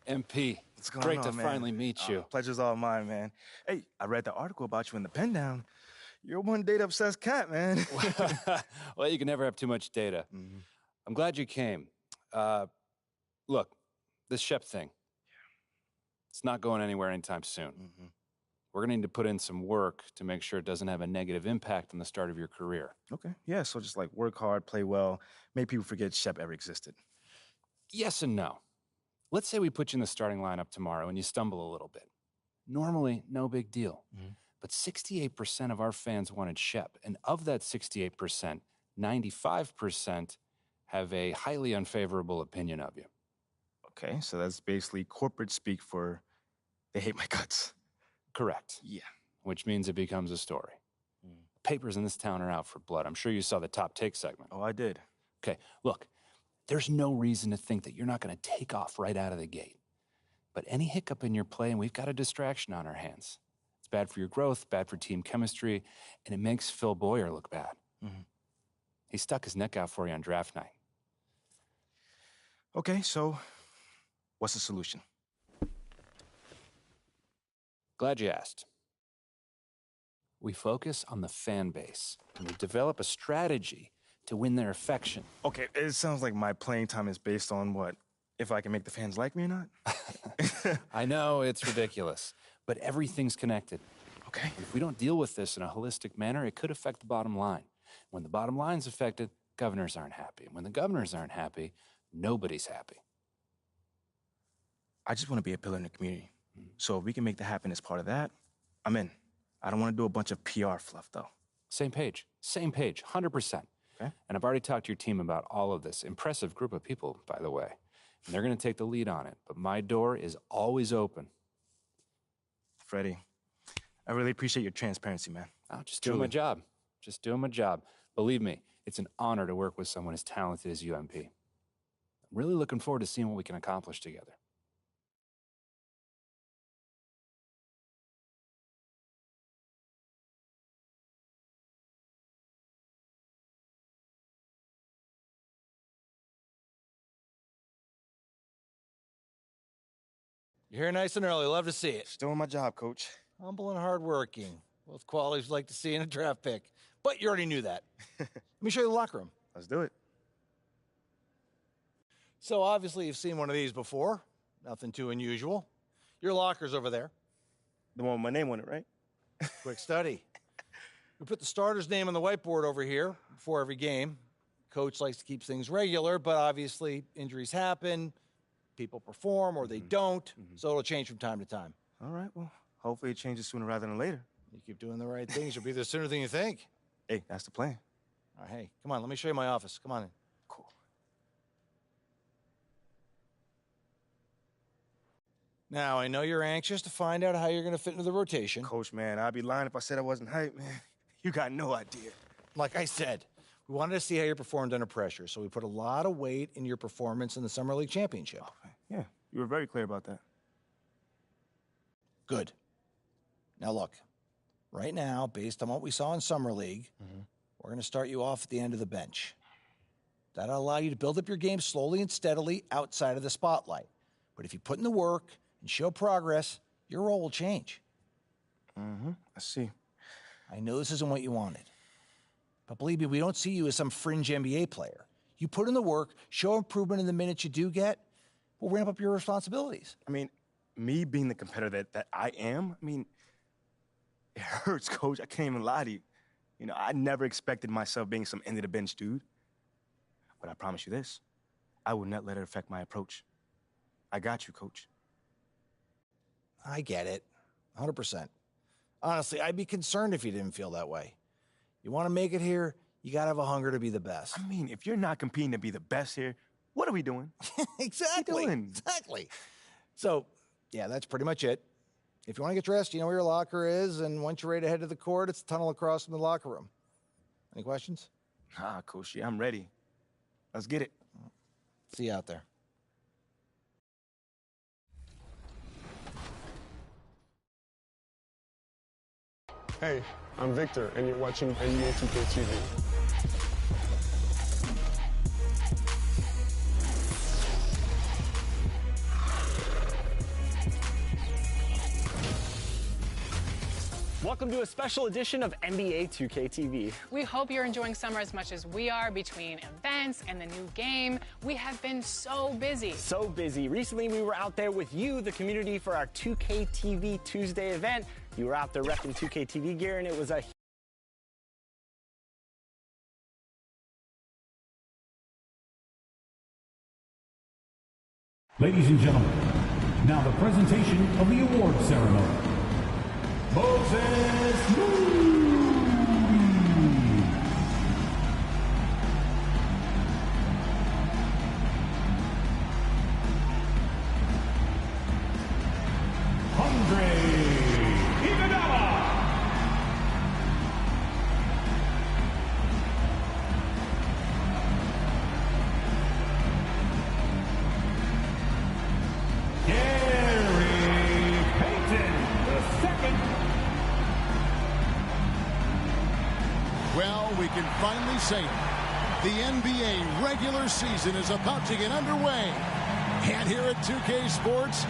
MP, What's going great on, to man? finally meet you. Pleasure's all mine, man. Hey, I read the article about you in the pen down. You're one data-obsessed cat, man. Well, you can never have too much data. Mm-hmm. I'm glad you came. Look, this Shep thing, it's not going anywhere anytime soon. Mm-hmm. We're going to need to put in some work to make sure it doesn't have a negative impact on the start of your career. Okay, yeah, so just like work hard, play well, make people forget Shep ever existed. Yes and no. Let's say we put you in the starting lineup tomorrow and you stumble a little bit. Normally, no big deal. Mm-hmm. But 68% of our fans wanted Shep, and of that 68%, 95% have a highly unfavorable opinion of you. Okay, so that's basically corporate speak for they hate my guts. Correct. Yeah. Which means it becomes a story. Papers in this town are out for blood. I'm sure you saw the top take segment. Oh, I did. Okay, look, there's no reason to think that you're not going to take off right out of the gate. But any hiccup in your play, and we've got a distraction on our hands. It's bad for your growth, bad for team chemistry, and it makes Phil Boyer look bad. Mm-hmm. He stuck his neck out for you on draft night. Okay, so what's the solution? Glad you asked. We focus on the fan base, and we develop a strategy to win their affection. Okay, it sounds like my playing time is based on what? If I can make the fans like me or not? I know, it's ridiculous, but everything's connected. Okay. If we don't deal with this in a holistic manner, it could affect the bottom line. When the bottom line's affected, governors aren't happy. And when the governors aren't happy, nobody's happy. I just want to be a pillar in the community. So if we can make that happen as part of that, I'm in. I don't want to do a bunch of PR fluff, though. Same page, 100%. Okay. And I've already talked to your team about all of this. Impressive group of people, by the way. And they're going to take the lead on it. But my door is always open. Freddie, I really appreciate your transparency, man. I'm just doing my job. Just doing my job. Believe me, it's an honor to work with someone as talented as UMP. I'm really looking forward to seeing what we can accomplish together. You're here nice and early. Love to see it. Just doing my job, Coach. Humble and hardworking. Both qualities like to see in a draft pick. But you already knew that. Let me show you the locker room. Let's do it. So obviously you've seen one of these before. Nothing too unusual. Your locker's over there. The one with my name on it, right? Quick study. We put the starter's name on the whiteboard over here before every game. Coach likes to keep things regular, but obviously injuries happen. People perform or they don't, so it'll change from time to time. All right, well, hopefully it changes sooner rather than later. You keep doing the right things, you'll be there sooner than you think. Hey, that's the plan. All right, hey, come on, let me show you my office. Come on in. Cool. Now, I know you're anxious to find out how you're going to fit into the rotation. Coach, man, I'd be lying if I said I wasn't hyped, man. You got no idea. Like I said, we wanted to see how you performed under pressure, so we put a lot of weight in your performance in the Summer League Championship. Okay. Yeah, you were very clear about that. Good. Now look, right now, based on what we saw in Summer League, we're going to start you off at the end of the bench. That'll allow you to build up your game slowly and steadily outside of the spotlight. But if you put in the work and show progress, your role will change. I see. I know this isn't what you wanted. But believe me, we don't see you as some fringe NBA player. You put in the work, show improvement in the minutes you do get, we'll ramp up your responsibilities. I mean, me being the competitor that I am, I mean, it hurts, Coach. I can't even lie to you. You know, I never expected myself being some end-of-the-bench dude. But I promise you this, I will not let it affect my approach. I got you, Coach. I get it, 100%. Honestly, I'd be concerned if you didn't feel that way. You want to make it here, you got to have a hunger to be the best. I mean, if you're not competing to be the best here, what are we doing? Exactly. What are we doing? Exactly. So, yeah, that's pretty much it. If you want to get dressed, you know where your locker is, and once you're ready to head to the court, it's the tunnel across from the locker room. Any questions? Ah, Coach, yeah, I'm ready. Let's get it. See you out there. Hey, I'm Victor, and you're watching NBA 2K TV. Welcome to a special edition of NBA 2K TV. We hope you're enjoying summer as much as we are. Between events and the new game, we have been so busy. So busy. Recently, we were out there with you, the community, for our 2K TV Tuesday event. You were out there repping 2K TV gear, and it was a Ladies and gentlemen, now the presentation of the award ceremony. Moses Moody. Andre Iguodala. Well, we can finally say it. The NBA regular season is about to get underway. And here at 2K Sports,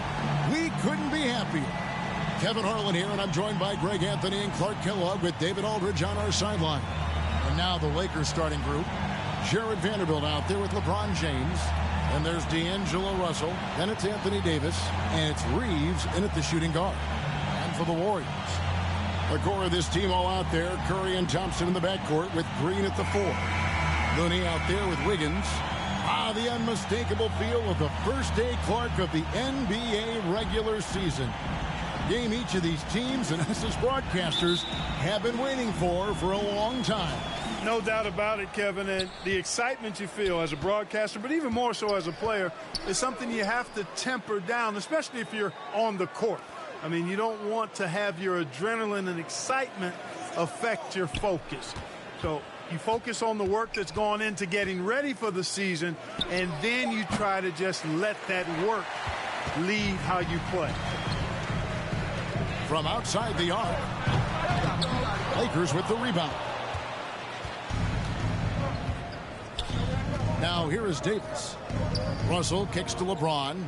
we couldn't be happier. Kevin Harlan here, and I'm joined by Greg Anthony and Clark Kellogg with David Aldridge on our sideline. And now the Lakers starting group. Jared Vanderbilt out there with LeBron James. And there's D'Angelo Russell. Then it's Anthony Davis. And it's Reeves in at the shooting guard. And for the Warriors, the core of this team all out there. Curry and Thompson in the backcourt with Green at the 4. Looney out there with Wiggins. The unmistakable feel of the first day, Clark, of the NBA regular season. Game each of these teams and us as broadcasters have been waiting for a long time. No doubt about it, Kevin, and the excitement you feel as a broadcaster, but even more so as a player, is something you have to temper down, especially if you're on the court. I mean, you don't want to have your adrenaline and excitement affect your focus. So you focus on the work that's gone into getting ready for the season, and then you try to just let that work lead how you play. From outside the arc, Lakers with the rebound. Now here is Davis. Russell kicks to LeBron.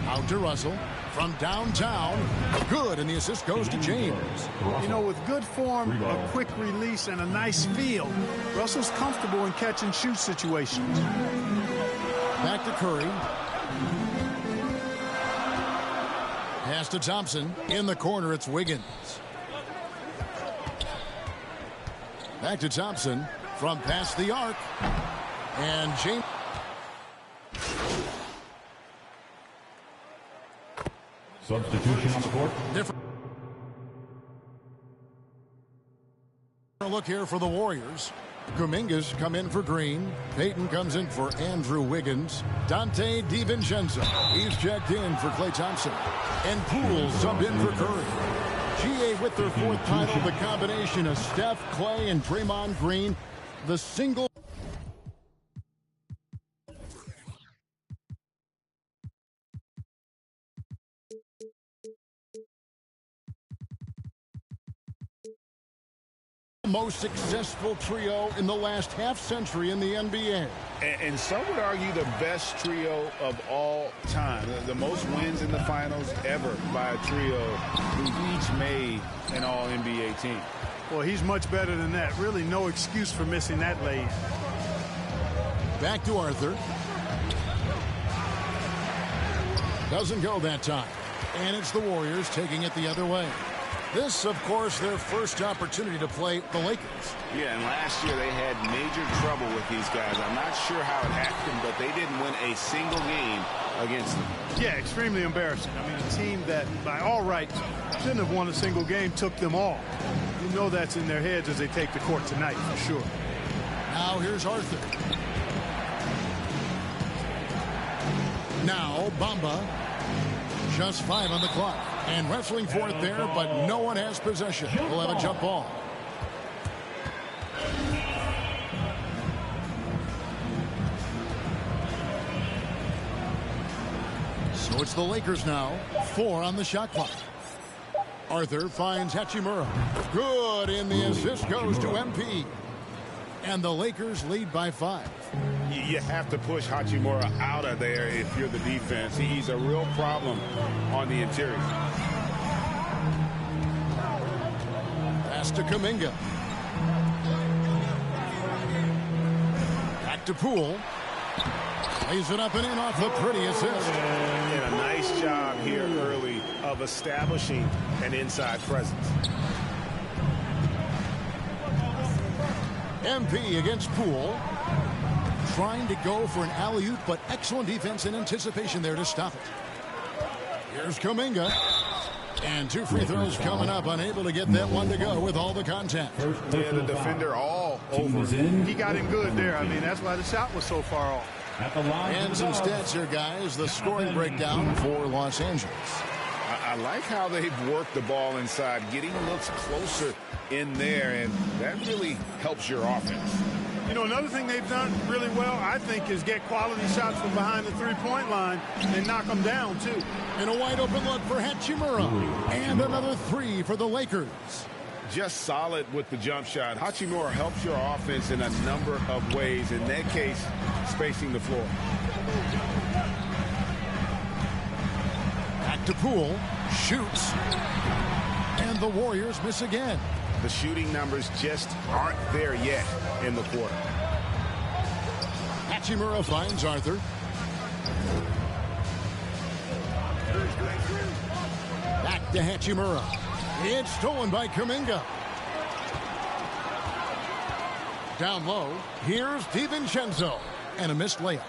Out to Russell from downtown. Good, and the assist goes to James. You know, with good form, a quick release, and a nice feel, Russell's comfortable in catch and shoot situations. Back to Curry. Pass to Thompson. In the corner, it's Wiggins. Back to Thompson from past the arc. And James. Substitution on the court. Different look here for the Warriors. Kuminga's come in for Green. Payton comes in for Andrew Wiggins. Dante DiVincenzo, he's checked in for Klay Thompson. And Poole sub in for Curry. GA with their 4th title, the combination of Steph, Klay, and Draymond Green. The single most successful trio in the last half-century in the NBA. And some would argue the best trio of all time. The most wins in the finals ever by a trio who each made an all-NBA team. Well, he's much better than that. Really no excuse for missing that lead. Back to Arthur. Doesn't go that time. And it's the Warriors taking it the other way. This, of course, their first opportunity to play the Lakers. Yeah, and last year they had major trouble with these guys. I'm not sure how it happened, but they didn't win a single game against them. Yeah, extremely embarrassing. I mean, a team that, by all rights, shouldn't have won a single game took them all. You know that's in their heads as they take the court tonight, for sure. Now here's Arthur. Now Bamba. Just 5 on the clock. And wrestling for it there, but no one has possession. We'll have a jump ball. So it's the Lakers now. 4 on the shot clock. Arthur finds Hachimura. Good, and the assist goes to MP. And the Lakers lead by 5. You have to push Hachimura out of there if you're the defense. He's a real problem on the interior. pass to Kuminga. Back to Poole. Lays it up and in off the pretty assist. And a nice job here early of establishing an inside presence. MP against Poole. Trying to go for an alley-oop, but excellent defense and anticipation there to stop it. Here's Kuminga. And 2 free throws coming up, unable to get that one to go with all the contact. Yeah, the defender all over. He got him good there. I mean, that's why the shot was so far off. And some stats here, guys. The scoring breakdown for Los Angeles. I like how they've worked the ball inside, getting looks closer in there, and that really helps your offense. You know, another thing they've done really well, I think, is get quality shots from behind the three-point line and knock them down, too. And a wide-open look for Hachimura. And another 3 for the Lakers. Just solid with the jump shot. Hachimura helps your offense in a number of ways. In that case, spacing the floor. Back to Poole. Shoots. And the Warriors miss again. The shooting numbers just aren't there yet in the quarter. Hachimura finds Arthur. Back to Hachimura. It's stolen by Kuminga. Down low, here's DiVincenzo. And a missed layup.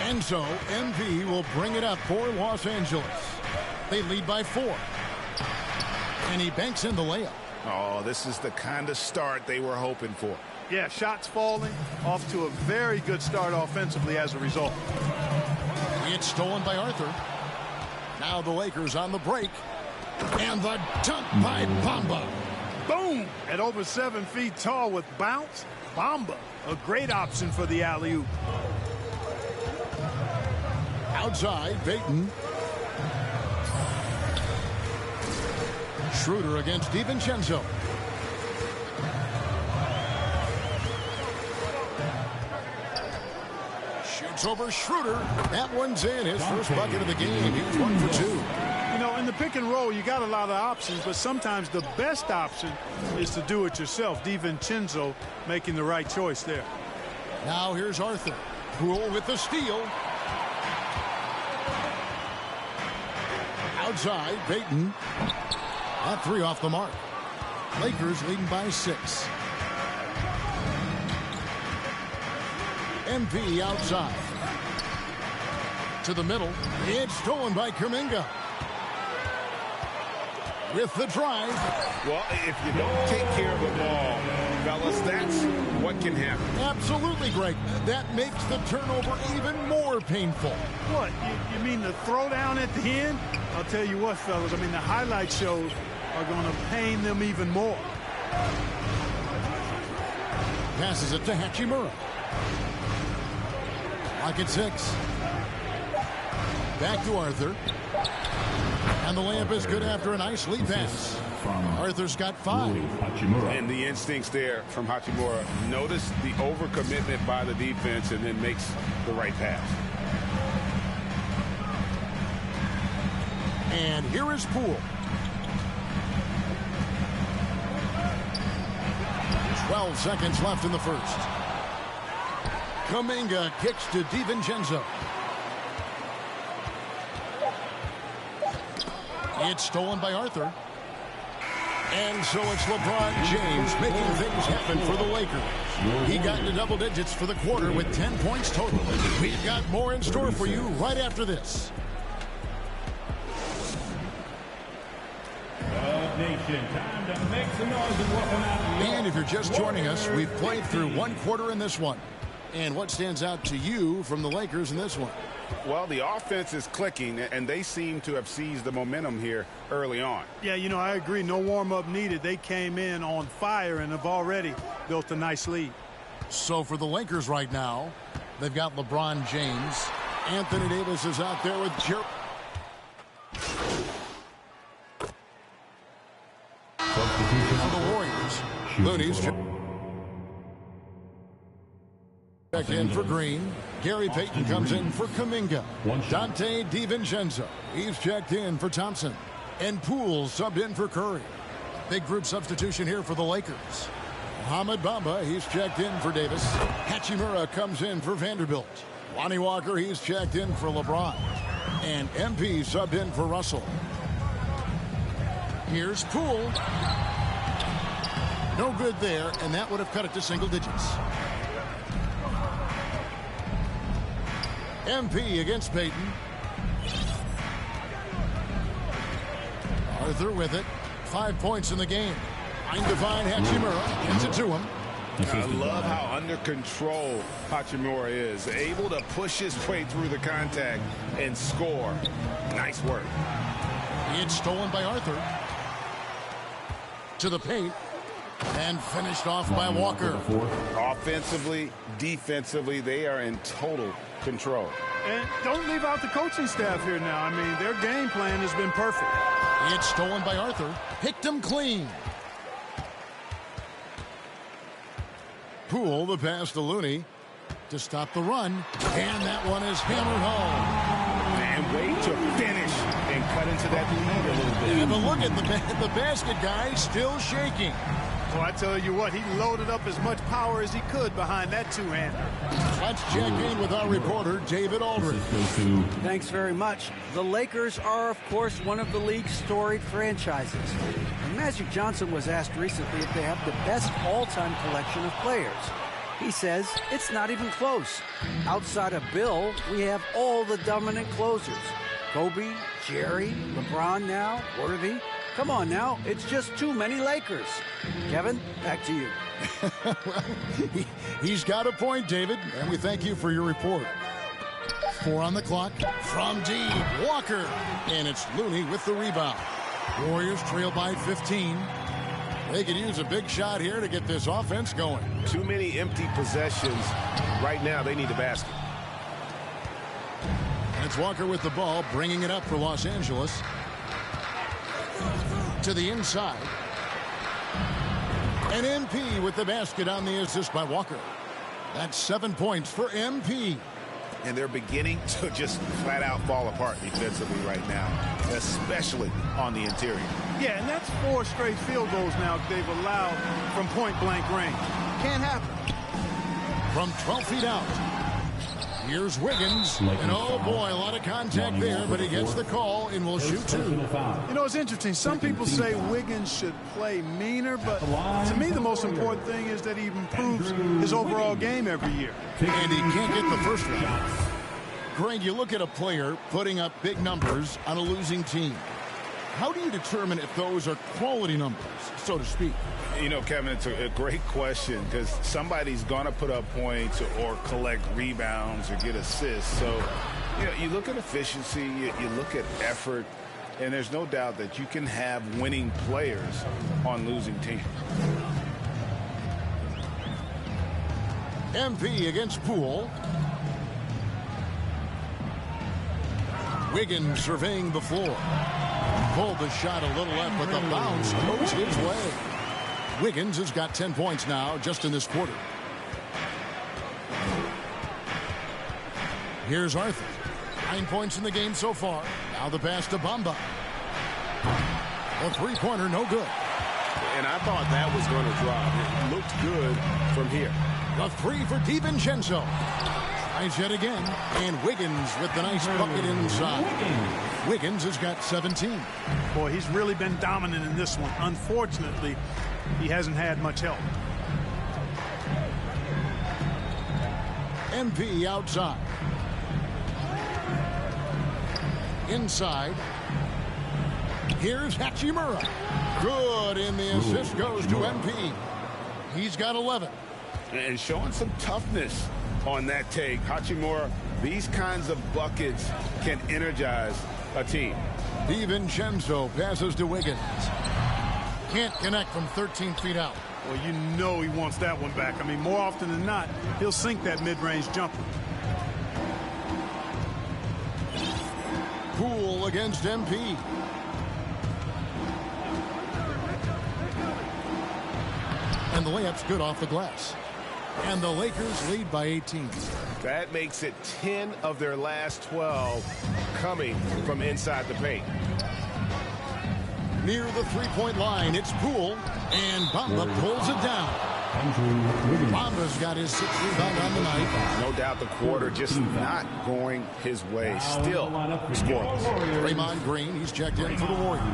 And so MP will bring it up for Los Angeles. They lead by 4. And he banks in the layup. Oh, this is the kind of start they were hoping for. Yeah, shots falling, off to a very good start offensively as a result. It's stolen by Arthur. Now the Lakers on the break. And the dunk by Bamba. Boom! At over 7 feet tall with bounce, Bamba, a great option for the alley-oop. Outside, Payton. Schroeder against DiVincenzo. Shoots over Schroeder. That one's in. His first bucket of the game. He's 1 for 2. You know, in the pick and roll, you got a lot of options, but sometimes the best option is to do it yourself. DiVincenzo making the right choice there. Now here's Arthur. Poole with the steal. Outside, Payton. That 3 off the mark. Lakers leading by 6. MP outside. To the middle. It's stolen by Kuminga. With the drive. Well, if you don't take care of the ball, fellas, that's what can happen. Absolutely, Greg. That makes the turnover even more painful. What? You mean the throwdown at the end? I'll tell you what, fellas. I mean, the highlight shows are going to pain them even more. Passes it to Hachimura. Lock at 6. Back to Arthur. And the layup is good after a nice lead pass. Arthur's got 5. And the instincts there from Hachimura. Notice the overcommitment by the defense and then makes the right pass. And here is Poole. 12 seconds left in the first. Kuminga kicks to DiVincenzo. It's stolen by Arthur. And so it's LeBron James making things happen for the Lakers. He got into double digits for the quarter with 10 points total. We've got more in store for you right after this. Nation, time to make some noise and welcome out. And if you're just joining us, we've played through 1 quarter in this one. And what stands out to you from the Lakers in this one? Well, the offense is clicking, and they seem to have seized the momentum here early on. Yeah, you know, I agree. No warm-up needed. They came in on fire and have already built a nice lead. So for the Lakers right now, they've got LeBron James. Anthony Davis is out there with Jerry. For the Warriors, Looney's back in for Green. Gary Payton comes in for Kuminga. Dante DiVincenzo. He's checked in for Thompson. And Poole subbed in for Curry. Big group substitution here for the Lakers. Mohamed Bamba, he's checked in for Davis. Hachimura comes in for Vanderbilt. Lonnie Walker, he's checked in for LeBron. And MP subbed in for Russell. Here's Poole. No good there, and that would have cut it to single digits. MP against Payton. Arthur with it. 5 points in the game. Trying to find Hachimura. Gets it to him. I love how under control Hachimura is. Able to push his way through the contact and score. Nice work. It's stolen by Arthur. To the paint. And finished off by Walker. Offensively, defensively, they are in total control. And don't leave out the coaching staff here now. I mean, their game plan has been perfect. It's stolen by Arthur. Picked him clean. Poole, the pass to Looney to stop the run. And that one is hammered home. And wait to finish and cut into that lead a little bit. Yeah, but look at the basket guy still shaking. Well, I tell you what, he loaded up as much power as he could behind that two-hander. Let's check in with our reporter, David Aldridge. Thanks very much. The Lakers are, of course, one of the league's storied franchises. And Magic Johnson was asked recently if they have the best all-time collection of players. He says it's not even close. Outside of Bill, we have all the dominant closers. Kobe, Jerry, LeBron now, Worthy. Come on now, it's just too many Lakers. Kevin, back to you. Well, he's got a point, David, and we thank you for your report. 4 on the clock from deep. Walker, and it's Looney with the rebound. Warriors trail by 15. They could use a big shot here to get this offense going. Too many empty possessions. Right now, they need the basket. And it's Walker with the ball, bringing it up for Los Angeles. To the inside. And MP with the basket on the assist by Walker. That's 7 points for MP. And they're beginning to just flat out fall apart defensively right now, especially on the interior. Yeah, and that's 4 straight field goals now they've allowed from point-blank range. Can't happen. From 12 feet out. Here's Wiggins, and oh boy, a lot of contact there, but he gets the call and will shoot 2. You know, it's interesting. Some people say Wiggins should play meaner, but to me the most important thing is that he improves his overall game every year. And he can't get the first one. Greg, you look at a player putting up big numbers on a losing team. How do you determine if those are quality numbers, so to speak? You know, Kevin, it's a great question because somebody's going to put up points or collect rebounds or get assists. So, you know, you look at efficiency, you look at effort, and there's no doubt that you can have winning players on losing teams. MP against Poole. Wiggins surveying the floor. Pulled the shot a little left, but the bounce goes his way. Wiggins has got 10 points now just in this quarter. Here's Arthur. 9 points in the game so far. Now the pass to Bamba. A three-pointer, no good. And I thought that was going to drop. It looked good from here. The 3 for DiVincenzo. Tries yet again. And Wiggins with the nice bucket inside. Wiggins has got 17. Boy, he's really been dominant in this one. Unfortunately, he hasn't had much help. MP outside. Inside. Here's Hachimura. Good, and the assist goes to MP. He's got 11. And showing some toughness on that take. Hachimura, these kinds of buckets can energize a team. DiVincenzo passes to Wiggins. Can't connect from 13 feet out. Well, you know he wants that one back. I mean, more often than not, he'll sink that mid-range jumper. Poole against MP. And the layup's good off the glass. And the Lakers lead by 18. That makes it 10 of their last 12 coming from inside the paint. Near the three-point line, it's Poole, and Bamba pulls it down. Bamba's got his 6th rebound on the night. No doubt the quarter just not going his way. Still scoreless. Draymond Green, he's checked in for the Warriors.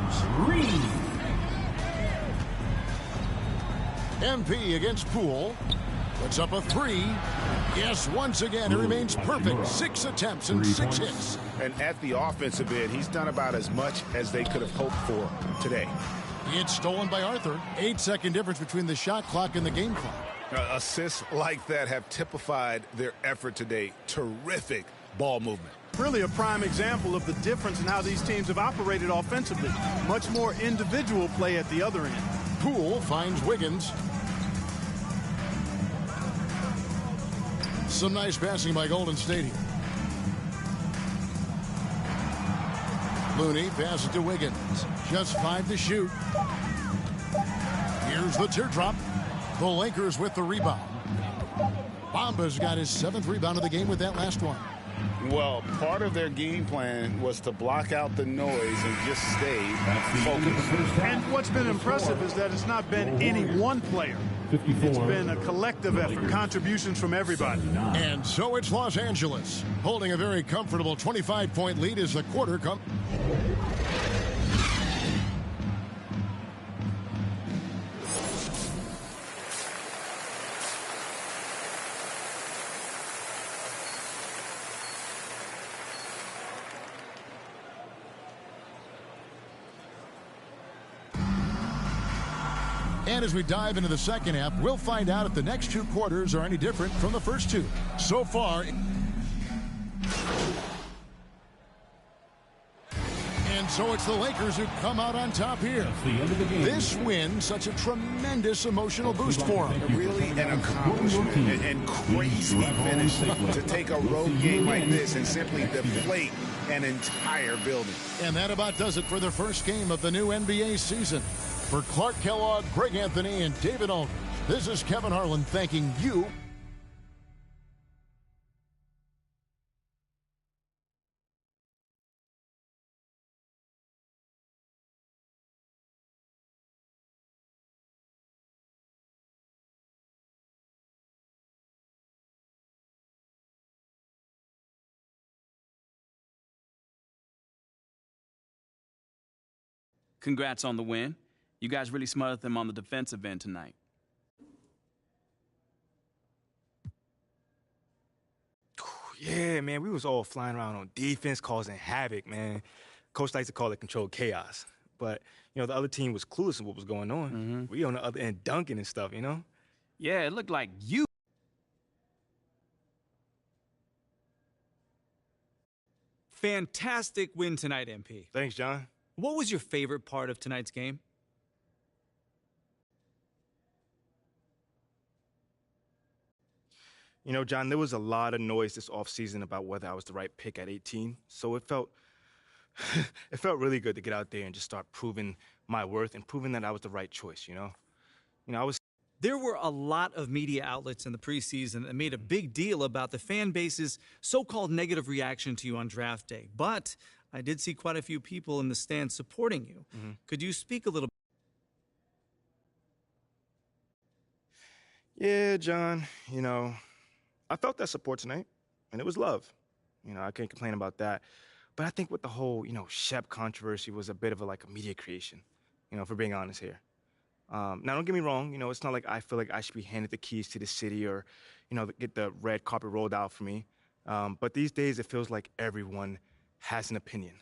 MP against Poole. Puts up a 3. Yes, once again, it remains perfect. 6 attempts and 6 hits. And at the offensive end, he's done about as much as they could have hoped for today. It's stolen by Arthur. 8-second difference between the shot clock and the game clock. Assists like that have typified their effort today. Terrific ball movement. Really a prime example of the difference in how these teams have operated offensively. Much more individual play at the other end. Poole finds Wiggins. Some nice passing by Golden State here. Looney passes to Wiggins. Just 5 to shoot. Here's the teardrop. The Lakers with the rebound. Bamba's got his 7th rebound of the game with that last one. Well, part of their game plan was to block out the noise and just stay focused. And what's been impressive is that it's not been any one player. It's been a collective effort, contributions from everybody. And so it's Los Angeles, holding a very comfortable 25-point lead as the quarter comes. And as we dive into the second half, we'll find out if the next 2 quarters are any different from the first 2. So far. And so it's the Lakers who come out on top here. This win, such a tremendous emotional boost for them. Really an accomplishment and crazy finish to take a road game like this and simply deflate an entire building. And that about does it for the first game of the new NBA season. For Clark Kellogg, Greg Anthony, and David Aldridge, this is Kevin Harlan thanking you. Congrats on the win. You guys really smothered them on the defensive end tonight. Yeah, man, we was all flying around on defense, causing havoc, man. Coach likes to call it controlled chaos. But, you know, the other team was clueless in what was going on. We on the other end dunking and stuff, you know? Yeah, it looked like you. Fantastic win tonight, MP. Thanks, John. What was your favorite part of tonight's game? You know, John, there was a lot of noise this offseason about whether I was the right pick at 18. So it felt it felt really good to get out there and just start proving my worth and proving that I was the right choice, you know? There were a lot of media outlets in the preseason that made a big deal about the fan base's so-called negative reaction to you on draft day. But I did see quite a few people in the stands supporting you. Could you speak a little? Yeah, John, you know, I felt that support tonight, and it was love. You know, I can't complain about that. But I think with the whole, you know, Shep controversy was a bit of a media creation, you know, if we're being honest here. Now, don't get me wrong, you know, it's not like I feel like I should be handed the keys to the city or, you know, get the red carpet rolled out for me. But these days, it feels like everyone has an opinion.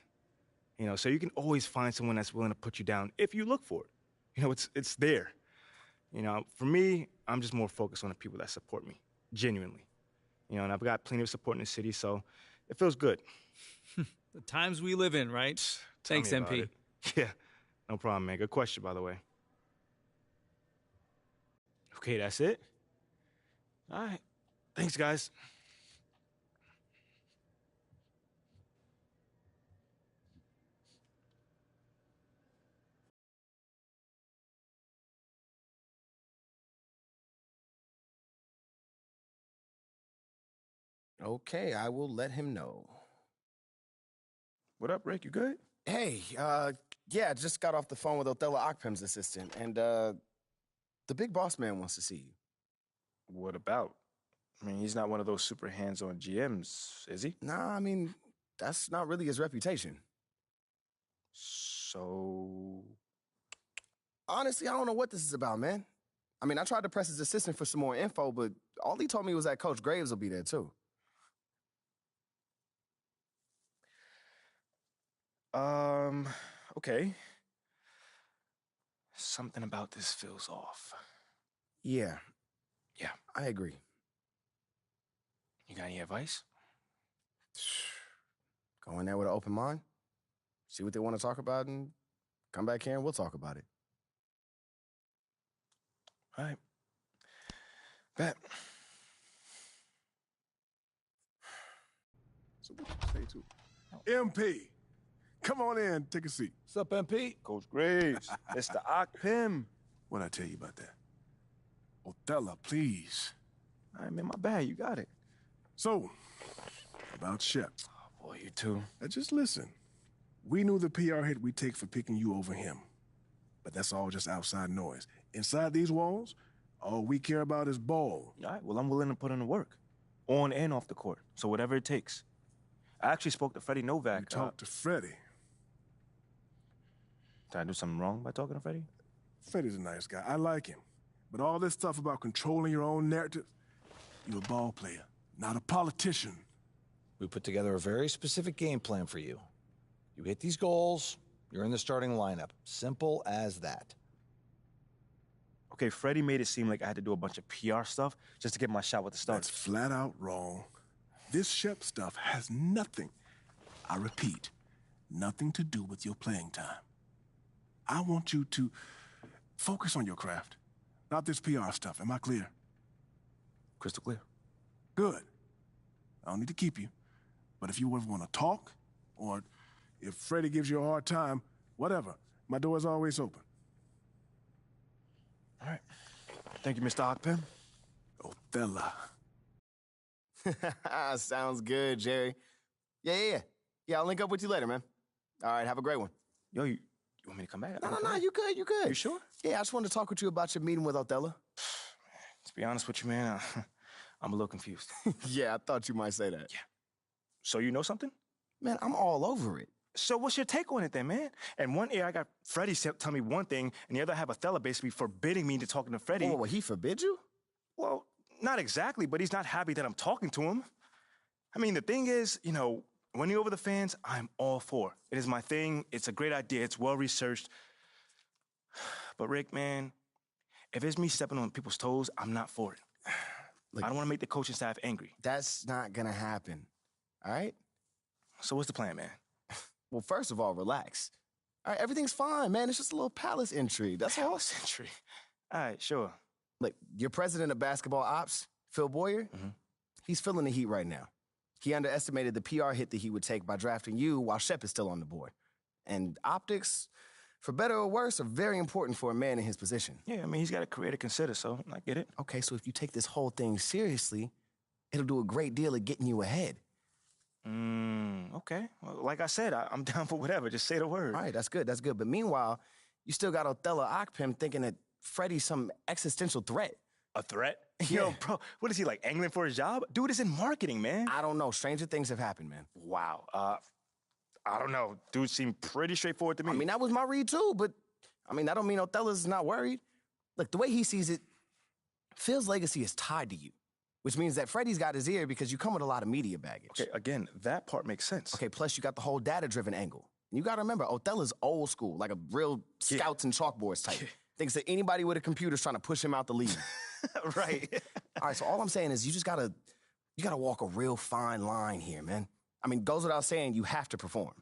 You know, so you can always find someone that's willing to put you down if you look for it. You know, it's there. You know, for me, I'm just more focused on the people that support me, genuinely. You know, and I've got plenty of support in the city, so it feels good. The times we live in, right? Thanks, MP. Yeah, no problem, man. Good question, by the way. Okay, that's it? All right. Thanks, guys. Okay, I will let him know. What up, Rick? You good? Hey, Yeah, I just got off the phone with Othello Akpem's assistant, and the big boss man wants to see you. What about? I mean, he's not one of those super hands-on GMs, is he? Nah, I mean, that's not really his reputation. So... Honestly, I don't know what this is about, man. I mean, I tried to press his assistant for some more info, but all he told me was that Coach Graves will be there, too. Okay. Something about this feels off. Yeah. Yeah. I agree. You got any advice? Go in there with an open mind, see what they want to talk about, and come back here and we'll talk about it. All right. Bet. So what you say to MP, come on in, take a seat. What's up, MP? Coach Graves, Mr. Akpem. What'd I tell you about that? Othello, please. All right, man, my bad. You got it. So, about Shep. Oh, boy, you too. Now just listen. We knew the PR hit we'd take for picking you over him. But that's all just outside noise. Inside these walls, all we care about is ball. All right, well, I'm willing to put in the work. On and off the court. So whatever it takes. I actually spoke to Freddie Novak. You talked to Freddie? Did I do something wrong by talking to Freddie? Freddie's a nice guy. I like him. But all this stuff about controlling your own narrative, you're a ball player, not a politician. We put together a very specific game plan for you. You hit these goals, you're in the starting lineup. Simple as that. Okay, Freddie made it seem like I had to do a bunch of PR stuff just to get my shot with the Stars. That's flat out wrong. This Shep stuff has nothing, I repeat, nothing to do with your playing time. I want you to focus on your craft, not this PR stuff. Am I clear? Crystal clear. Good. I don't need to keep you. But if you ever want to talk, or if Freddie gives you a hard time, whatever, my door is always open. All right. Thank you, Mr. Akpem. Othello. Sounds good, Jerry. Yeah, I'll link up with you later, man. All right, have a great one. Yo, you want me to come back? No, you good. You sure? Yeah, I just wanted to talk with you about your meeting with Othello. To be honest with you, man, I'm a little confused. Yeah, I thought you might say that. Yeah. So you know something? Man, I'm all over it. So what's your take on it then, man? And one ear, I got Freddie tell me one thing, and the other I have Othello basically forbidding me to talking to Freddie. Oh, he forbid you? Well, not exactly, but he's not happy that I'm talking to him. I mean, the thing is, winning over the fans, I'm all for. It is my thing. It's a great idea. It's well-researched. But Rick, man, if it's me stepping on people's toes, I'm not for it. Look, I don't want to make the coaching staff angry. That's not going to happen, all right? So what's the plan, man? Well, first of all, relax. All right, everything's fine, man. It's just a little palace intrigue. That's all. Palace intrigue? All right, sure. Look, your president of basketball ops, Phil Boyer, he's feeling the heat right now. He underestimated the PR hit that he would take by drafting you while Shep is still on the board. And optics, for better or worse, are very important for a man in his position. Yeah, I mean, he's got a career to consider, so I get it. Okay, so if you take this whole thing seriously, it'll do a great deal of getting you ahead. Okay. Well, like I said, I'm down for whatever. Just say the word. All right, that's good. But meanwhile, you still got Othello Akpem thinking that Freddie's some existential threat. A threat? Yeah. Yo, bro, what is he, like, angling for his job? Dude is in marketing, man. I don't know. Stranger things have happened, man. Wow. I don't know. Dude seemed pretty straightforward to me. I mean, that was my read, too, but, that don't mean Othello's not worried. Look, the way he sees it, Phil's legacy is tied to you, which means that Freddie's got his ear because you come with a lot of media baggage. Okay, again, that part makes sense. Okay, plus you got the whole data-driven angle. And you got to remember, Othello's old school, like a real scouts and chalkboards type. Thinks that anybody with a computer's trying to push him out the league. Right. All right, so all I'm saying is you just gotta walk a real fine line here, man. I mean, goes without saying, you have to perform.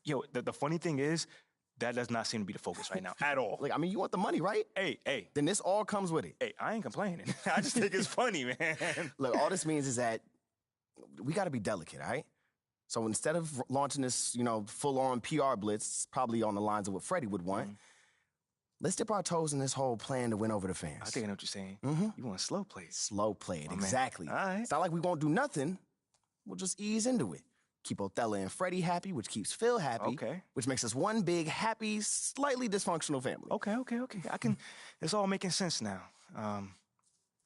Yo, the funny thing is, that does not seem to be the focus right now at all. Like, you want the money, right? Hey. Then this all comes with it. Hey, I ain't complaining. I just think it's funny, man. Look, all this means is that we gotta be delicate, all right? So instead of launching this, full-on PR blitz, probably on the lines of what Freddie would want, let's dip our toes in this whole plan to win over the fans. I think I know what you're saying. You want to slow play it. Slow play it, exactly. All right. It's not like we won't do nothing. We'll just ease into it. keep Othello and Freddie happy, which keeps Phil happy. Okay. Which makes us one big, happy, slightly dysfunctional family. Okay. It's all making sense now.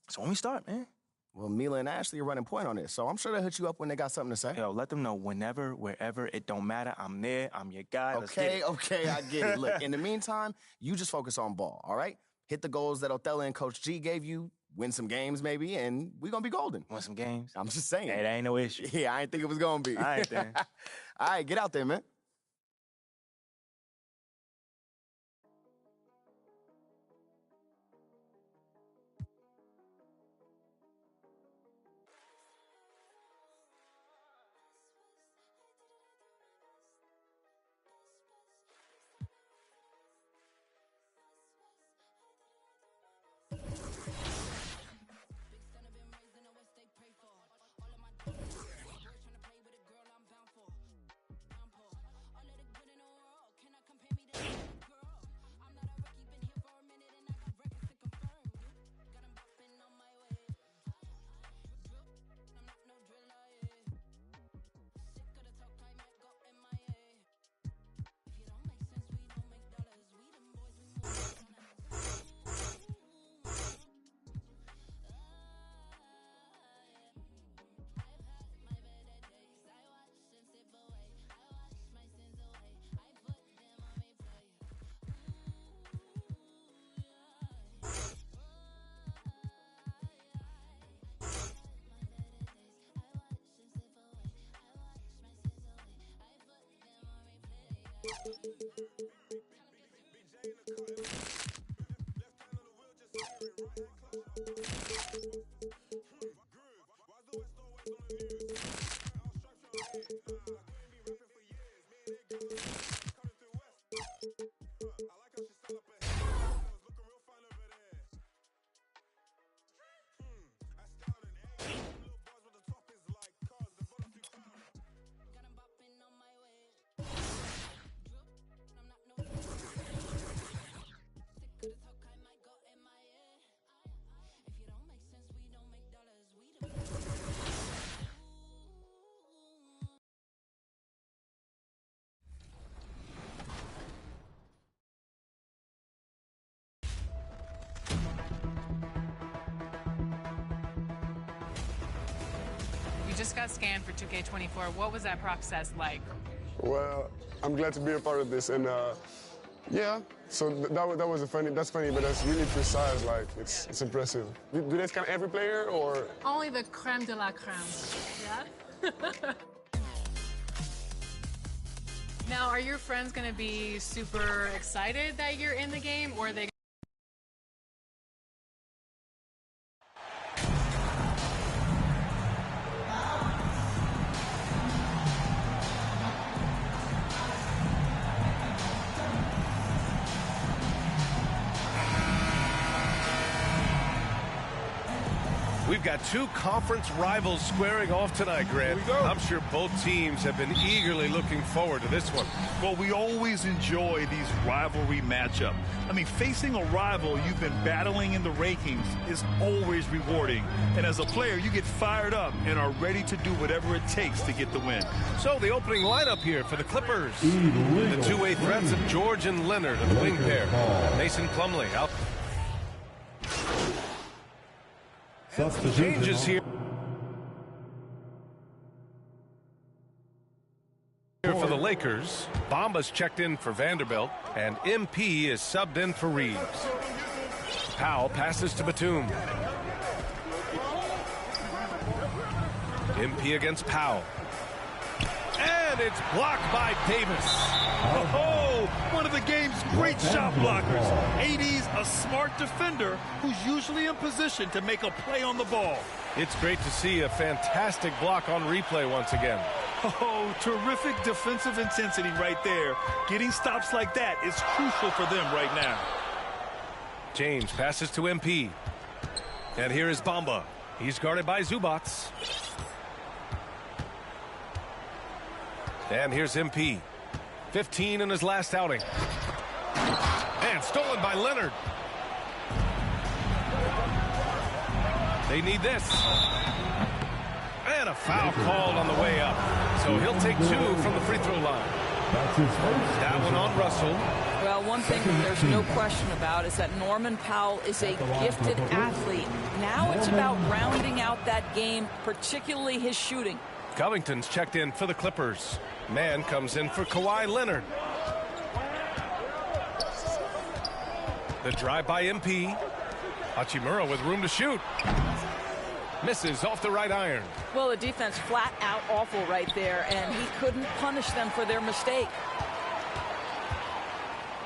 So when we start, man? Well, Mila and Ashley are running point on this, so I'm sure they'll hit you up when they got something to say. Yo, let them know whenever, wherever, it don't matter. I'm there. I'm your guy. Let's get it. Okay, I get it. Look, in the meantime, you just focus on ball, all right? Hit the goals that Othello and Coach G gave you, win some games maybe, and we're going to be golden. Win some games? I'm just saying. Hey, that ain't no issue. Yeah, I ain't think it was going to be. All right, then. All right, get out there, man. You just got scanned for 2K24. What was that process like? Well, I'm glad to be a part of this, and yeah. So that's funny, but that's really precise. Like it's impressive. Do they scan every player or? Only the creme de la creme. Yeah. Now, are your friends going to be super excited that you're in the game, or are they? We've got two conference rivals squaring off tonight, Grant. I'm sure both teams have been eagerly looking forward to this one. Well, we always enjoy these rivalry matchups. I mean, facing a rival you've been battling in the rankings is always rewarding. And as a player, you get fired up and are ready to do whatever it takes to get the win. So the opening lineup here for the Clippers. The two-way threats of George and Leonard of the wing pair. Mason Plumlee out. Changes here for the Lakers. Bamba's checked in for Vanderbilt, and MP is subbed in for Reeves. Powell passes to Batum. MP against Powell. And it's blocked by Davis. Oh, one of the game's great shot blockers. AD's a smart defender who's usually in position to make a play on the ball. It's great to see a fantastic block on replay once again. Oh, terrific defensive intensity right there. Getting stops like that is crucial for them right now. James passes to MP. And here is Bamba. He's guarded by Zubac. And here's MP. 15 in his last outing. And stolen by Leonard. They need this. And a foul called on the way up. So he'll take 2 from the free throw line. That one on Russell. Well, one thing there's no question about is that Norman Powell is a gifted athlete. Now it's about rounding out that game, particularly his shooting. Covington's checked in for the Clippers. Mann comes in for Kawhi Leonard. The drive by MP. Hachimura with room to shoot. Misses off the right iron. Well, the defense flat out awful right there, and he couldn't punish them for their mistake.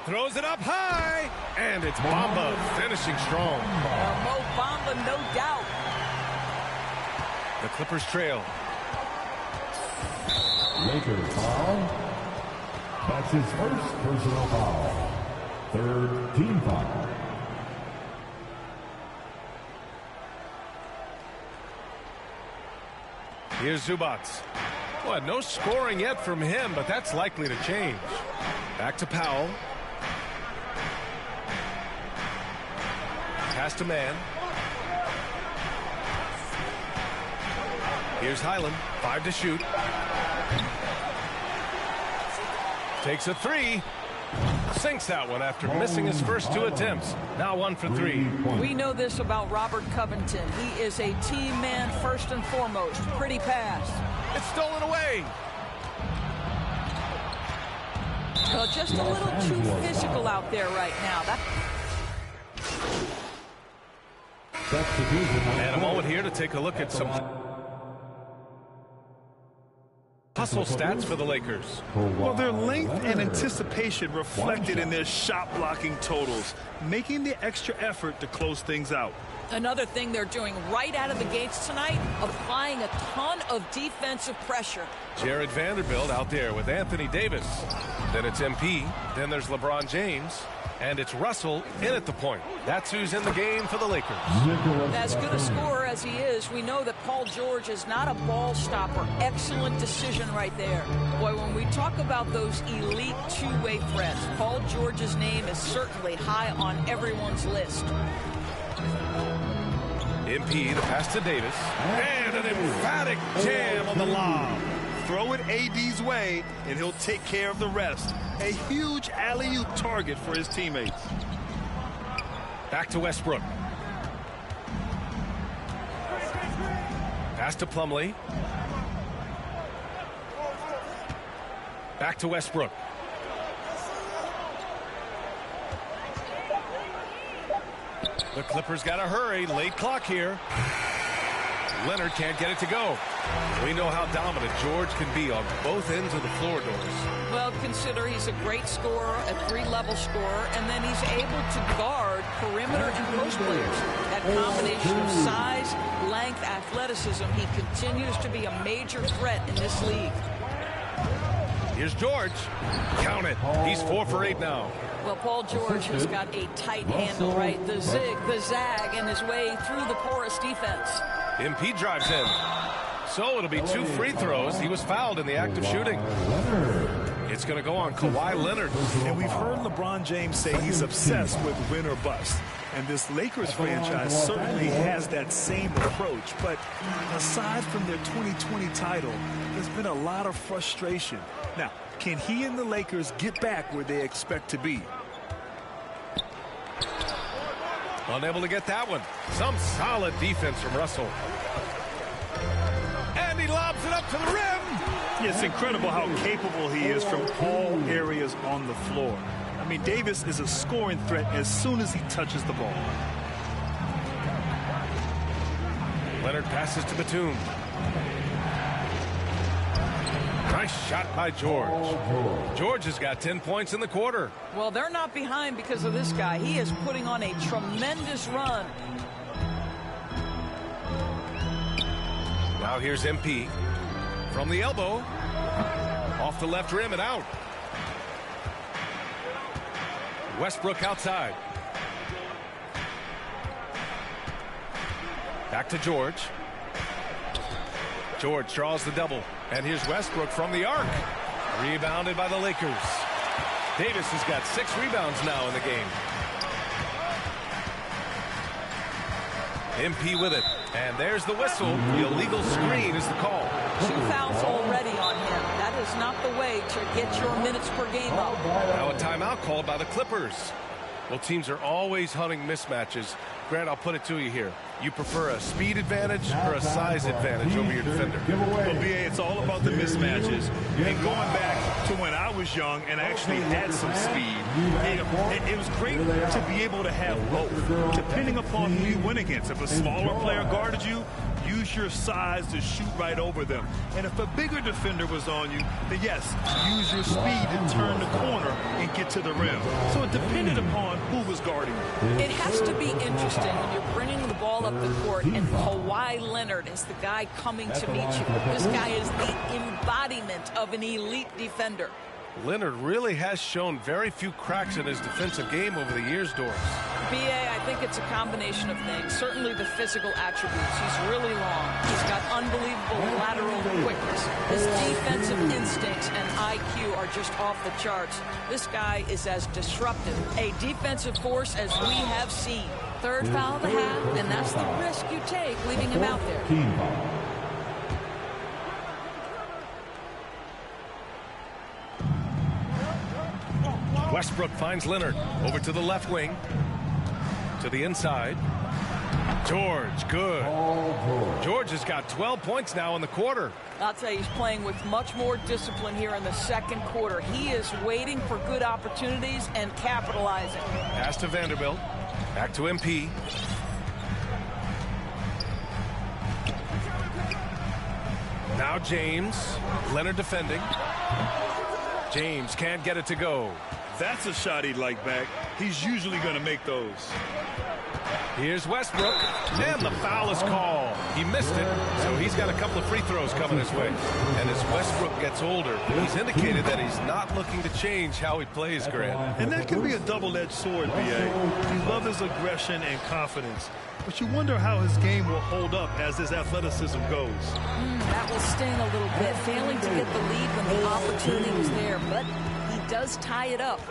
Throws it up high, and it's Bamba finishing strong. Mo Bamba, no doubt. The Clippers trail. Lakers foul. That's his first personal foul. Third team foul. Here's Zubac. Well, no scoring yet from him, but that's likely to change. Back to Powell. Pass to Mann. Here's Highland. 5 to shoot. Takes a 3. Sinks that one after missing his first 2 attempts. Now 1 for 3. We know this about Robert Covington. He is a team man first and foremost. Pretty pass. It's stolen away. Well, just a little too physical out there right now. And a moment here to take a look at some hustle stats for the Lakers. Well, their length and anticipation reflected in their shot blocking totals, making the extra effort to close things out. Another thing they're doing right out of the gates tonight, applying a ton of defensive pressure. Jared Vanderbilt out there with Anthony Davis. Then it's MP. Then there's LeBron James. And it's Russell in at the point. That's who's in the game for the Lakers. As good a scorer as he is, we know that Paul George is not a ball stopper. Excellent decision right there. Boy, when we talk about those elite two-way threats, Paul George's name is certainly high on everyone's list. MP, the pass to Davis. And an emphatic jam on the lob. Throw it AD's way, and he'll take care of the rest. A huge alley-oop target for his teammates. Back to Westbrook. Pass to Plumlee. Back to Westbrook. The Clippers got to hurry. Late clock here. Leonard can't get it to go. We know how dominant George can be on both ends of the floor, Doris. Well, consider he's a great scorer, a three-level scorer, and then he's able to guard perimeter and post players. That combination of size, length, athleticism, he continues to be a major threat in this league. Here's George. Count it. He's 4 for 8 now. Well, Paul George has got a tight handle, right? The zig, the zag, and his way through the porous defense. MP drives in. So it'll be 2 free throws. He was fouled in the act of shooting. It's going to go on Kawhi Leonard. And we've heard LeBron James say he's obsessed with win or bust. And this Lakers franchise certainly has that same approach. But aside from their 2020 title, there's been a lot of frustration. Now, can he and the Lakers get back where they expect to be? Unable to get that one. Some solid defense from Russell. And he lobs it up to the rim. It's incredible how capable he is from all areas on the floor. I mean, Davis is a scoring threat as soon as he touches the ball. Leonard passes to Batum. Nice shot by George. George has got 10 points in the quarter. Well, they're not behind because of this guy. He is putting on a tremendous run. Now here's MP. From the elbow. Off the left rim and out. Westbrook outside. Back to George. George draws the double. And here's Westbrook from the arc. Rebounded by the Lakers. Davis has got 6 rebounds now in the game. MP with it. And there's the whistle. The illegal screen is the call. 2 fouls already on him. That is not the way to get your minutes per game up. Now a timeout called by the Clippers. Well, teams are always hunting mismatches. Grant, I'll put it to you here. You prefer a speed advantage or a size advantage over your defender? Well, BA, it's all about the mismatches. And going back to when I was young and actually had some speed, it was great to be able to have both, depending upon who you win against. If a smaller player guarded you, use your size to shoot right over them. And if a bigger defender was on you, then yes, use your speed to turn the corner and get to the rim. So it depended upon who was guarding you. It has to be interesting when you're bringing the ball up the court and Kawhi Leonard is the guy coming to meet you. This guy is the embodiment of an elite defender. Leonard really has shown very few cracks in his defensive game over the years, Doris. BA, I think it's a combination of things. Certainly the physical attributes. He's really long. He's got unbelievable lateral quickness. His defensive instincts and IQ are just off the charts. This guy is as disruptive a defensive force as we have seen. Third foul of the half, and that's the risk you take leaving him out there. Westbrook finds Leonard over to the left wing, to the inside. George, good. George has got 12 points now in the quarter. I'll tell you, he's playing with much more discipline here in the second quarter. He is waiting for good opportunities and capitalizing. Pass to Vanderbilt. Back to MP. Now James. Leonard defending. James can't get it to go. That's a shot he'd like back. He's usually going to make those. Here's Westbrook, and the foul is called. He missed it, so he's got a couple of free throws coming his way. And as Westbrook gets older, he's indicated that he's not looking to change how he plays, Grant. And that can be a double-edged sword, BA. We love his aggression and confidence, but you wonder how his game will hold up as his athleticism goes. That will sting a little bit, failing to get the lead when the opportunity was there, but he does tie it up.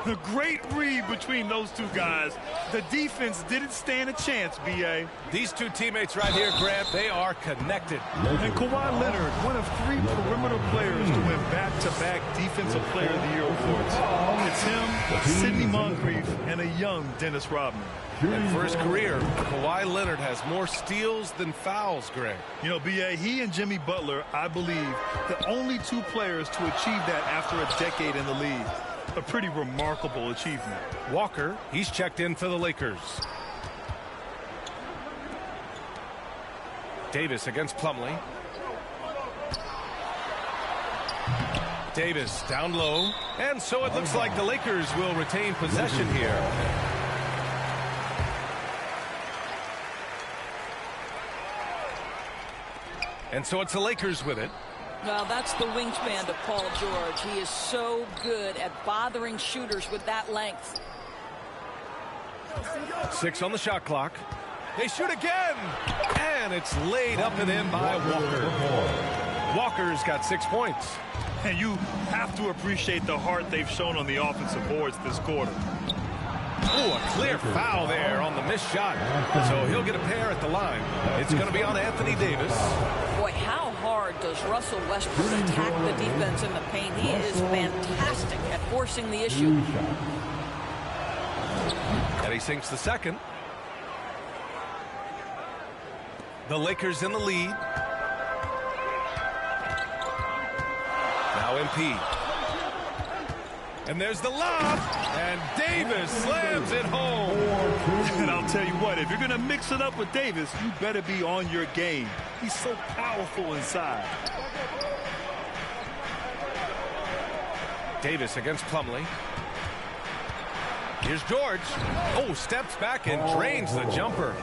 A great read between those two guys. The defense didn't stand a chance, B.A. These two teammates right here, Grant, they are connected. And Kawhi Leonard, one of 3 perimeter players to win back-to-back Defensive Player of the Year awards. It's him, Sidney Moncrief, and a young Dennis Rodman. And for his career, Kawhi Leonard has more steals than fouls, Greg. You know, B.A., he and Jimmy Butler, I believe, the only 2 players to achieve that after a decade in the league. A pretty remarkable achievement. Walker, he's checked in for the Lakers. Davis against Plumlee. Davis down low. And so it looks like the Lakers will retain possession here. And so it's the Lakers with it. Well, that's the wingspan of Paul George. He is so good at bothering shooters with that length. 6 on the shot clock. They shoot again. And it's laid up and in by Walker. Walker's got 6 points. And you have to appreciate the heart they've shown on the offensive boards this quarter. Oh, a clear foul there on the missed shot. So he'll get a pair at the line. It's going to be on Anthony Davis. Boy, how hard does Russell Westbrook attack the defense in the paint? He is fantastic at forcing the issue. And he sinks the second. The Lakers in the lead. Now MP. And there's the lob, and Davis slams it home. And I'll tell you what, if you're going to mix it up with Davis, you better be on your game. He's so powerful inside. Davis against Plumlee. Here's George. Oh, steps back and drains the jumper.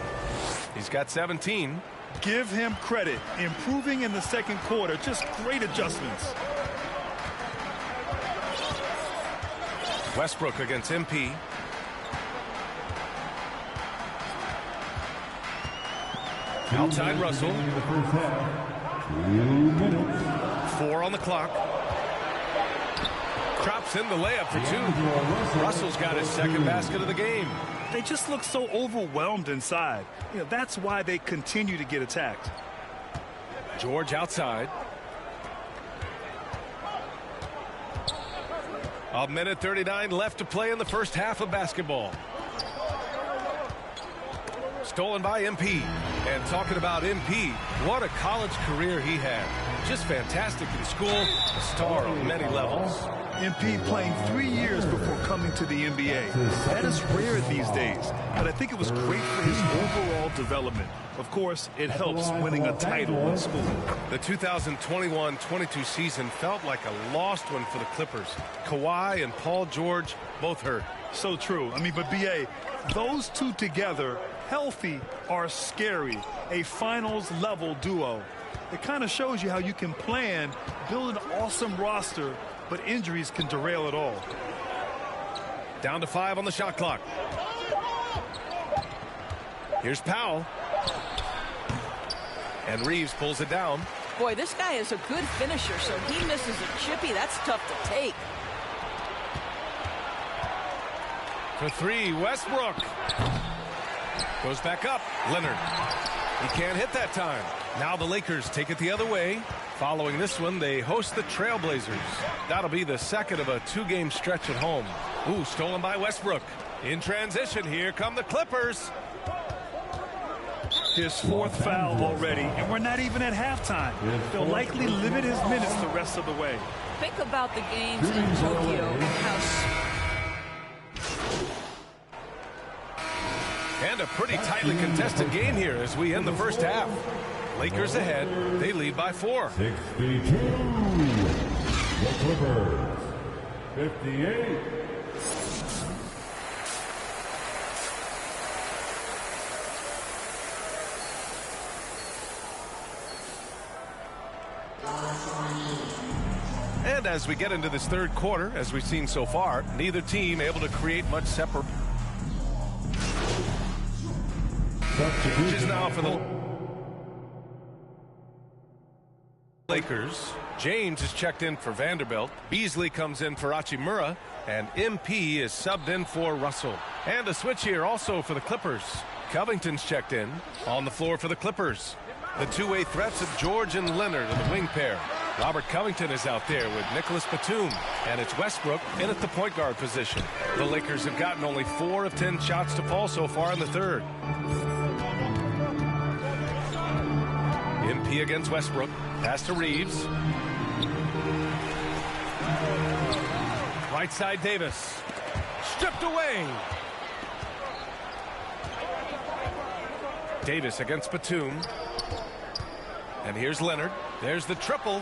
He's got 17. Give him credit. Improving in the second quarter. Just great adjustments. Westbrook against MP. Outside Russell. 4 on the clock. Drops in the layup for 2. Russell's got his second basket of the game. they just look so overwhelmed inside. You know, that's why they continue to get attacked. George outside. A minute 39 left to play in the first half of basketball. Stolen by MP. And talking about MP, what a college career he had. Just fantastic in school, a star on many levels. MP playing 3 years before coming to the NBA. That is rare these days, but I think it was great for his overall development. Of course, it helps winning a title in school. The 2021-22 season felt like a lost one for the Clippers. Kawhi and Paul George both hurt. So true. I mean, but B.A., those two together, healthy, are scary. A finals-level duo. It kind of shows you how you can plan, build an awesome roster, but injuries can derail it all. Down to 5 on the shot clock. Here's Powell. And Reeves pulls it down. Boy, this guy is a good finisher, so he misses a chippy. That's tough to take. For 3, Westbrook. Goes back up. Leonard. He can't hit that time. Now the Lakers take it the other way. Following this one, they host the Trailblazers. That'll be the second of a 2-game stretch at home. Ooh, stolen by Westbrook. In transition, here come the Clippers. His 4th foul already, and we're not even at halftime. They'll likely limit his minutes the rest of the way. Think about the games in Tokyo. And a pretty tightly contested game here as we end the first half. Lakers ahead. They lead by 4. 62. The Clippers. 58. And as we get into this third quarter, as we've seen so far, neither team able to create much separate. Which is now for the Lakers. James is checked in for Vanderbilt. Beasley comes in for Hachimura. And MP is subbed in for Russell. And a switch here also for the Clippers. Covington's checked in on the floor for the Clippers. The two-way threats of George and Leonard in the wing pair. Robert Covington is out there with Nicholas Batum. And it's Westbrook in at the point guard position. The Lakers have gotten only 4 of 10 shots to fall so far in the third. MP against Westbrook. Pass to Reeves. Right side Davis. Stripped away. Davis against Batum. And here's Leonard. There's the triple.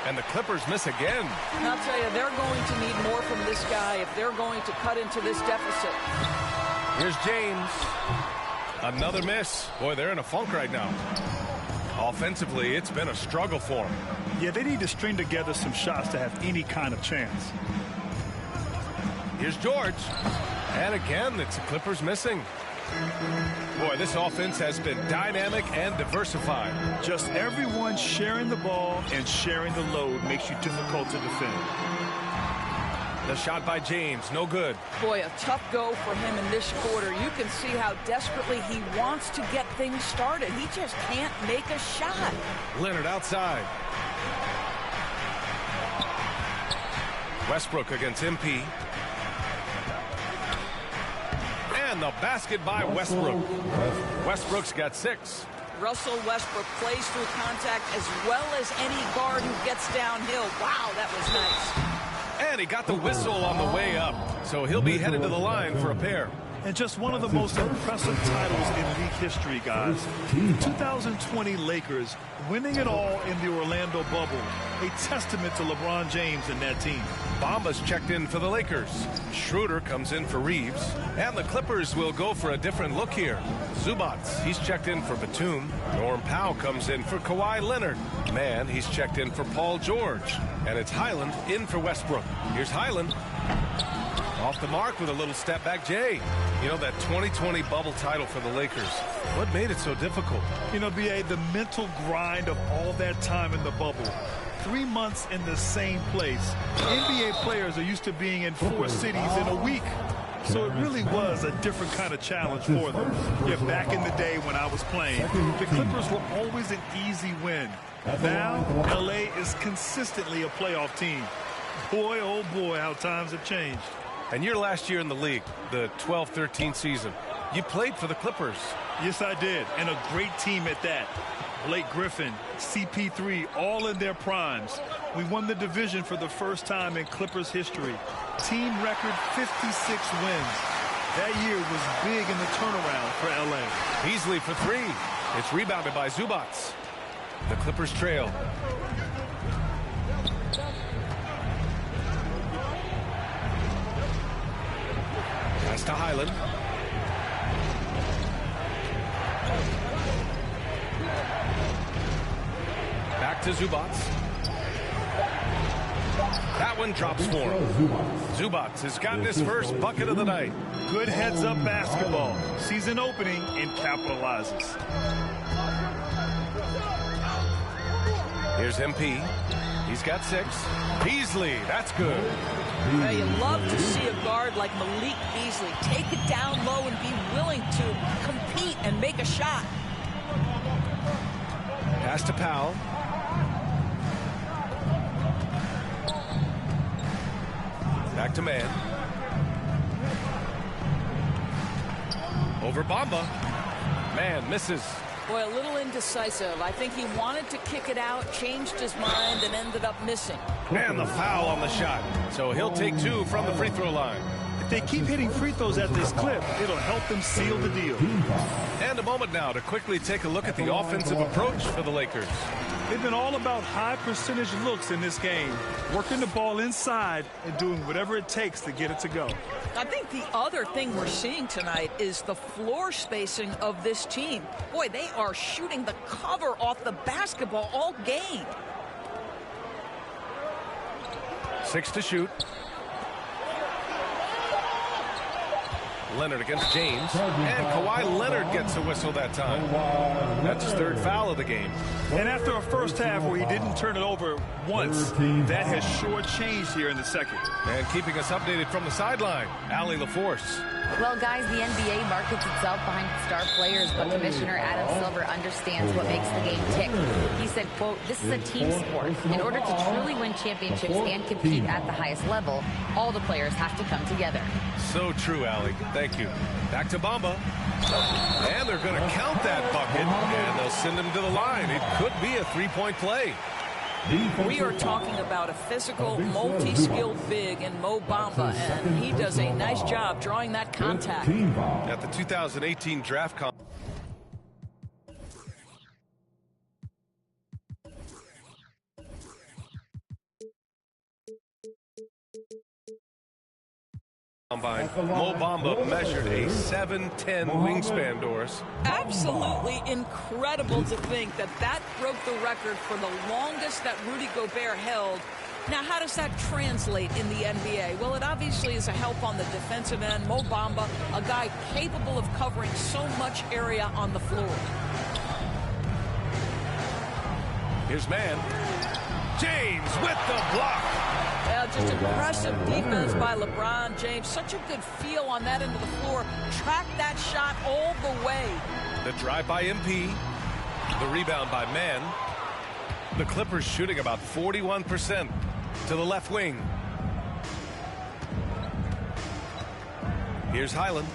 And the Clippers miss again. And I'll tell you, they're going to need more from this guy if they're going to cut into this deficit. Here's James. Another miss. Boy, they're in a funk right now. Offensively, it's been a struggle for them. Yeah, they need to string together some shots to have any kind of chance. Here's George. And again, it's the Clippers missing. Boy, this offense has been dynamic and diversified. Just everyone sharing the ball and sharing the load makes you difficult to defend. The shot by James, no good. Boy, a tough go for him in this quarter. You can see how desperately he wants to get things started. He just can't make a shot. Leonard outside. Westbrook against MP. And the basket by Westbrook. Westbrook's got 6. Russell Westbrook plays through contact as well as any guard who gets downhill. Wow, that was nice. And he got the whistle on the way up. So he'll be headed to the line for a pair. And just one of the most impressive titles in league history, guys. The 2020 Lakers winning it all in the Orlando bubble. A testament to LeBron James and that team. Bamba's checked in for the Lakers. Schroeder comes in for Reeves. And the Clippers will go for a different look here. Zubats, he's checked in for Batum. Norm Powell comes in for Kawhi Leonard. Man, he's checked in for Paul George. And it's Highland in for Westbrook. Here's Highland. Off the mark with a little step back, Jay. You know, that 2020 bubble title for the Lakers. What made it so difficult? You know, B.A., the mental grind of all that time in the bubble. 3 months in the same place. NBA players are used to being in 4 cities in a week. So it really was a different kind of challenge for them. Yeah, back in the day when I was playing, the Clippers were always an easy win. Now, LA is consistently a playoff team. Boy, oh boy, how times have changed. And your last year in the league, the 12-13 season, you played for the Clippers. Yes, I did, and a great team at that. Blake Griffin, CP3, all in their primes. We won the division for the first time in Clippers history. Team record 56 wins. That year was big in the turnaround for LA. Beasley for three. It's rebounded by Zubats. The Clippers trail. Pass to Highland. Back to Zubats. That one drops for him. Zubats has gotten his first bucket of the night. Good heads-up basketball. Sees an opening and capitalizes. Here's MP. He's got 6. Beasley, that's good. Now, you love to see a guard like Malik Beasley take it down low and be willing to compete and make a shot. Pass to Powell. Back to Man. Over Bamba. Man misses. Boy, a little indecisive. I think he wanted to kick it out, changed his mind, and ended up missing. And the foul on the shot. So he'll take 2 from the free throw line. If they keep hitting free throws at this clip, it'll help them seal the deal. And a moment now to quickly take a look at the offensive approach for the Lakers. They've been all about high percentage looks in this game, working the ball inside and doing whatever it takes to get it to go. I think the other thing we're seeing tonight is the floor spacing of this team. Boy, they are shooting the cover off the basketball all game. 6 to shoot. Leonard against James. And Kawhi Leonard gets a whistle that time. That's his 3rd foul of the game. And after a first half where he didn't turn it over once, that has sure changed here in the second. And keeping us updated from the sideline, Allie LaForce. Well, guys, the NBA markets itself behind star players, but Commissioner Adam Silver understands what makes the game tick. He said, quote, "This is a team sport. In order to truly win championships and compete at the highest level, all the players have to come together." So true, Allie. Thank you. Back to Bamba. And they're going to count that bucket, and they'll send him to the line. It could be a 3-point play. We are talking about a physical, multi-skilled big in Mo Bamba, and he does a nice job drawing that contact. At the 2018 draft combine, Mo Bamba measured a 7'10" wingspan, Doris. Absolutely incredible to think that that broke the record for the longest that Rudy Gobert held. Now, how does that translate in the NBA? Well, it obviously is a help on the defensive end. Mo Bamba, a guy capable of covering so much area on the floor. Here's Man. James with the block. Yeah, just impressive defense by LeBron James. Such a good feel on that end of the floor. Track that shot all the way. The drive by MP. The rebound by Man. The Clippers shooting about 41% to the left wing. Here's Highland.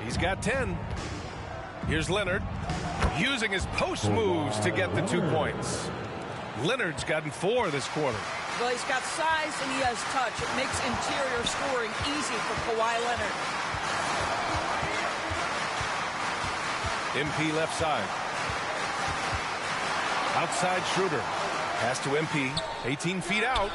He's got 10. Here's Leonard. Using his post moves to get the 2 points. Leonard's gotten 4 this quarter. Well, he's got size and he has touch. It makes interior scoring easy for Kawhi Leonard. MP left side. Outside Schroeder. Pass to MP. 18 feet out.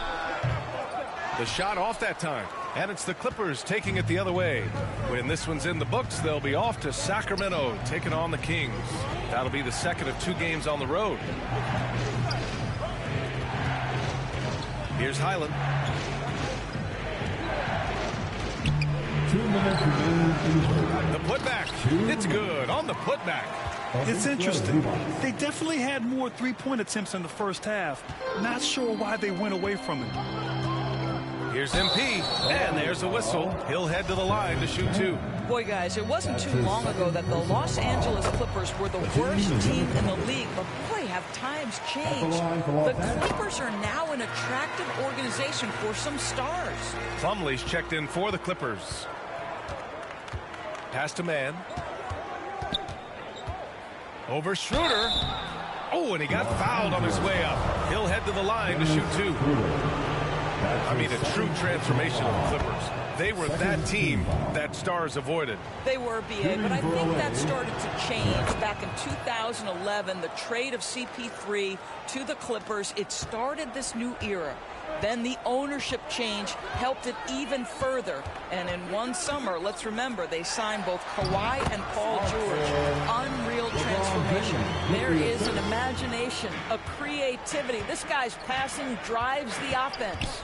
The shot off that time. And it's the Clippers taking it the other way. When this one's in the books, they'll be off to Sacramento, taking on the Kings. That'll be the second of 2 games on the road. Here's Highland. 2 minutes remaining. The putback. It's good on the putback. It's interesting. They definitely had more three-point attempts in the first half. Not sure why they went away from it. Here's MP, and there's a whistle. He'll head to the line to shoot 2. Boy, guys, it wasn't too long ago that the Los Angeles Clippers were the worst team in the league, but boy, have times changed. The Clippers are now an attractive organization for some stars. Plumlee's checked in for the Clippers. Pass to man. Over Schroeder. Oh, and he got fouled on his way up. He'll head to the line to shoot 2. I mean, a true transformation of the Clippers. They were that team that stars avoided. They were, BA, but I think that started to change back in 2011. The trade of CP3 to the Clippers, it started this new era. Then the ownership change helped it even further. And in one summer, let's remember, they signed both Kawhi and Paul George. Unreal transformation. There is an imagination, a creativity. This guy's passing drives the offense.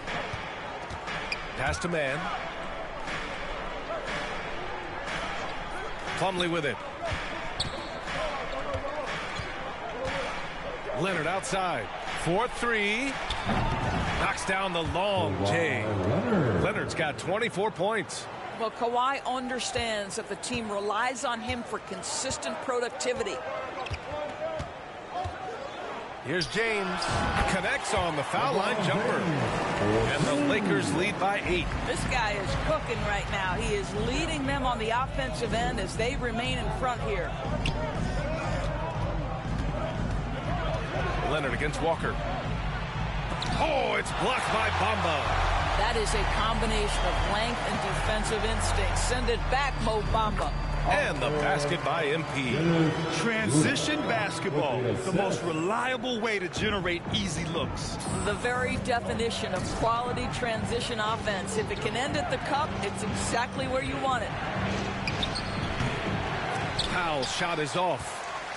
Pass to man. Plumlee with it. Leonard outside. 4-3. Knocks down the long J. Leonard's got 24 points. Well, Kawhi understands that the team relies on him for consistent productivity. Here's James. Connects on the foul line jumper. And the Lakers lead by 8. This guy is cooking right now. He is leading them on the offensive end as they remain in front here. Leonard against Walker. Oh, it's blocked by Bamba. That is a combination of length and defensive instinct. Send it back, Mo Bamba. And the basket by MP. Transition basketball, the most reliable way to generate easy looks. The very definition of quality transition offense. If it can end at the cup, it's exactly where you want it. Powell's shot is off.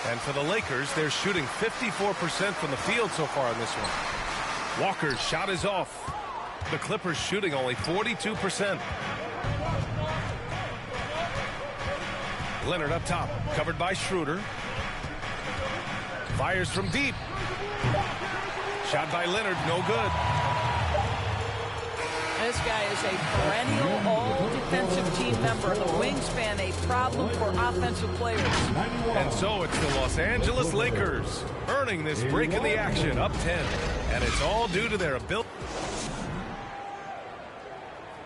And for the Lakers, they're shooting 54% from the field so far in this one. Walker's shot is off. The Clippers shooting only 42%. Leonard up top, covered by Schroeder. Fires from deep. Shot by Leonard, no good. This guy is a perennial all-defensive team member. The wingspan, a problem for offensive players. And so it's the Los Angeles Lakers earning this break in the action, up 10. And it's all due to their ability.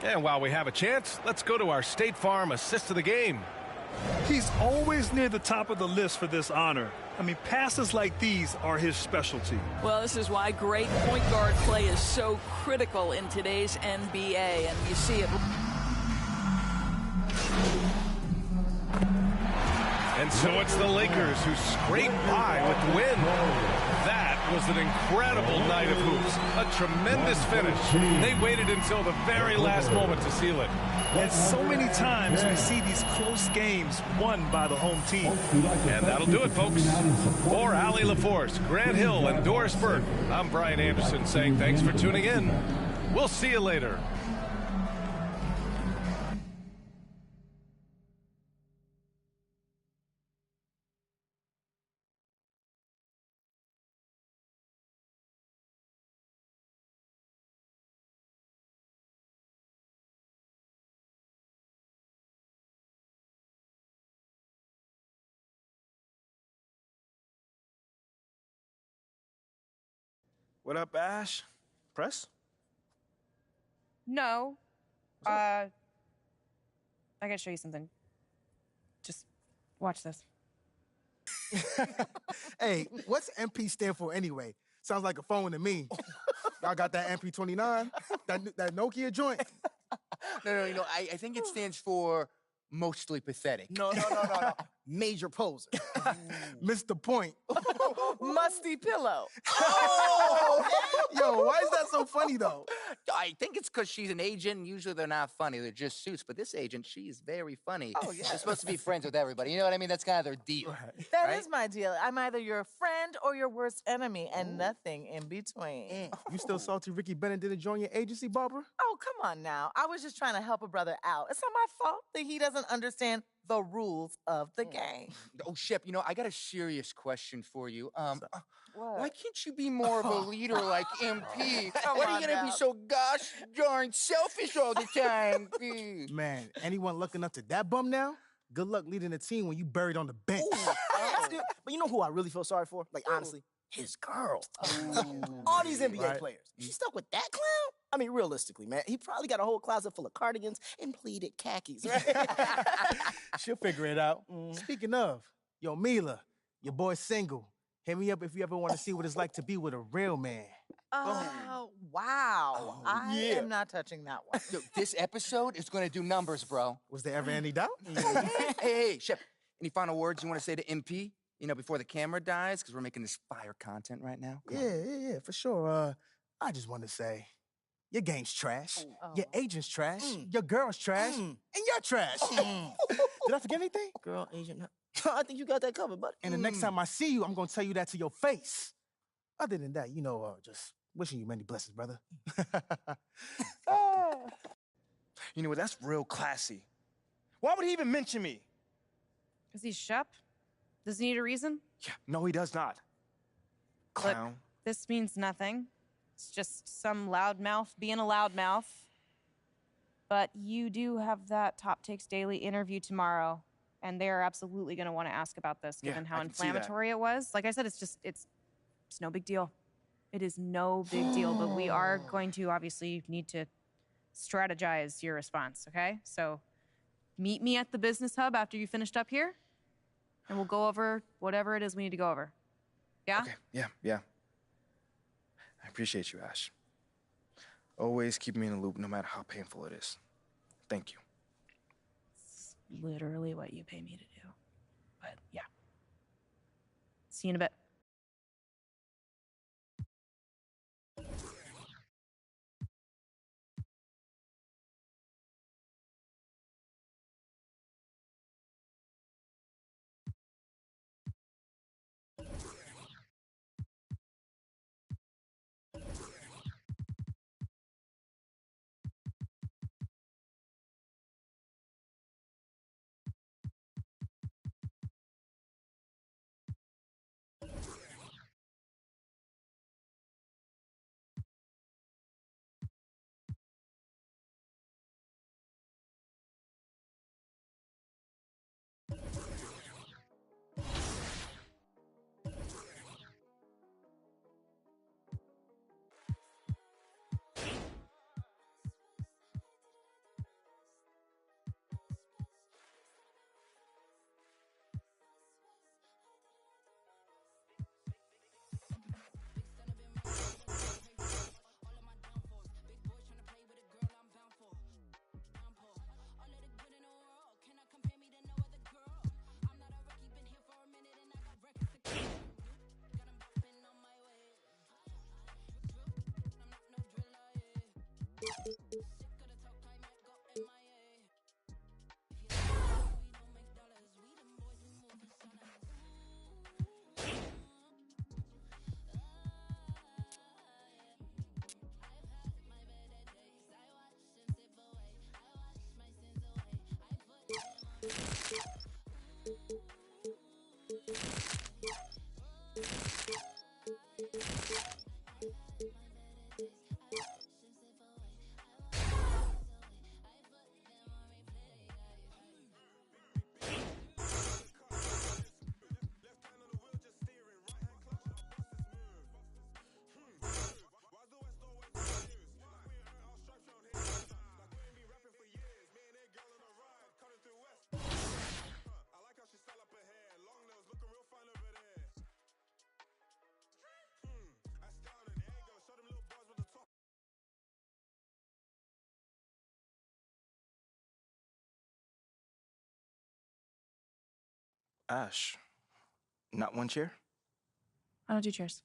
And while we have a chance, let's go to our State Farm assist of the game. He's always near the top of the list for this honor. I mean, passes like these are his specialty. Well, this is why great point guard play is so critical in today's NBA, and you see it. And so it's the Lakers who scrape by with the win. That was an incredible night of hoops. A tremendous finish. They waited until the very last moment to seal it. And so many times we see these close games won by the home team. And that'll do it, folks. For Allie LaForce, Grant Hill, and Doris Burke, I'm Brian Anderson saying thanks for tuning in. We'll see you later. What up, Ash? Press? No. I gotta show you something. Just watch this. Hey, what's MP stand for anyway? Sounds like a phone to me. Y'all got that MP29? That Nokia joint? No, I think it stands for mostly pathetic. No. Major poser. Missed the point. Musty pillow. Oh! Yo, why is that so funny, though? I think it's because she's an agent. Usually they're not funny. They're just suits. But this agent, she's very funny. Oh, yeah. They're supposed to be friends with everybody. You know what I mean? That's kind of their deal. That right? is my deal. I'm either your friend or your worst enemy, and nothing in between. You still salty Ricky Bennett didn't join your agency, Barbara? Oh, come on now. I was just trying to help a brother out. It's not my fault that he doesn't understand the rules of the game. Oh, Shep, I got a serious question for you. What? Why can't you be more of a leader like MP? Come Why are on you gonna now. be so gosh darn selfish all the time? Man, anyone looking up to that bum now? Good luck leading the team when you buried on the bench. That's good. But you know who I really feel sorry for? Like, honestly? His girl. All these NBA Right. players. She stuck with that clown? I mean, realistically, man, he probably got a whole closet full of cardigans and pleated khakis, right? She'll figure it out. Speaking of, yo, Mila, your boy's single. Hit me up if you ever want to see what it's like to be with a real man. Oh, wow. I am not touching that one. Yo, this episode is gonna do numbers, bro. Was there ever any doubt? Hey, Shep, any final words you want to say to MP? Before the camera dies, because we're making this fire content right now. Come on. Yeah, for sure. I just want to say, your game's trash. Your agent's trash. Your girl's trash. And you're trash. Did I forget anything? Girl, agent, I think you got that covered, buddy. And the next time I see you, I'm going to tell you that to your face. Other than that, just wishing you many blessings, brother. You know what? That's real classy. Why would he even mention me? Because he's Shep? Does he need a reason? Yeah, no, he does not. Clown. Look, this means nothing. It's just some loudmouth being a loudmouth. But you do have that Top Takes Daily interview tomorrow, and they're absolutely going to want to ask about this, given how I can see that. inflammatory it was. Like I said, it's no big deal. It is no big deal, but we are going to obviously need to strategize your response, okay? So meet me at the business hub after you finished up here, and we'll go over whatever it is we need to go over. Yeah? Okay, yeah. I appreciate you, Ash. Always keep me in the loop, no matter how painful it is. Thank you. It's literally what you pay me to do. But yeah. See you in a bit. Ash, not one chair? I don't do chairs.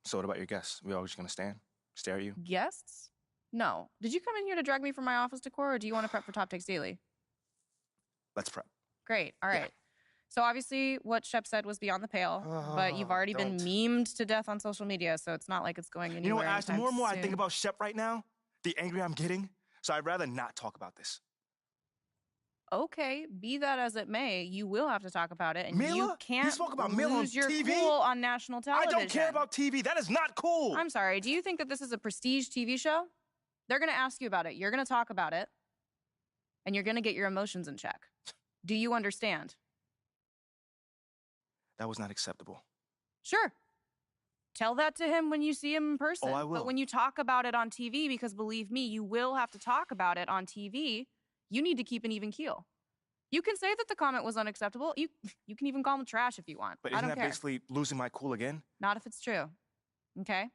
So what about your guests? We all just gonna stand, stare at you? Guests? No. Did you come in here to drag me from my office decor, or do you want to prep for Top Takes Daily? Let's prep. Great. All right. So obviously what Shep said was beyond the pale, but you've already been memed to death on social media, so it's not like it's going anywhere. You know what, Ash, the more and more I soon. think about Shep right now, the angrier I'm getting, so I'd rather not talk about this. Okay, be that as it may, you will have to talk about it, and Mila? you can't You spoke about Mila on lose your TV? cool on national television. I don't care about TV. That is not cool. I'm sorry. Do you think that this is a prestige TV show? They're going to ask you about it. You're going to talk about it, and you're going to get your emotions in check. Do you understand? That was not acceptable. Sure. Tell that to him when you see him in person. Oh, I will. But when you talk about it on TV, because believe me, you will have to talk about it on TV, you need to keep an even keel. You can say that the comment was unacceptable. You can even call him trash if you want. But I isn't don't that care. basically losing my cool again? Not if it's true. Okay?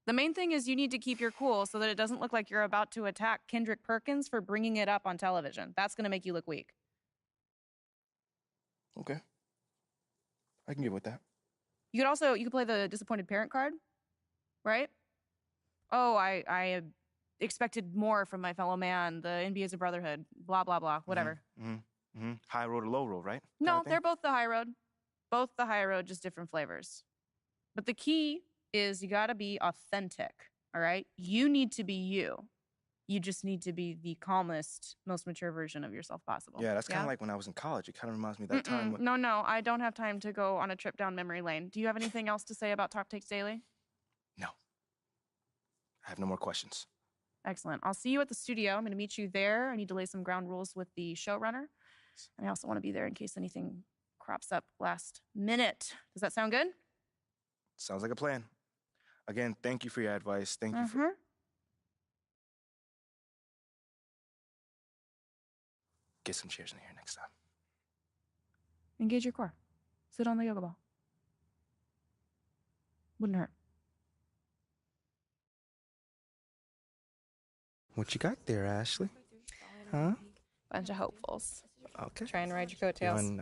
The main thing is you need to keep your cool so that it doesn't look like you're about to attack Kendrick Perkins for bringing it up on television. That's going to make you look weak. Okay. I can get with that. You could play the disappointed parent card, right? Oh, I expected more from my fellow man. The NBA is a brotherhood. Blah, blah, blah. Whatever. High road or low road, right? No, they're both the high road. Both the high road, just different flavors. But the key is you got to be authentic, all right? You need to be you. You just need to be the calmest, most mature version of yourself possible. Yeah, that's kind of like when I was in college. It kind of reminds me of that time when... No, I don't have time to go on a trip down memory lane. Do you have anything else to say about Top Takes Daily? No. I have no more questions. Excellent. I'll see you at the studio. I'm going to meet you there. I need to lay some ground rules with the showrunner. And I also want to be there in case anything crops up last minute. Does that sound good? Sounds like a plan. Again, thank you for your advice. Thank you for... Get some chairs in here next time. Engage your core. Sit on the yoga ball. Wouldn't hurt. What you got there, Ashley? Huh? Bunch of hopefuls. Okay. Trying to ride your coattails. And,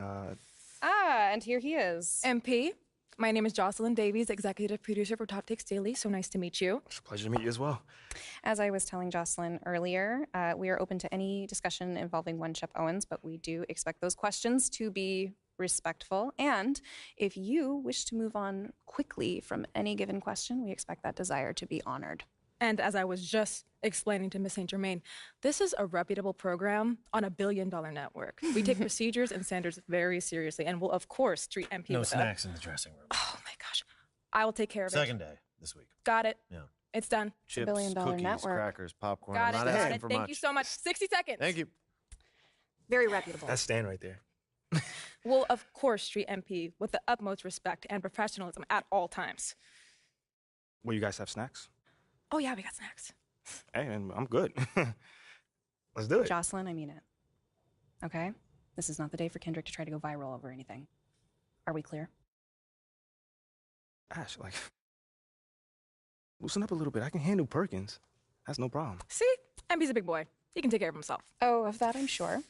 and here he is. MP, my name is Jocelyn Davies, executive producer for Top Takes Daily. So nice to meet you. It's a pleasure to meet you as well. As I was telling Jocelyn earlier, we are open to any discussion involving one Shep Owens, but we do expect those questions to be respectful. And if you wish to move on quickly from any given question, we expect that desire to be honored. And as I was just explaining to Ms. St. Germain, this is a reputable program on $1 billion network. We take procedures and standards very seriously and will, of course, treat MP No with snacks in the dressing room. Oh, my gosh. I will take care of it. Second day this week. Got it. Yeah. It's done. Chips, cookies, crackers, popcorn. Got I'm it. not Got asking it. for Thank much. you so much. 60 seconds. Thank you. Very reputable. That's Stan right there. Will, of course, treat MP with the utmost respect and professionalism at all times. Will you guys have snacks? Oh, yeah, we got snacks. Hey, and I'm good. Let's do it. Jocelyn, I mean it. Okay? This is not the day for Kendrick to try to go viral over anything. Are we clear? Ash, like, loosen up a little bit. I can handle Perkins. That's no problem. See? MP's a big boy. He can take care of himself. Oh, of that I'm sure.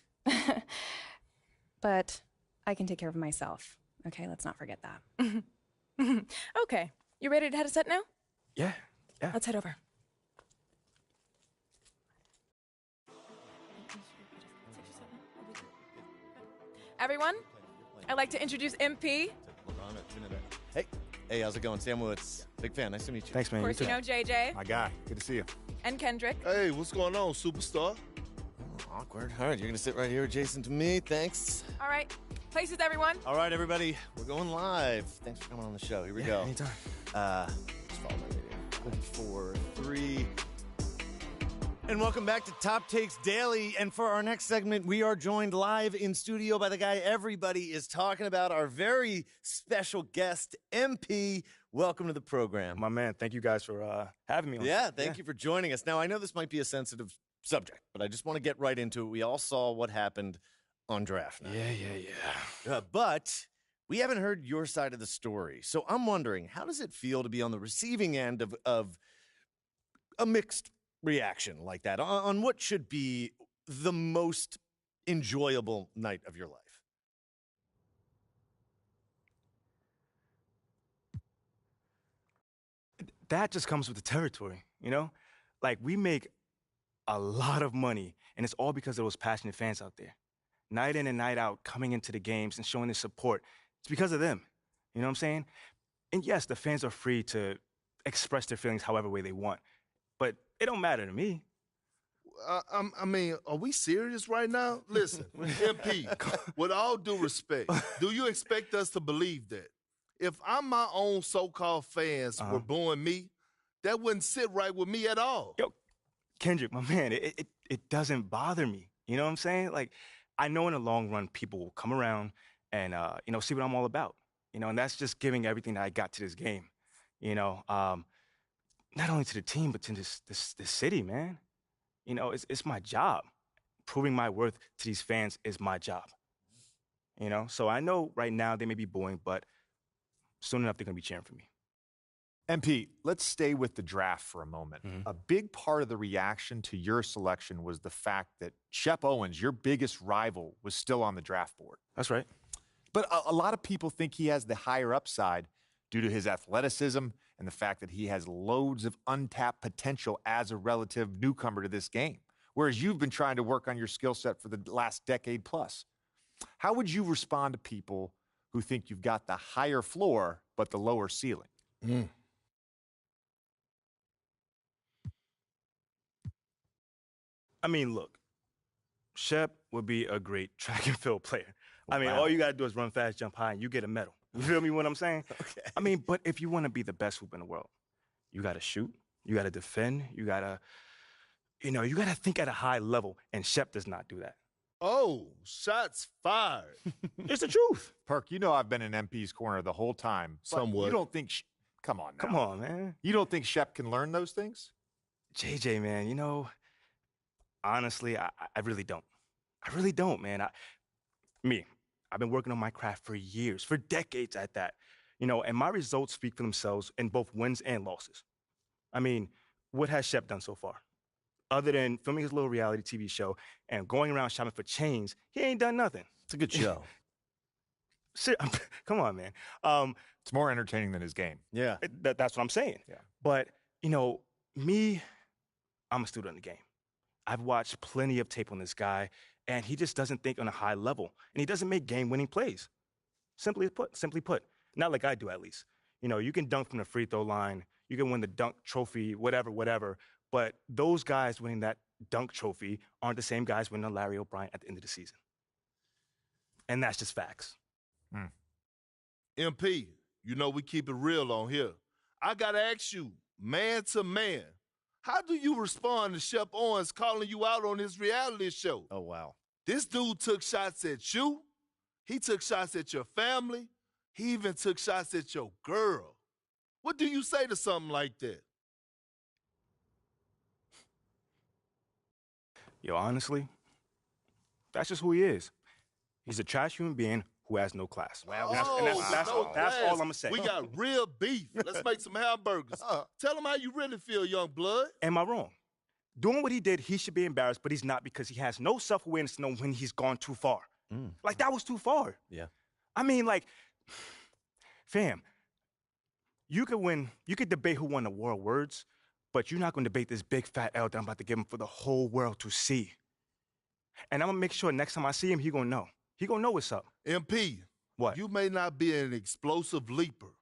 But I can take care of myself. Okay, let's not forget that. Okay. You ready to head a set now? Yeah. Let's head over. Everyone, I'd like to introduce MP. Hey, how's it going? Sam Woods. Big fan. Nice to meet you. Thanks, man. Of course, you know JJ. My guy. Good to see you. And Kendrick. Hey, what's going on, superstar? Awkward. All right, you're going to sit right here adjacent to me. Thanks. All right. Places, everyone. All right, everybody. We're going live. Thanks for coming on the show. Here we go. Anytime. Just follow my video. 4, 3. And welcome back to Top Takes Daily. And for our next segment, we are joined live in studio by the guy everybody is talking about, our very special guest, MP. Welcome to the program. My man, thank you guys for having me on. Yeah, thank you for joining us. Now, I know this might be a sensitive subject, but I just want to get right into it. We all saw what happened on draft night. Yeah. But we haven't heard your side of the story. So I'm wondering, how does it feel to be on the receiving end of a mixed reaction like that on what should be the most enjoyable night of your life? That just comes with the territory, you know? Like, we make a lot of money, and it's all because of those passionate fans out there. Night in and night out, coming into the games and showing their support. It's because of them. You know what I'm saying? And yes, the fans are free to express their feelings however way they want. But it don't matter to me. I mean, are we serious right now? Listen, MP, with all due respect, do you expect us to believe that if my own so-called fans were booing me, that wouldn't sit right with me at all? Yo, Kendrick, my man, it doesn't bother me. You know what I'm saying? Like, I know in the long run, people will come around and, see what I'm all about. And that's just giving everything that I got to this game. Not only to the team, but to this city, man. It's my job. Proving my worth to these fans is my job. So I know right now they may be booing, but soon enough they're going to be cheering for me. MP, let's stay with the draft for a moment. A big part of the reaction to your selection was the fact that Shep Owens, your biggest rival, was still on the draft board. That's right. But a lot of people think he has the higher upside due to his athleticism and the fact that he has loads of untapped potential as a relative newcomer to this game, whereas you've been trying to work on your skill set for the last decade plus. How would you respond to people who think you've got the higher floor but the lower ceiling? I mean, look, Shep would be a great track and field player. I mean, all you got to do is run fast, jump high, and you get a medal. You feel me what I'm saying? Okay. I mean, but if you want to be the best hoop in the world, you got to shoot, you got to defend, you got to think at a high level, and Shep does not do that. Oh, shots fired. It's the truth. Perk, I've been in MP's corner the whole time. Somewhat. You don't think come on now. Come on, man. You don't think Shep can learn those things? JJ, man, honestly, I really don't. I really don't, man. I've been working on my craft for years, for decades at that. And my results speak for themselves in both wins and losses. I mean, what has Shep done so far? Other than filming his little reality TV show and going around shopping for chains, he ain't done nothing. It's a good show. Come on, man. It's more entertaining than his game. Yeah. That's what I'm saying. Yeah. But, me, I'm a student of the game. I've watched plenty of tape on this guy, and he just doesn't think on a high level, and he doesn't make game-winning plays. Simply put, not like I do at least. You can dunk from the free throw line, you can win the dunk trophy, whatever, but those guys winning that dunk trophy aren't the same guys winning a Larry O'Brien at the end of the season. And that's just facts. MP, we keep it real on here. I got to ask you, man to man, how do you respond to Shep Owens calling you out on his reality show? Oh, wow. This dude took shots at you. He took shots at your family. He even took shots at your girl. What do you say to something like that? Yo, honestly, that's just who he is. He's a trash human being who has no class. Wow. That's all I'm going to say. We got real beef. Let's make some hamburgers. Tell him how you really feel, young blood. Am I wrong? Doing what he did, he should be embarrassed, but he's not because he has no self-awareness to know when he's gone too far. Like, that was too far. Yeah. I mean, fam, you could debate who won the war of words, but you're not going to debate this big fat L that I'm about to give him for the whole world to see. And I'm going to make sure next time I see him, he going to know. He going to know what's up. MP, what? You may not be an explosive leaper,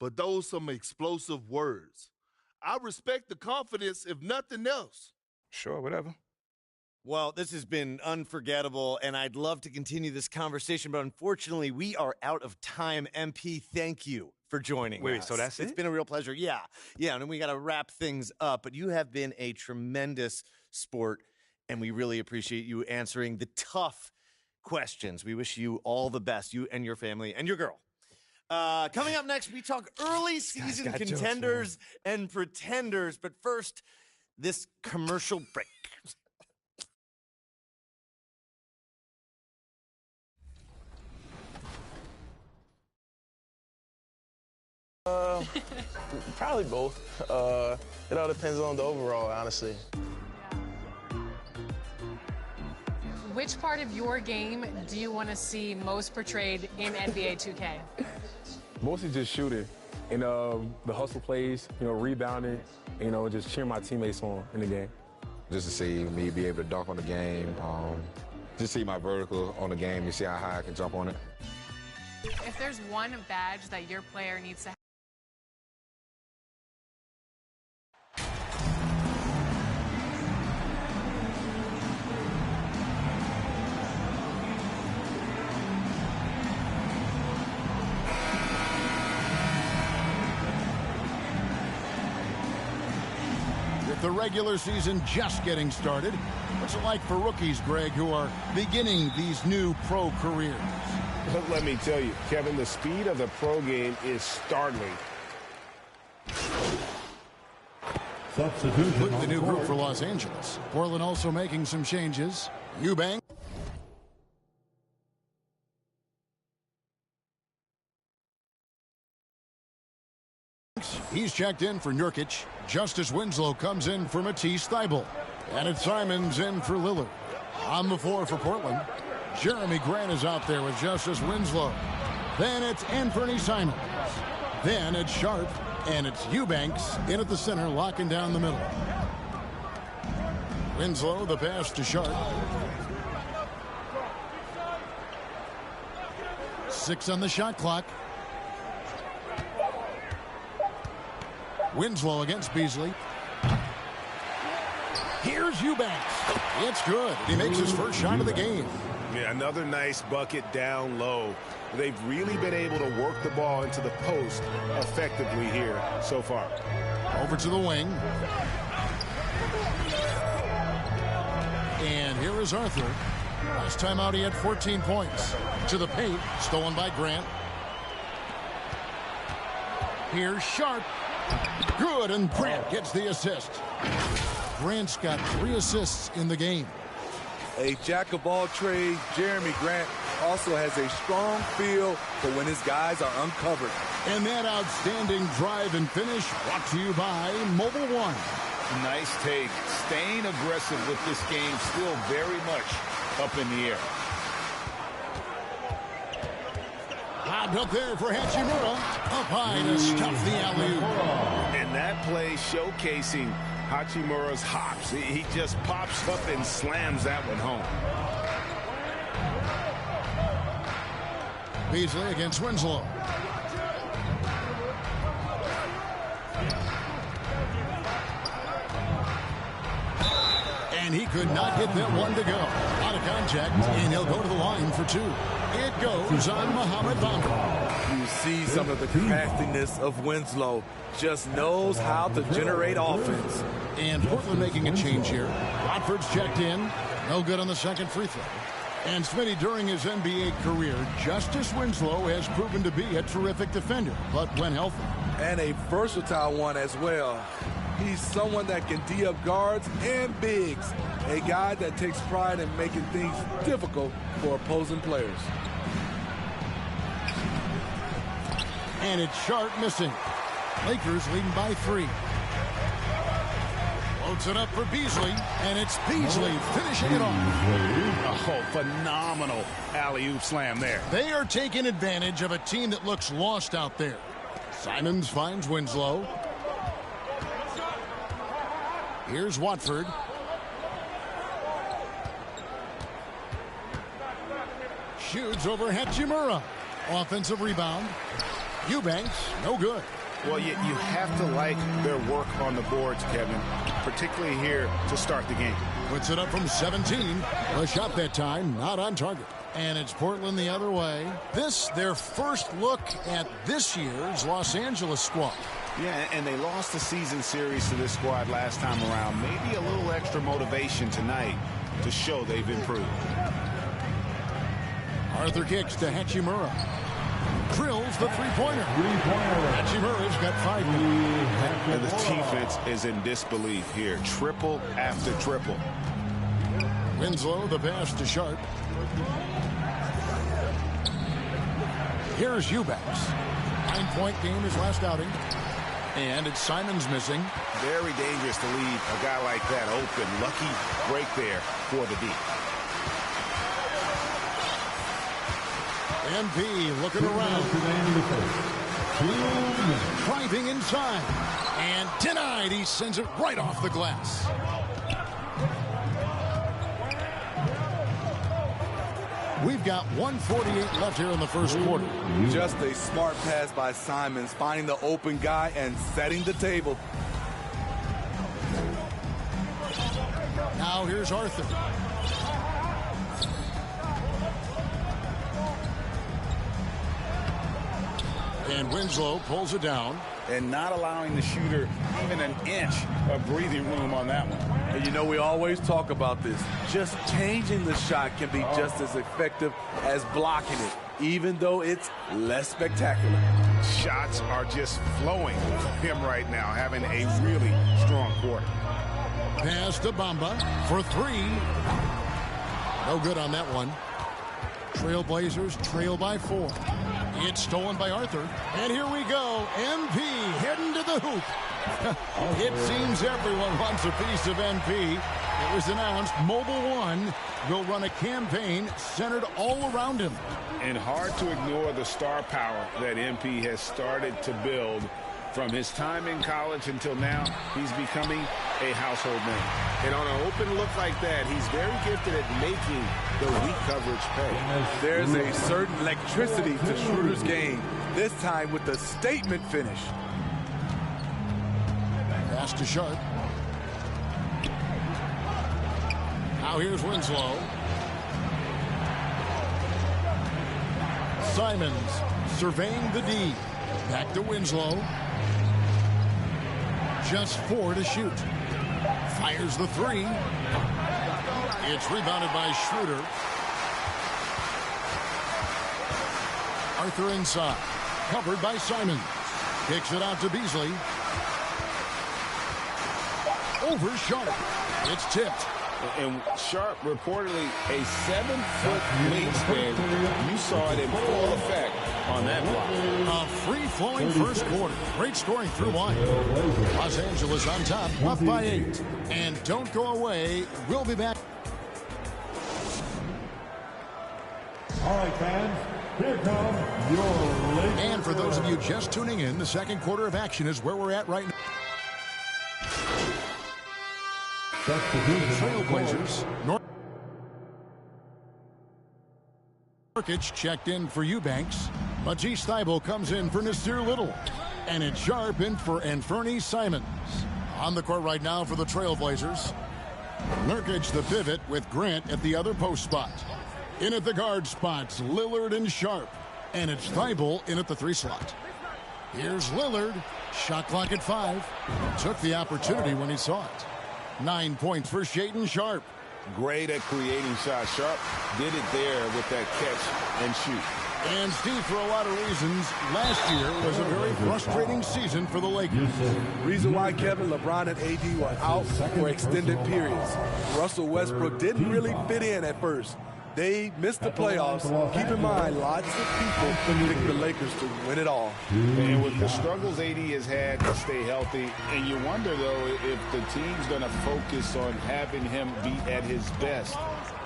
but those some explosive words. I respect the confidence, if nothing else. Sure, whatever. Well, this has been unforgettable, and I'd love to continue this conversation, but unfortunately, we are out of time. MP, thank you for joining us. Wait, so that's it? It's been a real pleasure. Yeah, and then we got to wrap things up, but you have been a tremendous sport, and we really appreciate you answering the tough questions. We wish you all the best, you and your family and your girl. Coming up next, we talk early season contenders and pretenders, but first, this commercial break. Probably both. It all depends on the overall, honestly. Which part of your game do you want to see most portrayed in NBA 2K? Mostly just shooting and the hustle plays, rebounding, just cheering my teammates on in the game. Just to see me be able to dunk on the game, just see my vertical on the game, you see how high I can jump on it. If there's one badge that your player needs to have, With the regular season just getting started, what's it like for rookies, Greg, who are beginning these new pro careers? But let me tell you, Kevin, the speed of the pro game is startling. With the new group for Los Angeles, Portland also making some changes. Eubank. He's checked in for Nurkic. Justice Winslow comes in for Matisse Thybulle. And it's Simons in for Lillard. On the floor for Portland, Jeremy Grant is out there with Justice Winslow. Then it's Anthony Simons. Then it's Sharp. And it's Eubanks in at the center, locking down the middle. Winslow, the pass to Sharp. 6 on the shot clock. Winslow against Beasley. Here's Eubanks. It's good. He makes his first shot of the game. Yeah, another nice bucket down low. They've really been able to work the ball into the post effectively here so far. Over to the wing. And here is Arthur. Last time out he had 14 points. To the paint, stolen by Grant. Here's Sharp. Good, and Grant gets the assist. Grant's got 3 assists in the game. A jack of all trades, Jeremy Grant also has a strong feel for when his guys are uncovered. And that outstanding drive and finish brought to you by Mobile One. Nice take. Staying aggressive with this game, still very much up in the air. Hopped up there for Hachimura. Up high to stuff the alley-oop. And that play showcasing Hachimura's hops. He just pops up and slams that one home. Beasley against Winslow. And he could not get that one to go. Out of contact, and he'll go to the line for 2. It goes on Mohamed Bamba. You see some of the craftiness of Winslow. Just knows how to generate offense. And Portland making a change here. Watford's checked in. No good on the second free throw. And Smitty, during his NBA career, Justice Winslow has proven to be a terrific defender, but when healthy. And a versatile one as well. He's someone that can D up guards and bigs. A guy that takes pride in making things difficult for opposing players. And it's Sharp missing. Lakers leading by 3. Loads it up for Beasley, and it's Beasley finishing it off. Oh, phenomenal alley-oop slam there. They are taking advantage of a team that looks lost out there. Simons finds Winslow. Here's Watford. Shoots over Hachimura. Offensive rebound. Eubanks, no good. Well, you have to like their work on the boards, Kevin, particularly here to start the game. Puts it up from 17. A shot that time, not on target. And it's Portland the other way. This, their first look at this year's Los Angeles squad. Yeah, and they lost the season series to this squad last time around. Maybe a little extra motivation tonight to show they've improved. Arthur kicks to Hachimura. Drills the three-pointer. Hachimura's got 5 now. And the defense is in disbelief here. Triple after triple. Winslow, the pass to Sharp. Here's Eubanks. 9-point game his last outing. And it's Simons missing. Very dangerous to leave a guy like that open. Lucky break there for the D. MP looking around. Driving inside. And denied. He sends it right off the glass. We've got 1:48 left here in the first quarter. Just a smart pass by Simons, finding the open guy and setting the table. Now here's Arthur. And Winslow pulls it down. and not allowing the shooter even an inch of breathing room on that one. And you know, we always talk about this. Just changing the shot can be just as effective as blocking it, even though it's less spectacular. Shots are just flowing from him right now, having a really strong quarter. Pass to Bamba for three. No good on that one. Trailblazers trail by 4. It's stolen by Arthur. And here we go. MP heading to the hoop. It seems everyone wants a piece of MP. It was announced Mobile One will run a campaign centered all around him. And hard to ignore the star power that MP has started to build. From his time in college until now, he's becoming a household name. And on an open look like that, he's very gifted at making the weak coverage pay. There's a certain electricity to Schroeder's game, this time with a statement finish. Pass to Sharp. Now here's Winslow. Simons surveying the D. Back to Winslow. Just 4 to shoot. Fires the 3. It's rebounded by Schroeder. Arthur inside. Covered by Simons. Kicks it out to Beasley. Over Sharp. It's tipped. And Sharp reportedly a 7-foot wingspan. You saw it in full effect on that block. A free-flowing first quarter. Great scoring through 1. Los Angeles on top, up by 8. And don't go away. We'll be back. All right, fans. Here come your Lakers. And for those of you just tuning in, the second quarter of action is where we're at right now. Trailblazers. Nurkic checked in for Eubanks. Matisse Thybulle comes in for Nasir Little. And it's Sharp in for Anfernee Simons. On the court right now for the Trailblazers. Nurkic the pivot with Grant at the other post spot. In at the guard spots, Lillard and Sharp. And it's Thybulle in at the 3 slot. Here's Lillard. Shot clock at 5. Took the opportunity when he saw it. 9 points for Shaedon Sharp. Great at creating shots. Sharp did it there with that catch and shoot. And Steve, for a lot of reasons, last year was a very frustrating season for the Lakers. Reason why Kevin, LeBron, and AD were out for extended periods. Russell Westbrook didn't really fit in at first. They missed the playoffs. Keep in mind, lots of people picked the Lakers to win it all. And with the struggles AD has had to stay healthy, and you wonder, though, if the team's going to focus on having him be at his best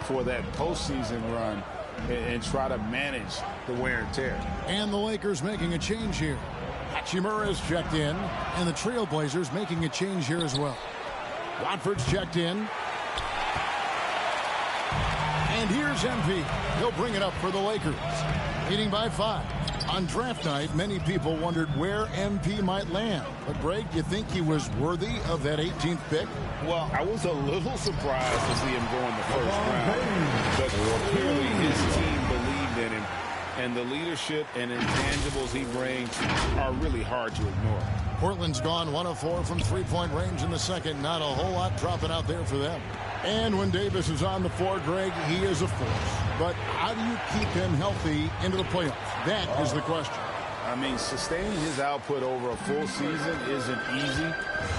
for that postseason run and try to manage the wear and tear. And the Lakers making a change here. Hachimura's checked in, and the Trailblazers making a change here as well. Watford's checked in. And here's MP. He'll bring it up for the Lakers. Leading by 5. On draft night, many people wondered where MP might land. But, Greg, you think he was worthy of that 18th pick? Well, I was a little surprised to see him go in the first round. But clearly his team believed in him. And the leadership and intangibles he brings are really hard to ignore. Portland's gone 1 of 4 from three-point range in the second. Not a whole lot dropping out there for them. And when Davis is on the floor, Greg, he is a force. But how do you keep him healthy into the playoffs? That is the question. I mean, sustaining his output over a full season isn't easy,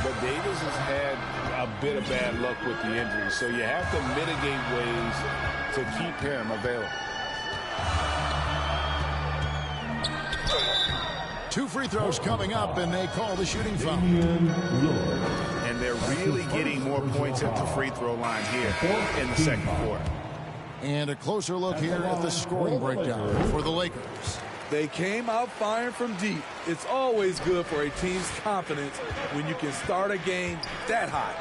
but Davis has had a bit of bad luck with the injury, so you have to mitigate ways to keep him available. 2 free throws coming up, and they call the shooting foul. And they're really getting more points at the free throw line here in the second quarter. And a closer look here at the scoring breakdown for the Lakers. They came out firing from deep. It's always good for a team's confidence when you can start a game that hot.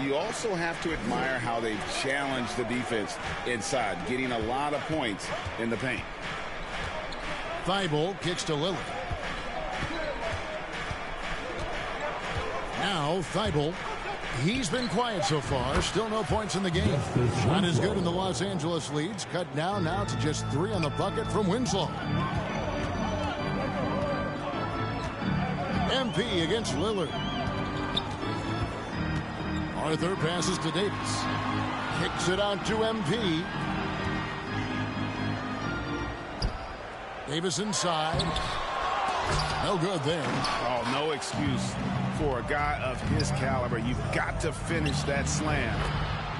You also have to admire how they challenge the defense inside, getting a lot of points in the paint. Thybulle kicks to Lillard. Now Thybulle, he's been quiet so far. Still no points in the game. Shot is good in the Los Angeles leads. Cut down now to just 3 on the bucket from Winslow. MP against Lillard. Arthur passes to Davis. Kicks it out to MP. Davis inside. No good there. Oh, no excuse for a guy of his caliber. You've got to finish that slam.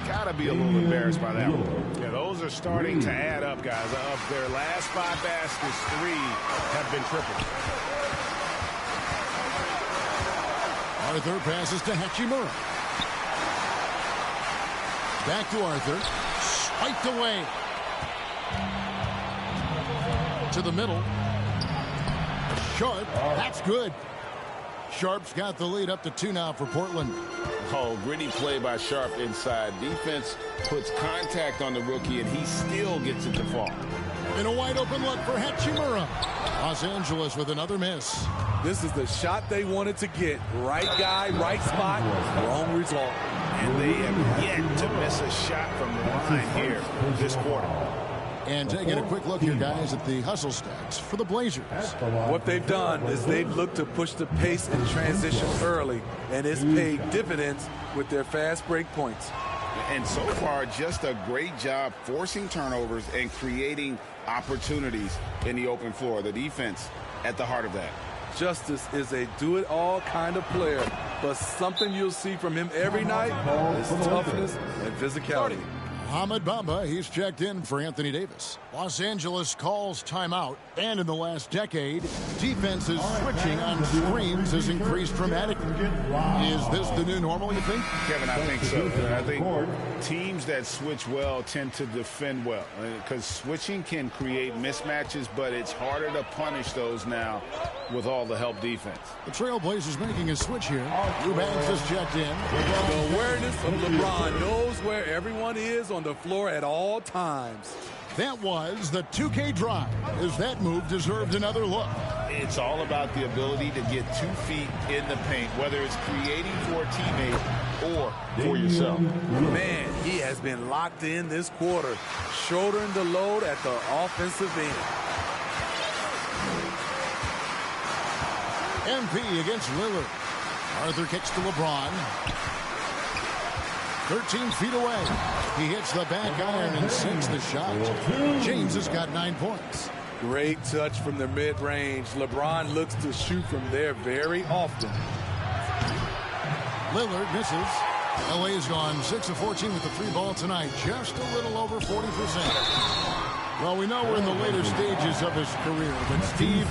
Got to be a little embarrassed by that one. Yeah, those are starting to add up, guys. Of their last 5 baskets, 3 have been tripled. Arthur passes to Hachimura. Back to Arthur. Swiped away. To the middle. Sharp. That's good. Sharp's got the lead up to 2 now for Portland. Oh, gritty play by Sharp inside. Defense puts contact on the rookie, and he still gets it to fall. In a wide open look for Hachimura. Los Angeles with another miss. This is the shot they wanted to get. Right guy, right spot, wrong result. And they have yet to miss a shot from the line here this quarter. And taking a quick look here, guys, at the hustle stats for the Blazers. What they've done is they've looked to push the pace and transition early, and it's paid dividends with their fast break points. And so far, just a great job forcing turnovers and creating opportunities in the open floor. The defense at the heart of that. Justice is a do-it-all kind of player, but something you'll see from him every night is toughness and physicality. Mohamed Bamba, he's checked in for Anthony Davis. Los Angeles calls timeout, and in the last decade, defenses switching on screens has increased dramatically. Is this the new normal, you think? Kevin, I think so. I think teams that switch well tend to defend well, because switching can create mismatches, but it's harder to punish those now with all the help defense. The Trailblazers making a switch here. Eubanks is checked in. The awareness of LeBron knows where everyone is on the floor at all times. That was the 2K drive, as that move deserved another look. It's all about the ability to get 2 feet in the paint, whether it's creating for a teammate or for yourself. Man, he has been locked in this quarter, shouldering the load at the offensive end. MP against Lillard. Arthur kicks to LeBron. 13 feet away. He hits the back iron and sinks the shot. James has got 9 points. Great touch from the mid-range. LeBron looks to shoot from there very often. Lillard misses. LA has gone 6 of 14 with the 3 ball tonight. Just a little over 40%. Well, we know we're in the later stages of his career, but Steve,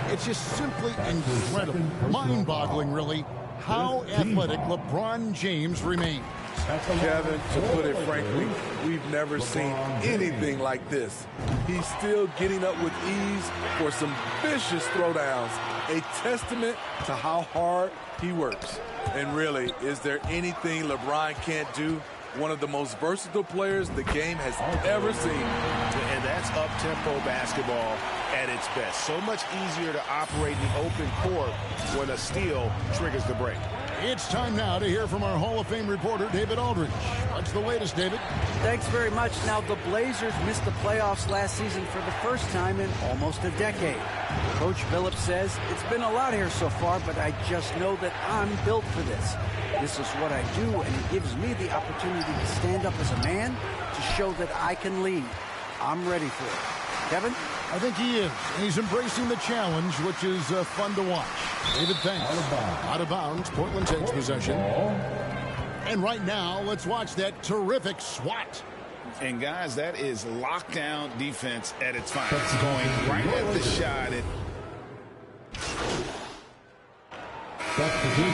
it's just simply incredible, mind-boggling, really, how athletic LeBron James remains. Kevin, to put it frankly, we've never seen anything like this. He's still getting up with ease for some vicious throwdowns, a testament to how hard he works. And really, is there anything LeBron can't do? One of the most versatile players the game has ever seen. And that's up-tempo basketball at its best. So much easier to operate in open court when a steal triggers the break. It's time now to hear from our Hall of Fame reporter, David Aldridge. What's the latest, David? Thanks very much. Now, the Blazers missed the playoffs last season for the first time in almost a decade. Coach Phillips says, it's been a lot here so far, but I just know that I'm built for this. This is what I do, and it gives me the opportunity to stand up as a man to show that I can lead. I'm ready for it. Kevin? I think he is. And he's embracing the challenge, which is fun to watch. David, thanks. Out of bounds. Portland takes possession. And right now, let's watch that terrific swat. And, guys, that is lockdown defense at its finest. Going right at the shot.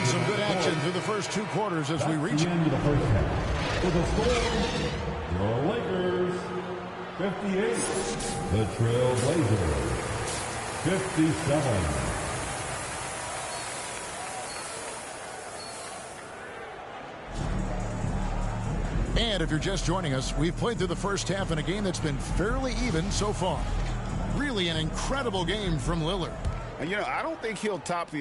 Some good action through the first 2 quarters as we reach it. For the score, your Lakers, 58. The Trail Blazers, 57. And if you're just joining us, we've played through the first half in a game that's been fairly even so far. Really an incredible game from Lillard. And, you know, I don't think he'll top the...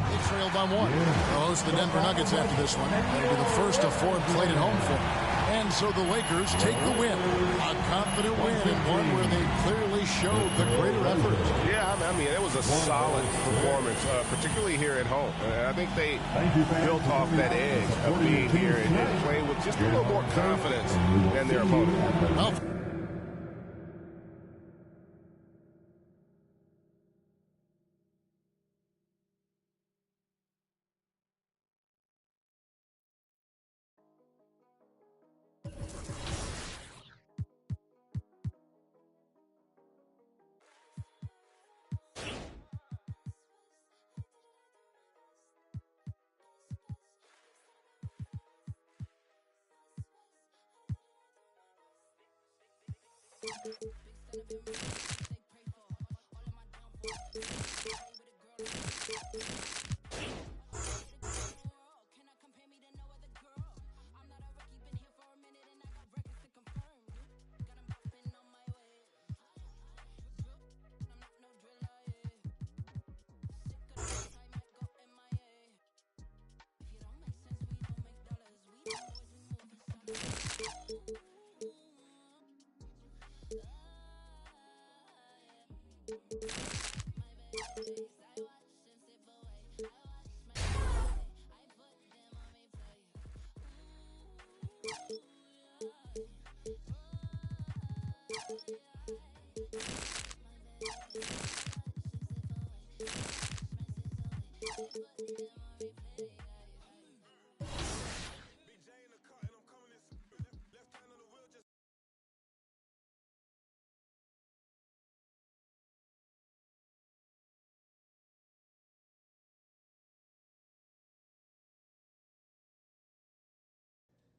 They trailed by 1. They'll host the Denver Nuggets after this one. It'll be the first of 4 played at home for them. And so the Lakers take the win. A confident win and one where they clearly showed the greater effort. Yeah, I mean, it was a solid performance, particularly here at home. I think they built off that edge of being here and playing with just a little more confidence than their opponent. Well,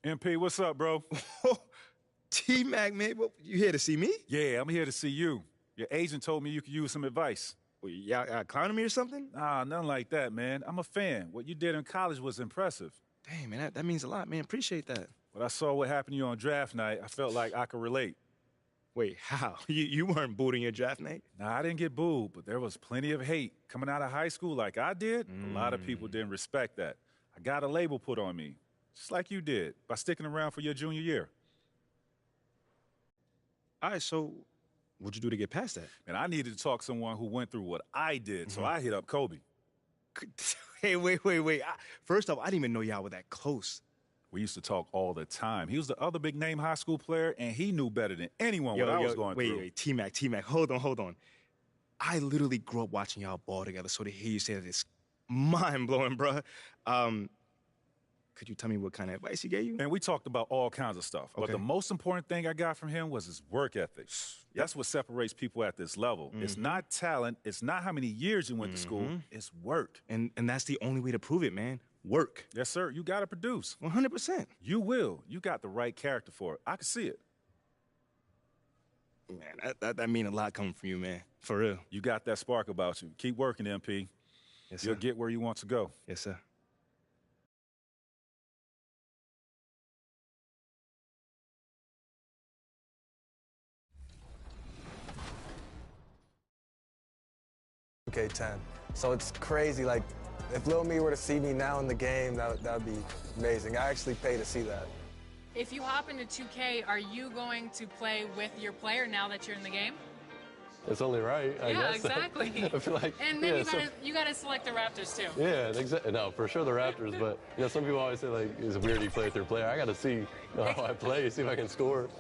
MP, what's up, bro? T-Mac, man, you here to see me? Yeah, I'm here to see you. Your agent told me you could use some advice. Y'all clowning me or something? Nah, nothing like that, man. I'm a fan. What you did in college was impressive. Dang, man, that means a lot, man. Appreciate that. When I saw what happened to you on draft night, I felt like I could relate. Wait, how? You weren't booed in your draft night? Nah, I didn't get booed, but there was plenty of hate. Coming out of high school like I did, a lot of people didn't respect that. I got a label put on me, just like you did, by sticking around for your junior year. All right, so what'd you do to get past that? And I needed to talk to someone who went through what I did, so I hit up Kobe. Hey, wait. First off, I didn't even know y'all were that close. We used to talk all the time. He was the other big name high school player, and he knew better than anyone what I was going through. Wait, T-Mac, hold on. I literally grew up watching y'all ball together, so to hear you say that is mind-blowing, bruh. Could you tell me what kind of advice he gave you? And we talked about all kinds of stuff. Okay. But the most important thing I got from him was his work ethic. That's what separates people at this level. It's not talent. It's not how many years you went to school. It's work. And that's the only way to prove it, man. Work. Yes, sir. You got to produce. 100%. You will. You got the right character for it. I can see it. Man, that mean a lot coming from you, man. For real. You got that spark about you. Keep working, MP. Yes, sir. You'll get where you want to go. Yes, sir. Okay, 10. So it's crazy. Like, if Lil Me were to see me now in the game, that would be amazing. I actually pay to see that. If you hop into 2K, are you going to play with your player now that you're in the game? It's only right, I guess. Exactly. I feel like, and then you gotta select the Raptors too. Yeah, exactly. No, for sure the Raptors, but some people always say like it's weird you play with your player. I gotta see how I play, see if I can score.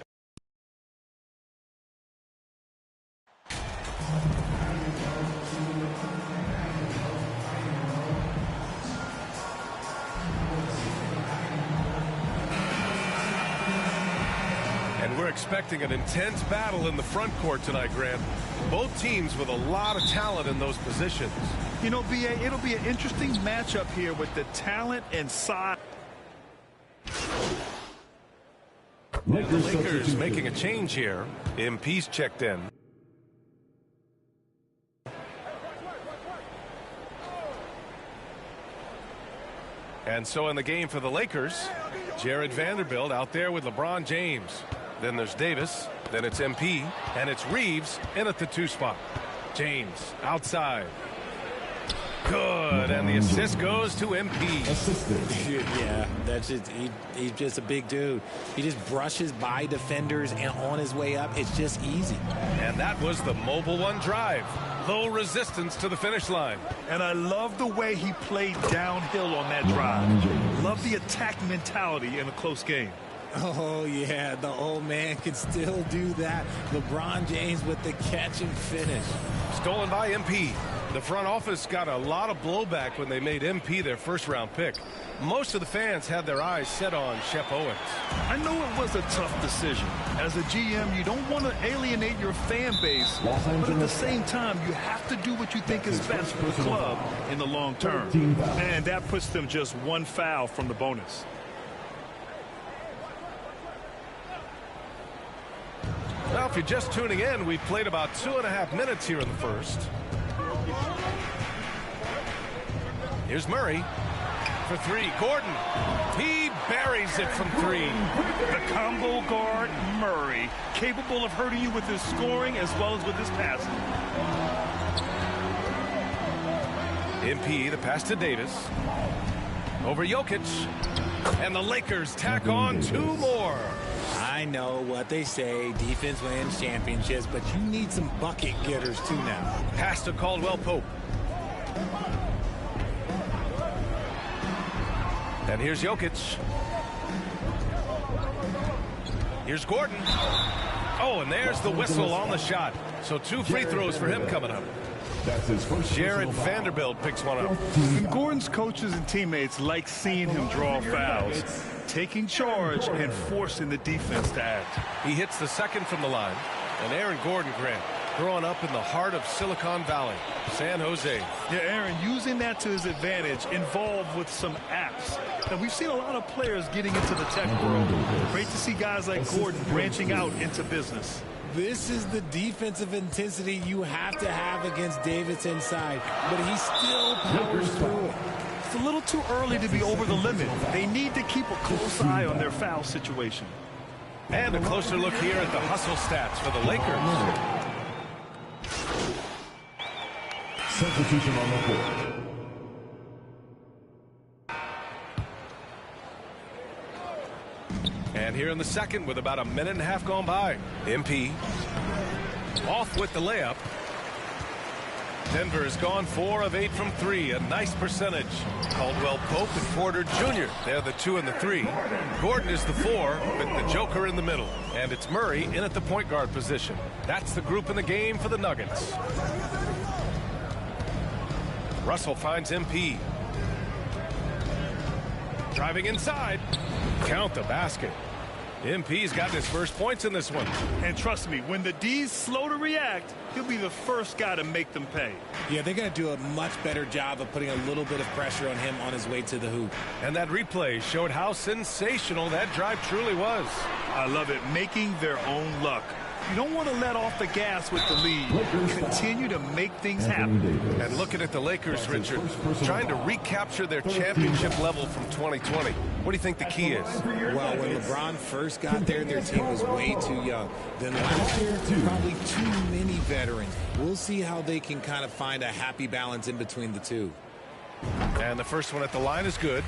And we're expecting an intense battle in the front court tonight, Grant. Both teams with a lot of talent in those positions. You know, B.A., it'll be an interesting matchup here with the talent and size. The Lakers making a change here. MP's checked in. And so in the game for the Lakers, Jared Vanderbilt out there with LeBron James. Then there's Davis, then it's MP, and it's Reeves in at the 2 spot. James outside. Good, and the assist goes to MP. Yeah, that's just he's just a big dude. He just brushes by defenders and on his way up. It's just easy. And that was the Mobile One drive. Low resistance to the finish line. And I love the way he played downhill on that drive. Love the attack mentality in a close game. Oh, yeah, the old man can still do that. LeBron James with the catch and finish. Stolen by MP. The front office got a lot of blowback when they made MP their first-round pick. Most of the fans had their eyes set on Shep Owens. I know it was a tough decision. As a GM, you don't want to alienate your fan base, but at the same time, you have to do what you think is best for the club in the long term. And that puts them just one foul from the bonus. Well, if you're just tuning in, we've played about 2.5 minutes here in the first. Here's Murray for three. Gordon, he buries it from three. The combo guard, Murray, capable of hurting you with his scoring as well as with his passing. MP, the pass to Davis. Over Jokic. And the Lakers tack on two more. I know what they say, defense wins championships, but you need some bucket getters too now. Pass to Caldwell Pope. And here's Jokic. Here's Gordon. Oh, and there's the whistle on the shot. So 2 free throws for him coming up. That's his first. Jared Vanderbilt picks one up. And Gordon's coaches and teammates like seeing him draw fouls, taking charge and forcing the defense to act. He hits the second from the line. And Aaron Gordon, Grant, growing up in the heart of Silicon Valley, San Jose. Yeah, Aaron, using that to his advantage, involved with some apps. And we've seen a lot of players getting into the tech world. Great to see guys like Gordon branching out into business. This is the defensive intensity you have to have against Davis inside, but he still powers through it. It's a little too early to be over the limit. They need to keep a close eye on their foul situation. And a closer look here at the hustle stats for the Lakers. Substitution on the court. And here in the second with about 1.5 minutes gone by. MP off with the layup. Denver has gone 4 of 8 from 3. A nice percentage. Caldwell Pope and Porter Jr. They're the 2 and the 3. Gordon is the 4 with the Joker in the middle. And it's Murray in at the point guard position. That's the group in the game for the Nuggets. Russell finds MP. Driving inside. Count the basket. MP's gotten his first points in this one. And trust me, when the D's slow to react, he'll be the first guy to make them pay. Yeah, they're going to do a much better job of putting a little bit of pressure on him on his way to the hoop. And that replay showed how sensational that drive truly was. I love it, making their own luck. You don't want to let off the gas with the lead. Continue to make things happen. And looking at the Lakers, Richard, trying to recapture their championship level from 2020. What do you think the key is? Well, when LeBron first got there, their team was way too young. Then last year, probably too many veterans. We'll see how they can kind of find a happy balance in between the two. And the first one at the line is good.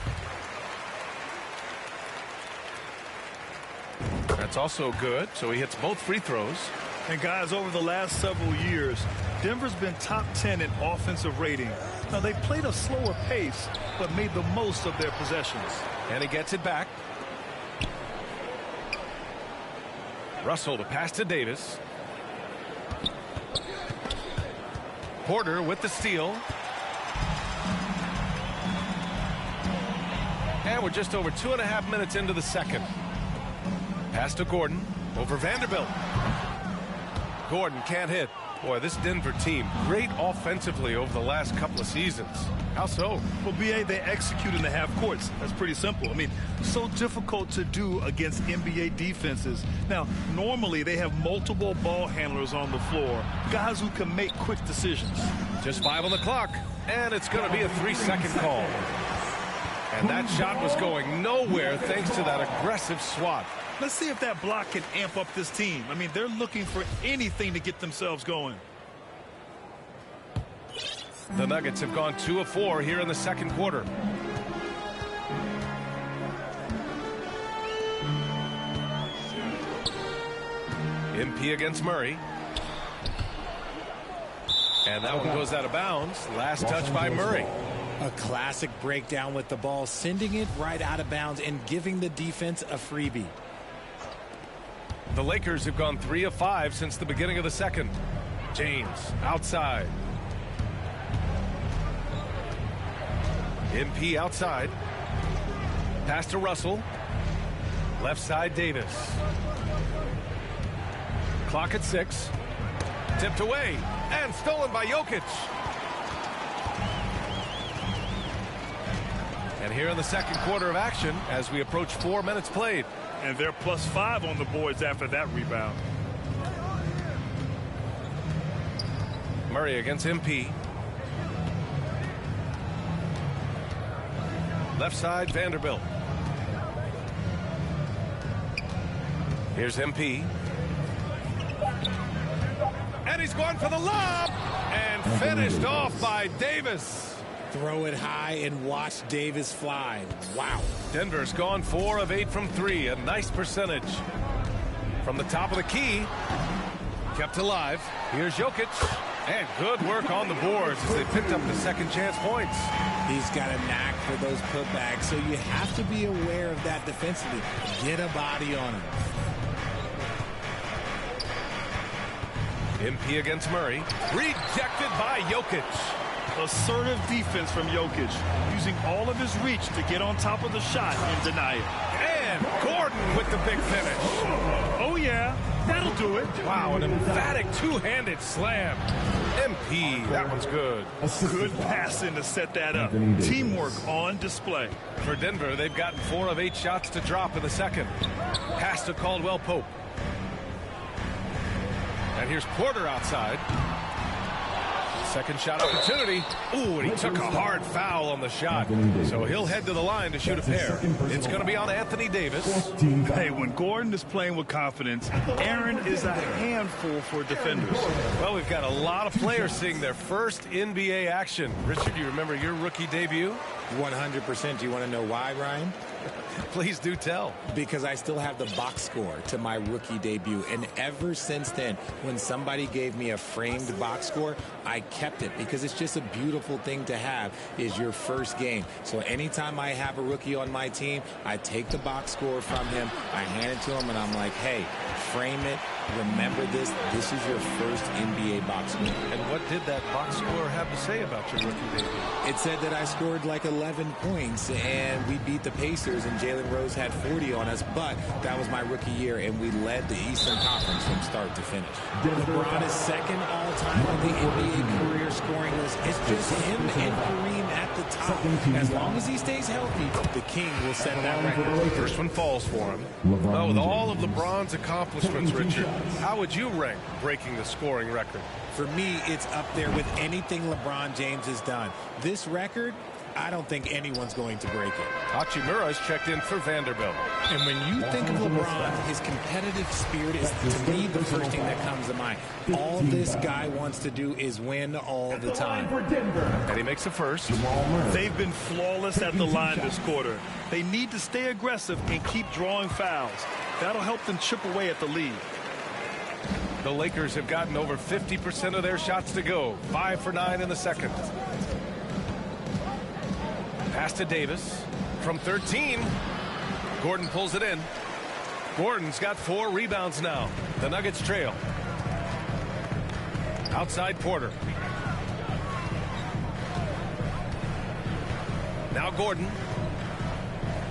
That's also good, so he hits both free throws. And guys, over the last several years, Denver's been top 10 in offensive rating. Now, they played a slower pace, but made the most of their possessions. And he gets it back. Russell to pass to Davis. Porter with the steal. And we're just over 2.5 minutes into the second. Pass to Gordon over Vanderbilt. Gordon can't hit. Boy, this Denver team, great offensively over the last couple of seasons. How so? Well, B.A., they execute in the half courts. That's pretty simple. I mean, so difficult to do against NBA defenses. Now, normally they have multiple ball handlers on the floor, guys who can make quick decisions. Just 5 on the clock, and it's going to be a 3-second call. And that shot was going nowhere thanks to that aggressive swat. Let's see if that block can amp up this team. I mean, they're looking for anything to get themselves going. The Nuggets have gone 2 of 4 here in the second quarter. MP against Murray. And that one goes out of bounds. Last touch by Murray. A classic breakdown with the ball, sending it right out of bounds and giving the defense a freebie. The Lakers have gone 3 of 5 since the beginning of the second. James outside. MP outside. Pass to Russell. Left side Davis. Clock at 6. Tipped away and stolen by Jokic. And here in the second quarter of action as we approach 4 minutes played. And they're +5 on the boards after that rebound. Murray against MP. Left side Vanderbilt. Here's MP. And he's going for the lob. And finished off by Davis. Throw it high and watch Davis fly. Wow. Denver's gone 4 of 8 from 3. A nice percentage. From the top of the key. Kept alive. Here's Jokic. And good work on the boards as they picked up the second chance points. He's got a knack for those putbacks, so you have to be aware of that defensively. Get a body on him. MP against Murray. Rejected by Jokic. Assertive defense from Jokic, using all of his reach to get on top of the shot and deny it. And Gordon with the big finish. Oh, yeah, that'll do it. Wow, an emphatic two-handed slam. MP, that one's good. Good passing to set that up. Teamwork on display. For Denver, they've gotten 4 of 8 shots to drop in the second. Pass to Caldwell Pope. And here's Porter outside. Second shot opportunity. Ooh, and he took a hard foul on the shot. So he'll head to the line to shoot a pair. It's going to be on Anthony Davis. Hey, when Gordon is playing with confidence, Aaron is a handful for defenders. Well, we've got a lot of players seeing their first NBA action. Richard, do you remember your rookie debut? 100%. Do you want to know why, Ryan? Please do tell. Because I still have the box score to my rookie debut. And ever since then, when somebody gave me a framed box score, I kept it because it's just a beautiful thing to have is your first game. So anytime I have a rookie on my team, I take the box score from him, I hand it to him, and I'm like, hey, frame it. Remember this. This is your first NBA box score. And what did that box score have to say about your rookie debut? It said that I scored like 11 points, and we beat the Pacers, and Jalen Rose had 40 on us, but that was my rookie year, and we led the Eastern Conference from start to finish. LeBron is second all-time on the NBA career scoring list. It's just him and Kareem at the top. As long as he stays healthy, the King will set that record. First one falls for him. Oh, with all of LeBron's accomplishments, Richard, how would you rank breaking the scoring record? For me, it's up there with anything LeBron James has done. This record, I don't think anyone's going to break it. Hachimura's checked in for Vanderbilt. And when you think of LeBron, his competitive spirit is, to me, the first thing that comes to mind. All this guy wants to do is win all the time. And he makes the first. They've been flawless at the line this quarter. They need to stay aggressive and keep drawing fouls. That'll help them chip away at the lead. The Lakers have gotten over 50% of their shots to go. 5 for 9 in the second. Pass to Davis from 13. Gordon pulls it in. Gordon's got 4 rebounds now. The Nuggets trail. Outside Porter. Now Gordon.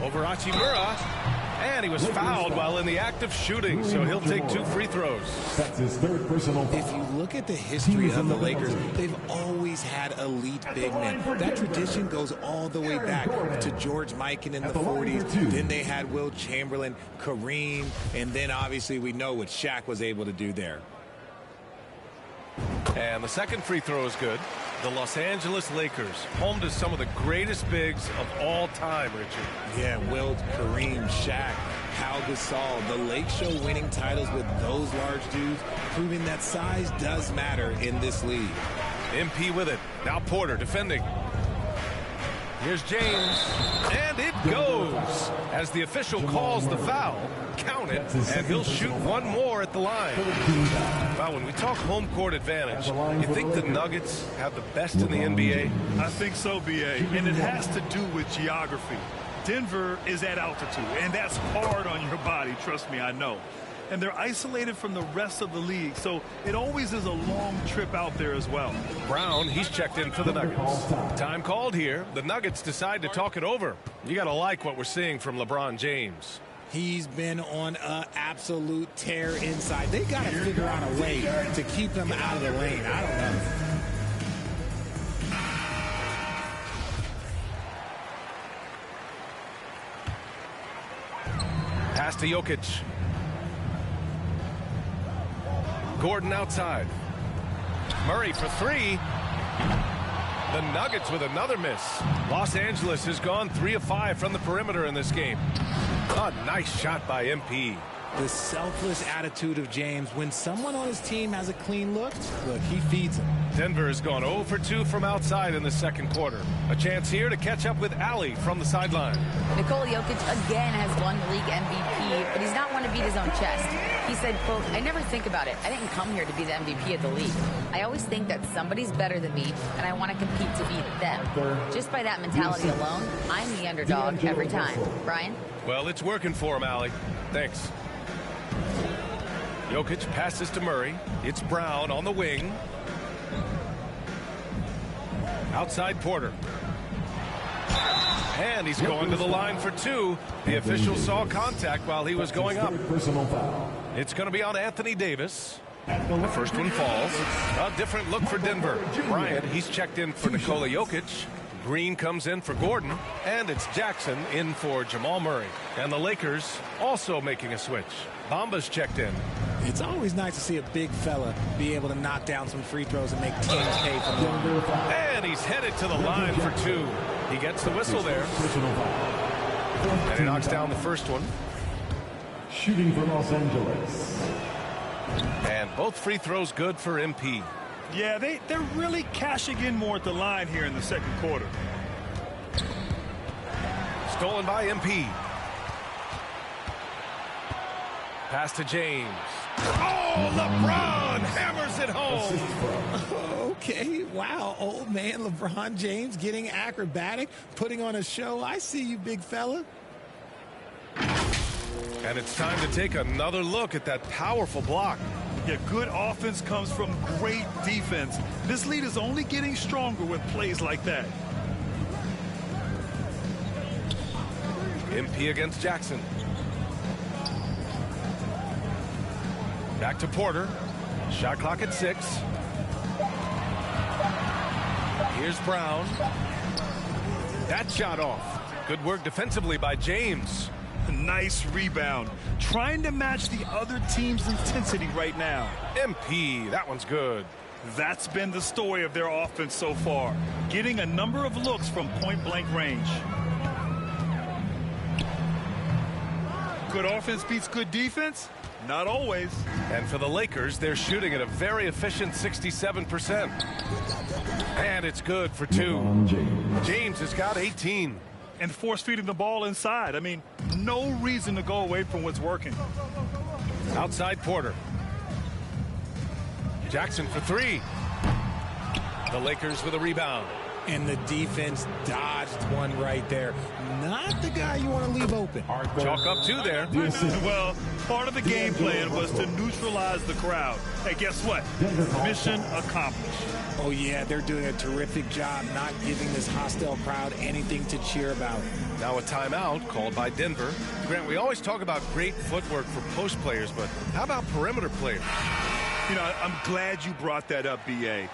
Over Hachimura. And he was fouled while in the act of shooting, so he'll take 2 free throws. That's his third personal foul. If you look at the history of the Lakers, they've always had elite big men. That tradition goes all the way back to George Mikan in the 40s. Then they had Will Chamberlain, Kareem, and then obviously we know what Shaq was able to do there. And the second free throw is good. The Los Angeles Lakers, home to some of the greatest bigs of all time, Richard. Yeah, Wilt, Kareem, Shaq, Pau Gasol, the Lake Show winning titles with those large dudes, proving that size does matter in this league. MP with it. Now Porter defending. Here's James, and it goes. As the official calls the foul, count it, and he'll shoot one more at the line. Well, when we talk home court advantage, you think the Nuggets have the best in the NBA? I think so, B.A., and it has to do with geography. Denver is at altitude, and that's hard on your body, trust me, I know. And they're isolated from the rest of the league, so it always is a long trip out there as well. Brown, he's checked in for the Nuggets. Time called here. The Nuggets decide to talk it over. You got to like what we're seeing from LeBron James. He's been on an absolute tear inside. They got to figure out a way to keep him out of the lane. I don't know. Pass to Jokic. Gordon outside. Murray for three. The Nuggets with another miss. Los Angeles has gone 3 of 5 from the perimeter in this game. A nice shot by MP. The selfless attitude of James. When someone on his team has a clean look, he feeds him. Denver has gone 0 for 2 from outside in the second quarter. A chance here to catch up with Ali from the sideline. Nikola Jokic again has won the league MVP, but he's not one to beat his own chest. He said, quote, "I never think about it. I didn't come here to be the MVP of the league. I always think that somebody's better than me, and I want to compete to beat them. Just by that mentality alone, I'm the underdog every time." Brian? Well, it's working for him, Ali. Thanks. Jokic passes to Murray. It's Brown on the wing. Outside Porter. And he's going to the line for 2. The official saw contact while he was going up. It's going to be on Anthony Davis. The first one falls. A different look for Denver. Bryant, he's checked in for Nikola Jokic. Green comes in for Gordon, and it's Jackson in for Jamal Murray. And the Lakers also making a switch. Bamba's checked in. It's always nice to see a big fella be able to knock down some free throws and make teams pay for them. And he's headed to the line for 2. He gets the whistle there. And he knocks down the first one. Shooting for Los Angeles. And both free throws good for MP. Yeah, they're really cashing in more at the line here in the second quarter. Stolen by MP. Pass to James. Oh, LeBron hammers it home. Okay, wow, old man LeBron James getting acrobatic, putting on a show. I see you, big fella. And it's time to take another look at that powerful block. Yeah, good offense comes from great defense. This lead is only getting stronger with plays like that. MP against Jackson. Back to Porter. Shot clock at 6. Here's Brown. That shot off. Good work defensively by James. Nice rebound. Trying to match the other team's intensity right now. MP, that one's good. That's been the story of their offense so far. Getting a number of looks from point-blank range. Good offense beats good defense? Not always. And for the Lakers, they're shooting at a very efficient 67%. And it's good for 2. James has got 18. And force-feeding the ball inside. I mean, no reason to go away from what's working. Outside Porter. Jackson for 3. The Lakers with a rebound. And the defense dodged one right there. Not the guy you want to leave open. Chalk up 2 there. Well, part of the game plan was to neutralize the crowd. Hey, guess what? Mission accomplished. Oh, yeah, they're doing a terrific job not giving this hostile crowd anything to cheer about. Now a timeout called by Denver. Grant, we always talk about great footwork for post players, but how about perimeter players? You know, I'm glad you brought that up, B.A.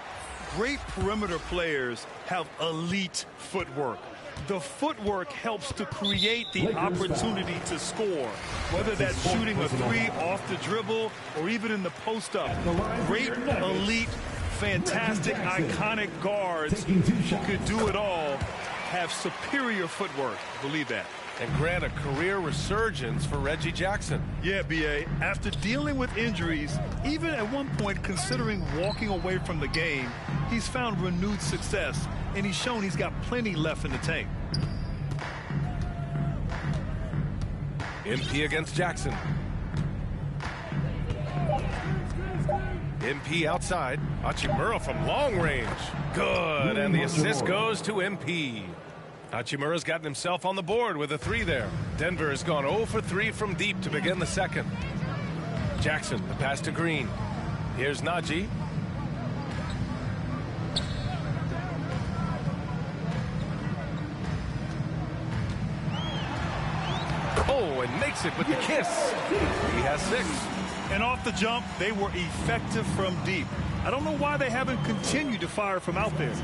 Great perimeter players have elite footwork. The footwork helps to create the opportunity to score, whether that's shooting a 3 off the dribble or even in the post-up. Great, elite, fantastic, iconic guards who could do it all have superior footwork. Believe that. And Grant, a career resurgence for Reggie Jackson. Yeah, B.A. After dealing with injuries, even at one point considering walking away from the game, He's found renewed success, and he's shown he's got plenty left in the tank. MP against Jackson. MP outside. Hachimura from long range. Good, and the assist goes to MP. Hachimura's gotten himself on the board with a 3 there. Denver has gone 0 for 3 from deep to begin the second. Jackson, the pass to Green. Here's Najee. Oh, and makes it with the kiss. He has 6. And off the jump, they were effective from deep. I don't know why they haven't continued to fire from out there.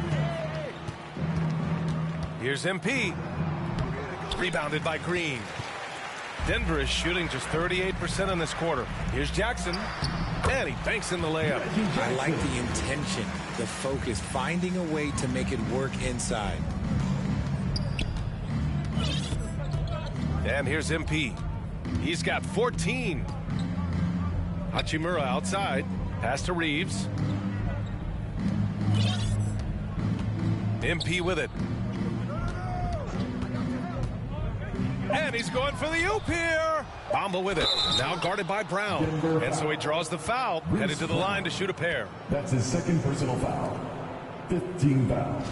Here's MP. Rebounded by Green. Denver is shooting just 38% in this quarter. Here's Jackson. And he banks in the layup. I like the intention, the focus, finding a way to make it work inside. And here's MP. He's got 14. Hachimura outside. Pass to Reeves. MP with it. And he's going for the oop here. Bamba with it. Now guarded by Brown. And so he draws the foul. Headed to the line to shoot a pair. That's his second personal foul. 15 foul.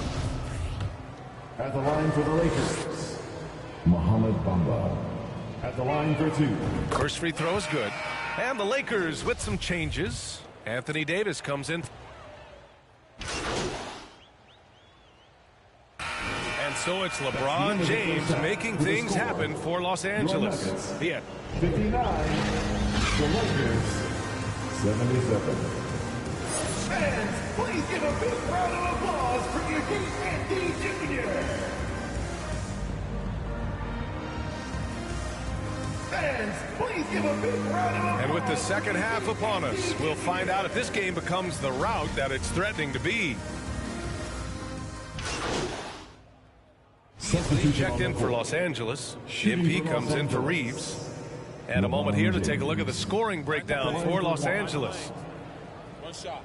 At the line for the Lakers, Mohamed Bamba. At the line for 2. First free throw is good. And the Lakers with some changes. Anthony Davis comes in. And so it's LeBron James making things happen for Los Angeles. The end. 59. The Lakers, 77. Fans, please give a big round of applause for Eugene Anthony Jr. Fans, please give a big round of applause. And with the second half upon us, we'll find out if this game becomes the rout that it's threatening to be. Lee checked in for Los Angeles. MP comes in for Reeves. And a moment here to take a look at the scoring breakdown for Los Angeles. One shot.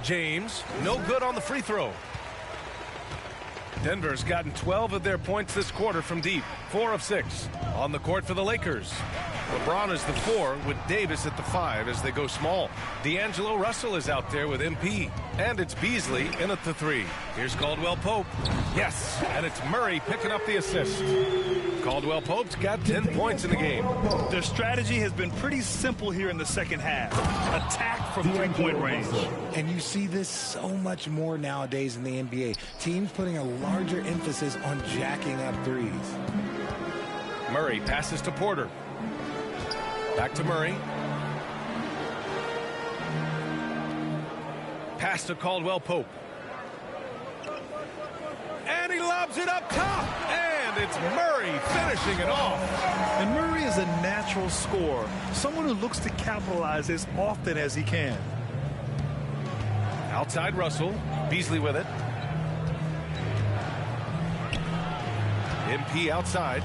James, no good on the free throw. Denver's gotten 12 of their points this quarter from deep, 4 of 6. On the court for the Lakers. LeBron is the 4 with Davis at the 5 as they go small. D'Angelo Russell is out there with MP. And it's Beasley in at the 3. Here's Caldwell Pope. Yes, and it's Murray picking up the assist. Caldwell Pope's got 10 points in the game. Their strategy has been pretty simple here in the second half. Attack from 3-point range. And you see this so much more nowadays in the NBA. Teams putting a larger emphasis on jacking up threes. Murray passes to Porter. Back to Murray. Pass to Caldwell Pope. And he lobs it up top. And it's Murray finishing it off. And Murray is a natural scorer, someone who looks to capitalize as often as he can. Outside Russell. Beasley with it. MP outside.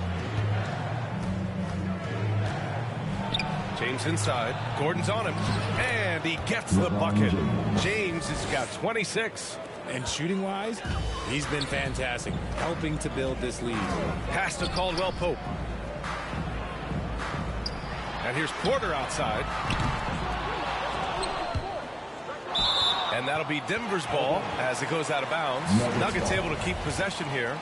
James inside. Gordon's on him. And he gets the bucket. James has got 26. And shooting-wise, he's been fantastic, helping to build this lead. Pass to Caldwell Pope. And here's Porter outside. And that'll be Denver's ball as it goes out of bounds. Nuggets able to keep possession here.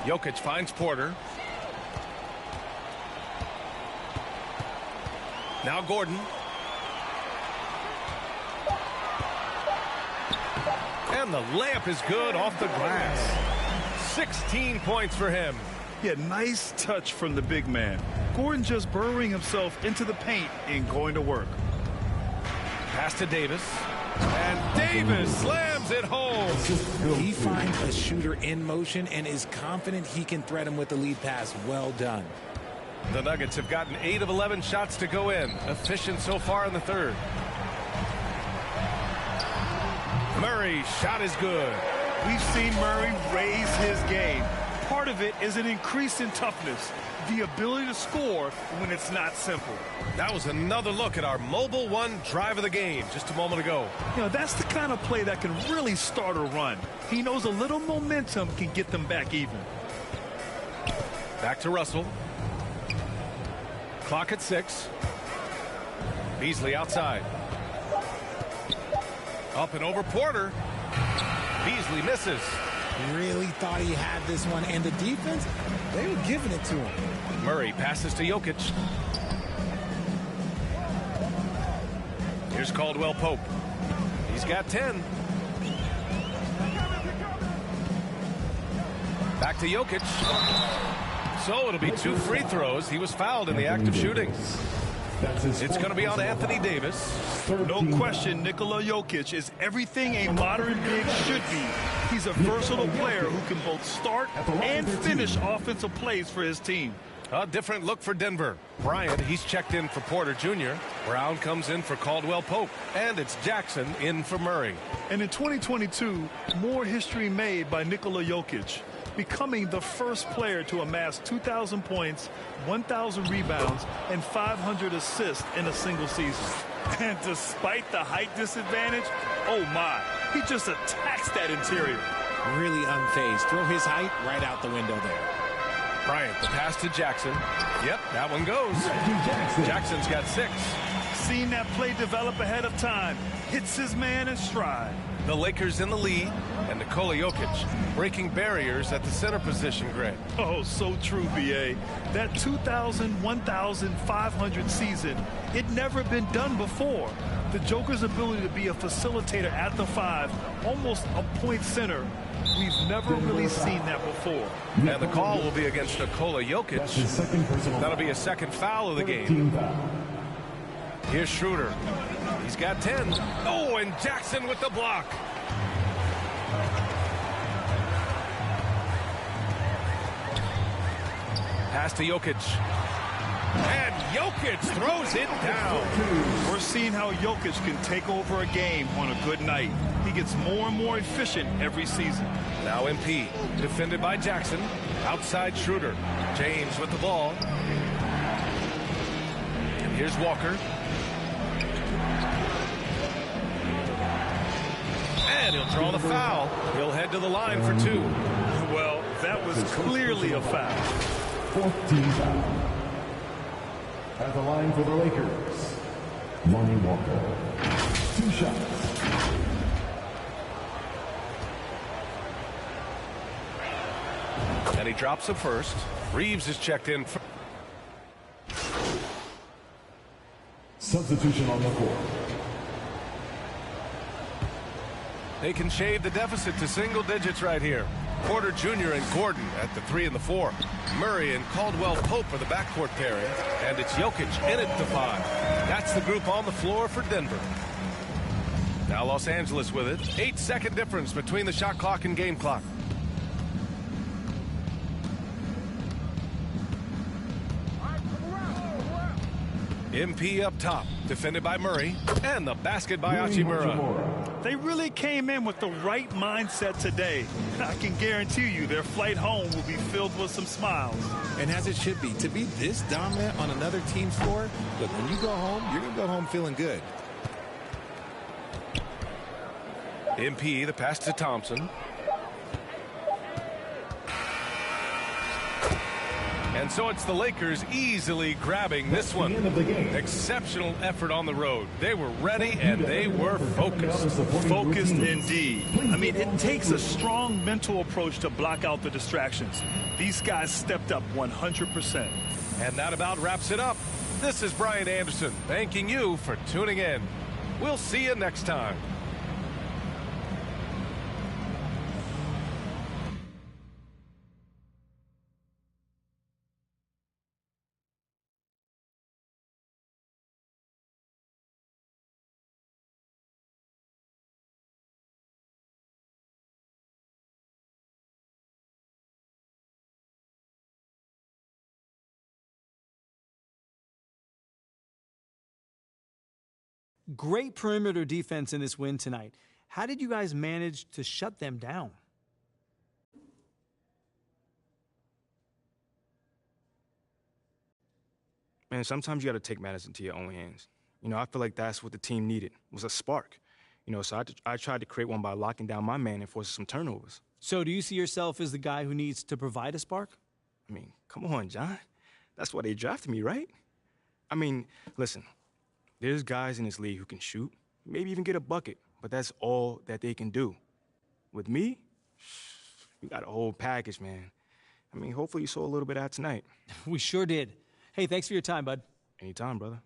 Jokic finds Porter. Now Gordon. And the layup is good off the glass. 16 points for him. Yeah, nice touch from the big man. Gordon just burrowing himself into the paint and going to work. Pass to Davis. And Davis slams it home. He finds a shooter in motion and is confident he can threat him with the lead pass. Well done. The Nuggets have gotten 8 of 11 shots to go in. Efficient so far in the third. Murray's shot is good. We've seen Murray raise his game. part of it is an increase in toughness, the ability to score when it's not simple. That was another look at our Mobile One drive of the game just a moment ago. You know, that's the kind of play that can really start a run. He knows a little momentum can get them back even. Back to Russell. Clock at 6. Beasley outside. Up and over Porter. Beasley misses. Really thought he had this one, and the defense, they were giving it to him. Murray passes to Jokic. Here's Caldwell Pope. He's got 10. Back to Jokic. So it'll be 2 free throws. He was fouled in the act of shooting. It's going to be on Anthony Davis. No question, Nikola Jokic is everything a modern big should be. He's a versatile player who can both start and finish offensive plays for his team. A different look for Denver. Bryant, he's checked in for Porter Jr. Brown comes in for Caldwell Pope. And it's Jackson in for Murray. And in 2022, more history made by Nikola Jokic, becoming the first player to amass 2,000 points, 1,000 rebounds, and 500 assists in a single season. And despite the height disadvantage, oh my, he just attacks that interior. Really unfazed. Throw his height right out the window there. Bryant, the pass to Jackson. Yep, that one goes. Jackson's got 6. Seen that play develop ahead of time. Hits his man in stride. The Lakers in the lead, and Nikola Jokic breaking barriers at the center position, Greg. Oh, so true, B.A. That 2,000, 1,500 season, it never been done before. The Joker's ability to be a facilitator at the 5, almost a point center, we've never really seen that before. And the call will be against Nikola Jokic. That'll be a second foul of the game. Here's Schroeder. He's got 10. Oh, and Jackson with the block. Pass to Jokic. And Jokic throws it down. We're seeing how Jokic can take over a game on a good night. He gets more and more efficient every season. Now MP, defended by Jackson. Outside Schroeder. James with the ball. And here's Walker. And he'll draw the foul. He'll head to the line for 2. Well, that was clearly a foul. 14 foul. At the line for the Lakers, Lonnie Walker. 2 shots. And he drops the first. Reeves is checked in. Substitution on the court. They can shave the deficit to single digits right here. Porter Jr. and Gordon at the 3 and the 4. Murray and Caldwell Pope are the backcourt pairing. And it's Jokic in at the 5. That's the group on the floor for Denver. Now Los Angeles with it. 8-second difference between the shot clock and game clock. MP up top, defended by Murray, and the basket by Hachimura. They really came in with the right mindset today. I can guarantee you their flight home will be filled with some smiles. And as it should be, to be this dominant on another team's floor, look, when you go home, you're going to go home feeling good. MP, the pass to Thompson. And so it's the Lakers easily grabbing this one. Exceptional effort on the road. They were ready and they were focused. Focused indeed. I mean, it takes a strong mental approach to block out the distractions. These guys stepped up 100%. And that about wraps it up. This is Brian Anderson thanking you for tuning in. We'll see you next time. Great perimeter defense in this win tonight. How did you guys manage to shut them down? Man, sometimes you got to take matters into your own hands. You know, I feel like that's what the team needed, was a spark. You know, so I tried to create one by locking down my man and forcing some turnovers. So do you see yourself as the guy who needs to provide a spark? I mean, come on, John. That's why they drafted me, right? I mean, listen, there's guys in this league who can shoot, maybe even get a bucket, but that's all that they can do. With me, we got a whole package, man. I mean, hopefully you saw a little bit of that tonight. We sure did. Hey, thanks for your time, bud. Anytime, brother.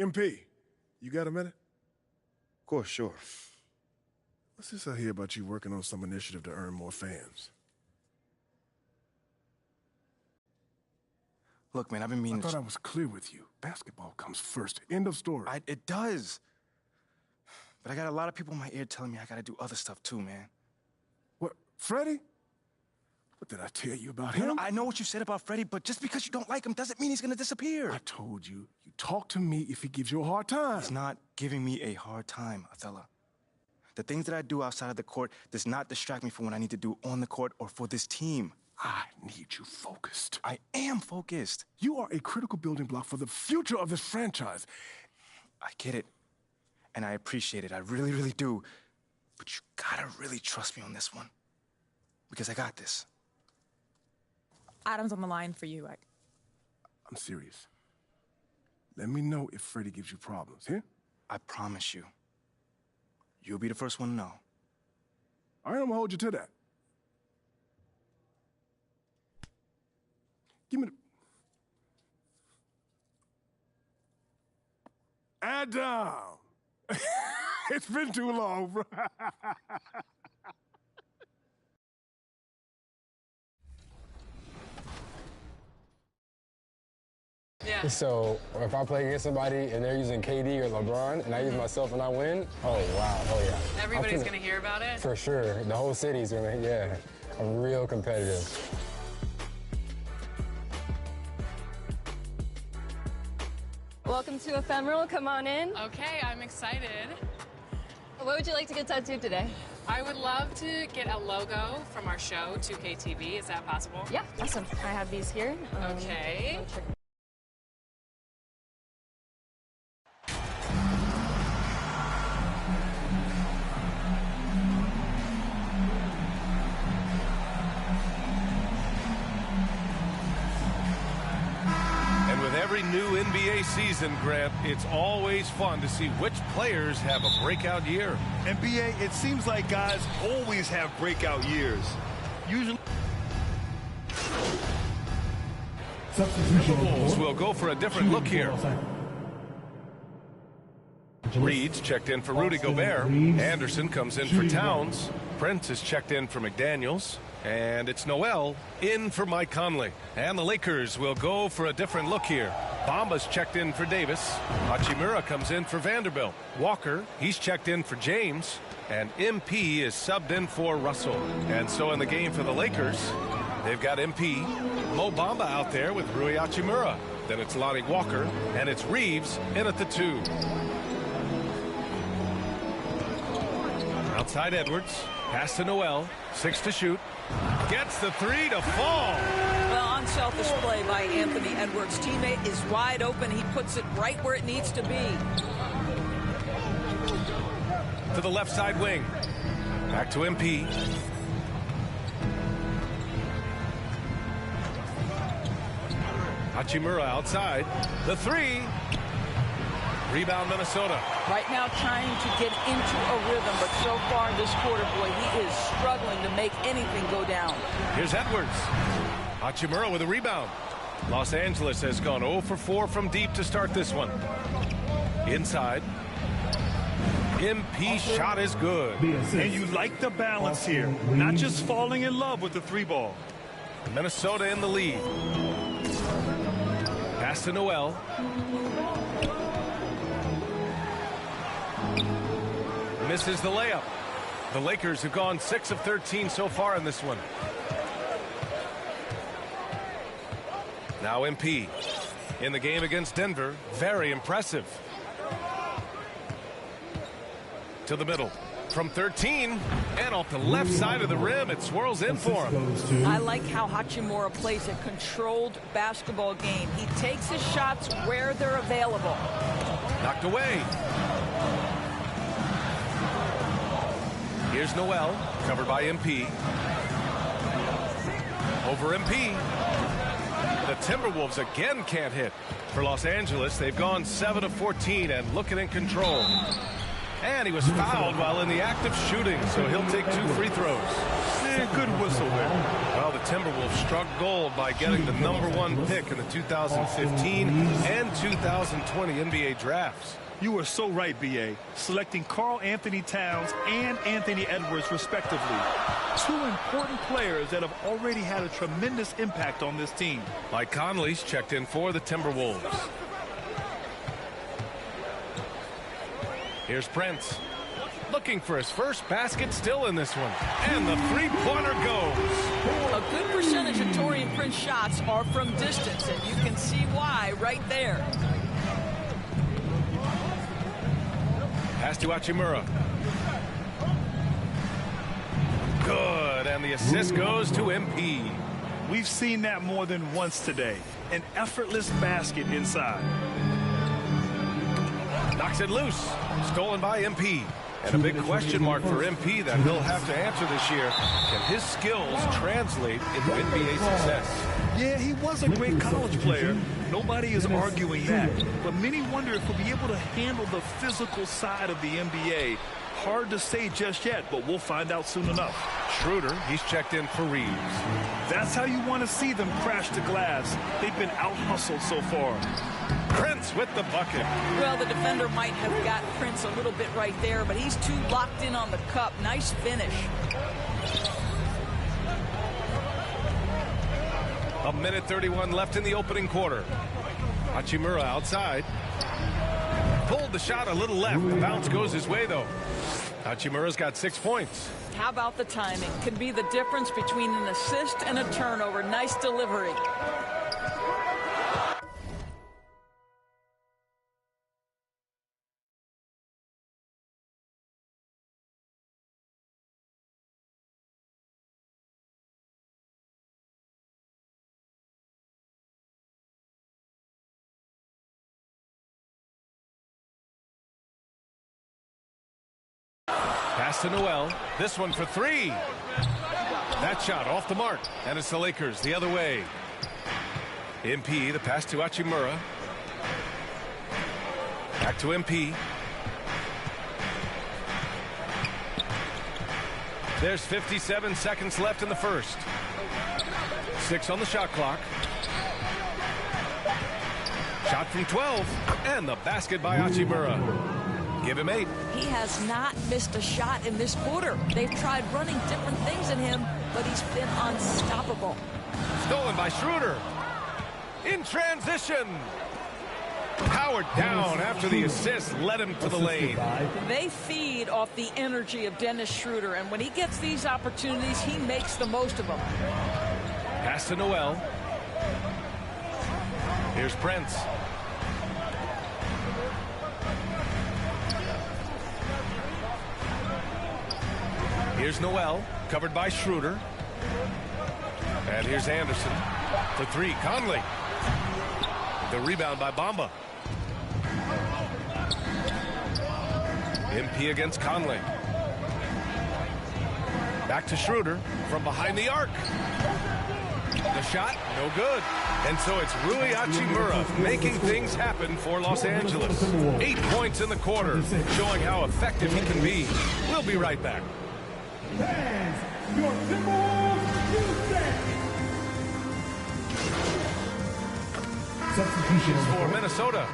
MP, you got a minute? Of course, sure. What's this I hear about you working on some initiative to earn more fans? Look, man, I've been meaning I thought I was clear with you. Basketball comes first. End of story. It does. But I got a lot of people in my ear telling me I gotta do other stuff too, man. What, Freddie? What did I tell you about No, him? I know what you said about Freddie, but just because you don't like him doesn't mean he's gonna disappear. I told you, you talk to me if he gives you a hard time. He's not giving me a hard time, Othello. The things that I do outside of the court does not distract me from what I need to do on the court or for this team. I need you focused. I am focused. You are a critical building block for the future of this franchise. I get it, and I appreciate it. I really, really do. But you gotta really trust me on this one, because I got this. Adam's on the line for you. I'm serious. Let me know if Freddie gives you problems, here? I promise you. You'll be the first one to know. All right, I'm gonna hold you to that. Give me the... Adam! It's been too long, bro. Yeah. So if I play against somebody and they're using KD or LeBron and I use myself and I win, oh wow, oh yeah. Everybody's gonna hear about it? For sure. The whole city's gonna, yeah. I'm real competitive. Welcome to Ephemeral. Come on in. Okay, I'm excited. What would you like to get tattooed today? I would love to get a logo from our show, 2KTV. Is that possible? Yeah, awesome. I have these here. Okay. Every new NBA season, Grant, it's always fun to see which players have a breakout year. NBA, it seems like guys always have breakout years. Usually. The Wolves will go for a different look here. Reed's checked in for Rudy Gobert. Anderson comes in for Towns. Prince is checked in for McDaniels. And it's Noel in for Mike Conley. And the Lakers will go for a different look here. Bamba's checked in for Davis. Hachimura comes in for Vanderbilt. Walker, he's checked in for James. And MP is subbed in for Russell. And so in the game for the Lakers, they've got MP, Mo Bamba out there with Rui Hachimura. Then it's Lonnie Walker, and it's Reeves in at the 2. Outside Edwards, pass to Noel, 6 to shoot. Gets the 3 to fall. Well, unselfish play by Anthony Edwards. Teammate is wide open. He puts it right where it needs to be. To the left side wing. Back to MP. Hachimura outside. The 3. Rebound Minnesota. Right now trying to get into a rhythm, but so far this quarter, boy, he is struggling to make anything go down. Here's Edwards. Hachimura with a rebound. Los Angeles has gone 0 for 4 from deep to start this one. Inside. MP shot is good. And you like the balance here. Not just falling in love with the 3 ball. Minnesota in the lead. Pass to Noel. Misses the layup. The Lakers have gone 6 of 13 so far in this one. Now MP in the game against Denver. Very impressive. To the middle. From 13 and off the left side of the rim, it swirls in for him. I like how Hachimura plays a controlled basketball game. He takes his shots where they're available. Knocked away. Here's Noel, covered by MP. Over MP. The Timberwolves again can't hit. For Los Angeles, they've gone 7 of 14 and looking in control. And he was fouled while in the act of shooting, so he'll take 2 free throws. Good whistle there. Well, the Timberwolves struck gold by getting the #1 pick in the 2015 and 2020 NBA drafts. You are so right, B.A. Selecting Karl Anthony Towns and Anthony Edwards, respectively. Two important players that have already had a tremendous impact on this team. Mike Conley's checked in for the Timberwolves. Here's Prince. Looking for his first basket, still in this one. And the three-pointer goes. A good percentage of Taurean Prince shots are from distance, and you can see why right there. Pass to Hachimura. Good, and the assist goes to MP. We've seen that more than once today. An effortless basket inside. Knocks it loose. Stolen by MP. And a big question mark for MP that he'll have to answer this year. Can his skills translate into NBA success? Yeah, he was a great college player. Nobody is arguing that. But many wonder if he'll be able to handle the physical side of the NBA. Hard to say just yet, but we'll find out soon enough. Schroeder, he's checked in for Reeves. That's how you want to see them crash the glass. They've been out-hustled so far. Prince with the bucket. Well, the defender might have got Prince a little bit right there, but he's too locked in on the cup. Nice finish. A minute 31 left in the opening quarter. Hachimura outside. Pulled the shot a little left. The bounce goes his way, though. Hachimura's got 6 points. How about the timing? Can be the difference between an assist and a turnover. Nice delivery. Pass to Noel. This one for three. That shot off the mark. And it's the Lakers the other way. MP, the pass to Hachimura. Back to MP. There's 57 seconds left in the first. 6 on the shot clock. Shot from 12. And the basket by Hachimura. Give him 8. He has not missed a shot in this quarter. They've tried running different things in him, but he's been unstoppable. Stolen by Schroeder. In transition. Powered down after the assist led him to the lane. They feed off the energy of Dennis Schroeder, and when he gets these opportunities, he makes the most of them. Pass to Noel. Here's Prince. Here's Noel, covered by Schroeder. And here's Anderson for three. Conley. The rebound by Bamba. MP against Conley. Back to Schroeder from behind the arc. The shot, no good. And so it's Rui Hachimura making things happen for Los Angeles. 8 points in the quarter, showing how effective he can be. We'll be right back. Fans, your Timberwolves Tuesday. Substitutions for Minnesota.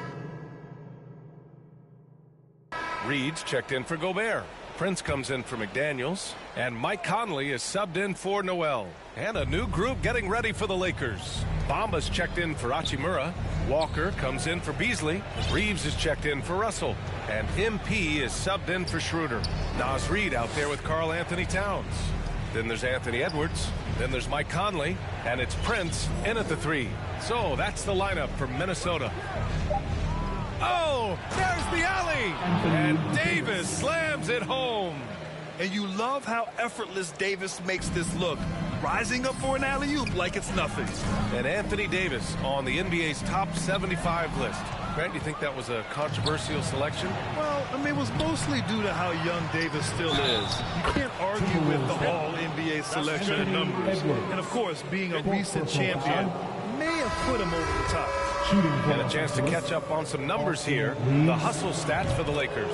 Reed's checked in for Gobert. Prince comes in for McDaniels. And Mike Conley is subbed in for Noel. And a new group getting ready for the Lakers. Bamba's checked in for Hachimura. Walker comes in for Beasley. Reeves is checked in for Russell. And MP is subbed in for Schroeder. Naz Reid out there with Karl Anthony Towns. Then there's Anthony Edwards. Then there's Mike Conley. And it's Prince in at the 3. So that's the lineup for Minnesota. Oh, there's the alley. And Davis slams it home. And you love how effortless Davis makes this look. Rising up for an alley-oop like it's nothing. And Anthony Davis on the NBA's top 75 list. Grant, do you think that was a controversial selection? Well, I mean, it was mostly due to how young Davis still is. You can't argue with the all-NBA selection and numbers. And, of course, being a recent champion may have put him over the top. And a chance to catch up on some numbers here. The hustle stats for the Lakers.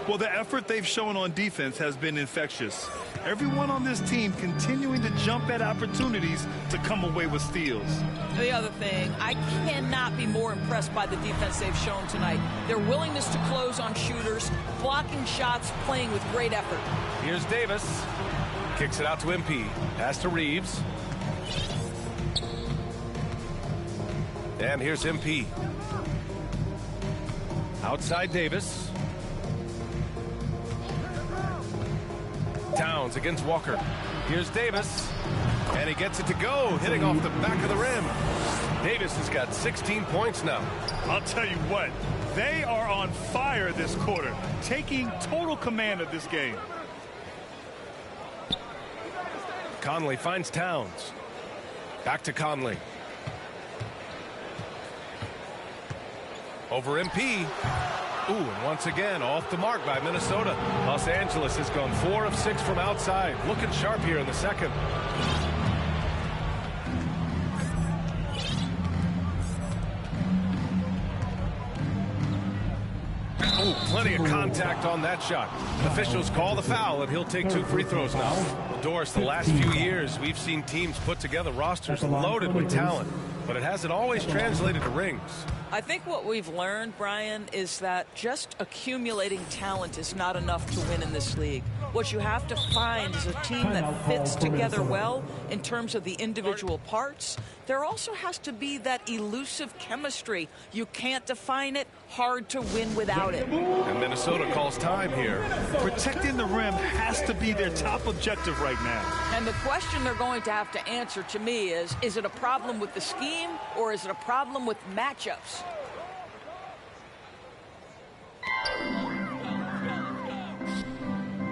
Well, the effort they've shown on defense has been infectious. Everyone on this team continuing to jump at opportunities to come away with steals. The other thing, I cannot be more impressed by the defense they've shown tonight. Their willingness to close on shooters, blocking shots, playing with great effort. Here's Davis. Kicks it out to MP. Pass to Reeves. And here's MP. Outside Davis. Towns against Walker. Here's Davis. And he gets it to go, hitting off the back of the rim. Davis has got 16 points now. I'll tell you what, they are on fire this quarter, taking total command of this game. Conley finds Towns. Back to Conley. Over MP. Ooh, and once again, off the mark by Minnesota. Los Angeles has gone 4 of 6 from outside. Looking sharp here in the second. Ooh, plenty of contact on that shot. Officials call the foul, and he'll take 2 free throws now. Doris, the last few years, we've seen teams put together rosters loaded with talent, but it hasn't always translated to rings. I think what we've learned, Brian, is that just accumulating talent is not enough to win in this league. What you have to find is a team that fits together well in terms of the individual parts. There also has to be that elusive chemistry. You can't define it, hard to win without it. And Minnesota calls time here. Protecting the rim has to be their top objective right now. And the question they're going to have to answer to me is it a problem with the scheme or is it a problem with matchups?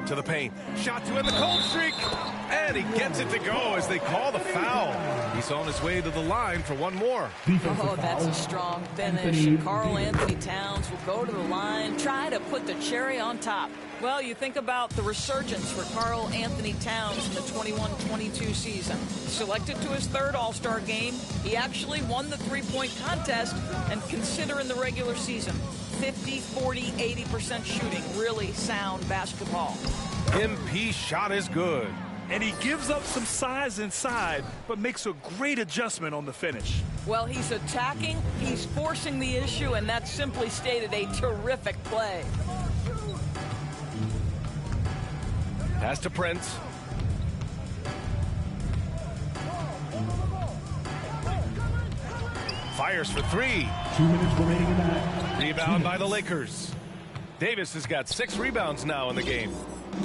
To the paint. Shot to end the cold streak. And he gets it to go as they call the foul. He's on his way to the line for one more. Oh, that's a strong finish. And Karl Anthony Towns will go to the line, try to put the cherry on top. Well, you think about the resurgence for Karl Anthony Towns in the 21-22 season. Selected to his 3rd All-Star game, he actually won the three-point contest, and consider in the regular season, 50, 40, 80% shooting. Really sound basketball. MP shot is good. And he gives up some size inside, but makes a great adjustment on the finish. Well, he's attacking, he's forcing the issue, and that's simply stated a terrific play. Pass to Prince. Fires for 3. 2 minutes remaining in the match. Rebound by the Lakers. Davis has got 6 rebounds now in the game.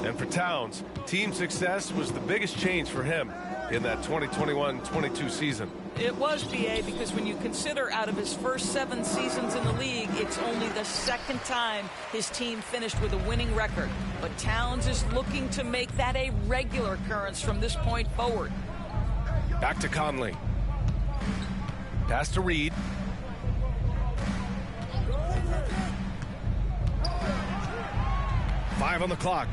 And for Towns, team success was the biggest change for him in that 2021-22 season. It was, BA, because when you consider out of his first 7 seasons in the league, it's only the 2nd time his team finished with a winning record. But Towns is looking to make that a regular occurrence from this point forward. Back to Conley. Pass to Reed. Five on the clock.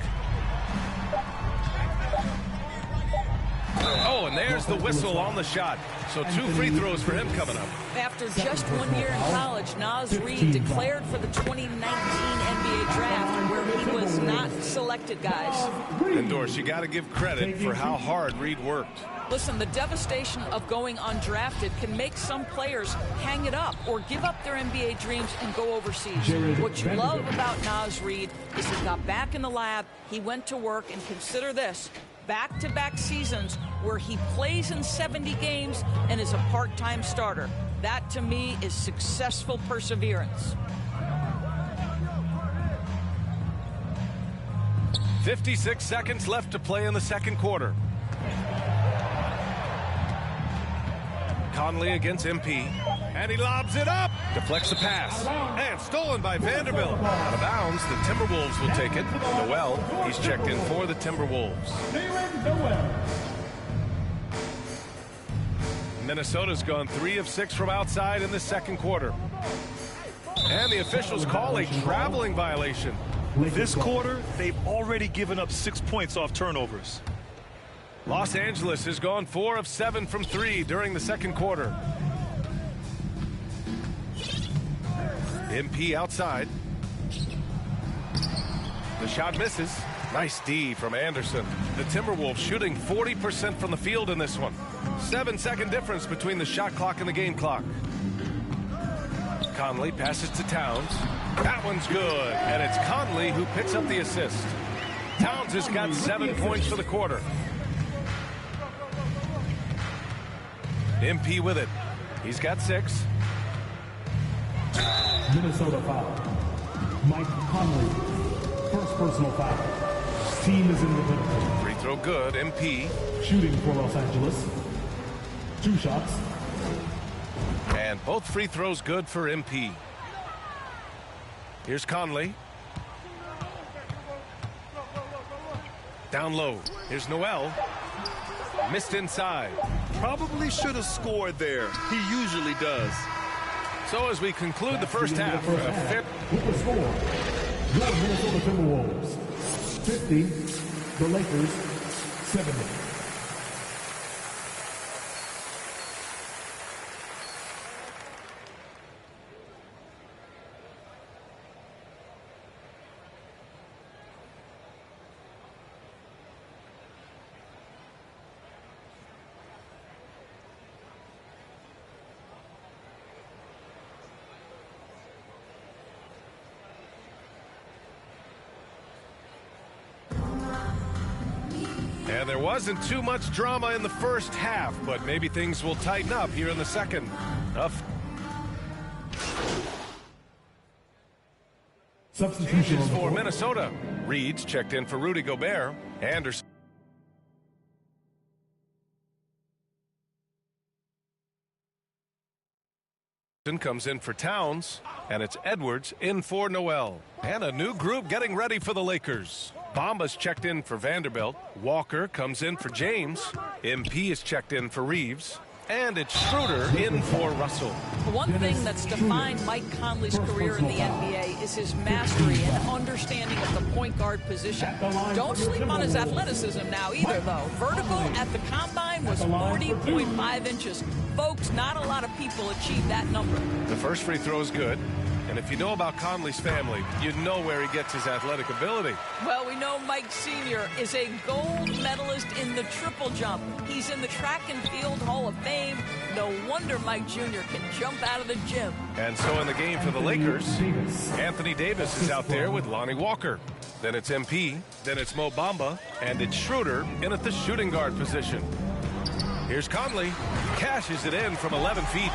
Oh, and there's the whistle on the shot. So 2 free throws for him coming up. After just 1 year in college, Naz Reid declared for the 2019 NBA draft where he was not selected, guys. And Doris, you got to give credit for how hard Reid worked. Listen, the devastation of going undrafted can make some players hang it up or give up their NBA dreams and go overseas. What you love about Naz Reid is he got back in the lab, he went to work, and consider this, back-to-back seasons where he plays in 70 games and is a part-time starter. That, to me, is successful perseverance. 56 seconds left to play in the second quarter. Conley against MP, and he lobs it up. Deflects the pass, and stolen by Vanderbilt. Out of bounds, the Timberwolves will take it. Noel, he's checked in for the Timberwolves. Minnesota's gone 3 of 6 from outside in the second quarter. And the officials call a traveling violation. This quarter, they've already given up 6 points off turnovers. Los Angeles has gone 4 of 7 from 3 during the second quarter. MP outside. The shot misses. Nice D from Anderson. The Timberwolves shooting 40% from the field in this one. 7-second difference between the shot clock and the game clock. Conley passes to Towns. That one's good, and it's Conley who picks up the assist. Towns has got 7 points for the quarter. MP with it. He's got 6. Minnesota foul. Mike Conley. First personal foul. Team is in the penalty. Free throw good. MP. Shooting for Los Angeles. 2 shots. And both free throws good for MP. Here's Conley. Down low. Here's Noel. Missed inside. Probably should have scored there. He usually does. So as we conclude the first half, with the score, your Minnesota Timberwolves 50, the Lakers 70. And there wasn't too much drama in the first half, but maybe things will tighten up here in the second. Substitutions for Minnesota. Reed's checked in for Rudy Gobert. Anderson comes in for Towns, and it's Edwards in for Noel. And a new group getting ready for the Lakers. Bamba's checked in for Vanderbilt. Walker comes in for James. MP is checked in for Reeves. And it's Schroeder in for Russell. One thing that's defined Mike Conley's career in the NBA is his mastery and understanding of the point guard position. Don't sleep on his athleticism now either, though. Vertical at the combine was 40.5 inches. Folks, not a lot of people achieve that number. The first free throw is good. And if you know about Conley's family, you know where he gets his athletic ability. Well, we know Mike Sr. is a gold medalist in the triple jump. He's in the track and field Hall of Fame. No wonder Mike Jr. can jump out of the gym. And so in the game for the Lakers, Anthony Davis is out there with Lonnie Walker. Then it's MP, then it's Mo Bamba, and it's Schroeder in at the shooting guard position. Here's Conley. Cashes it in from 11 feet.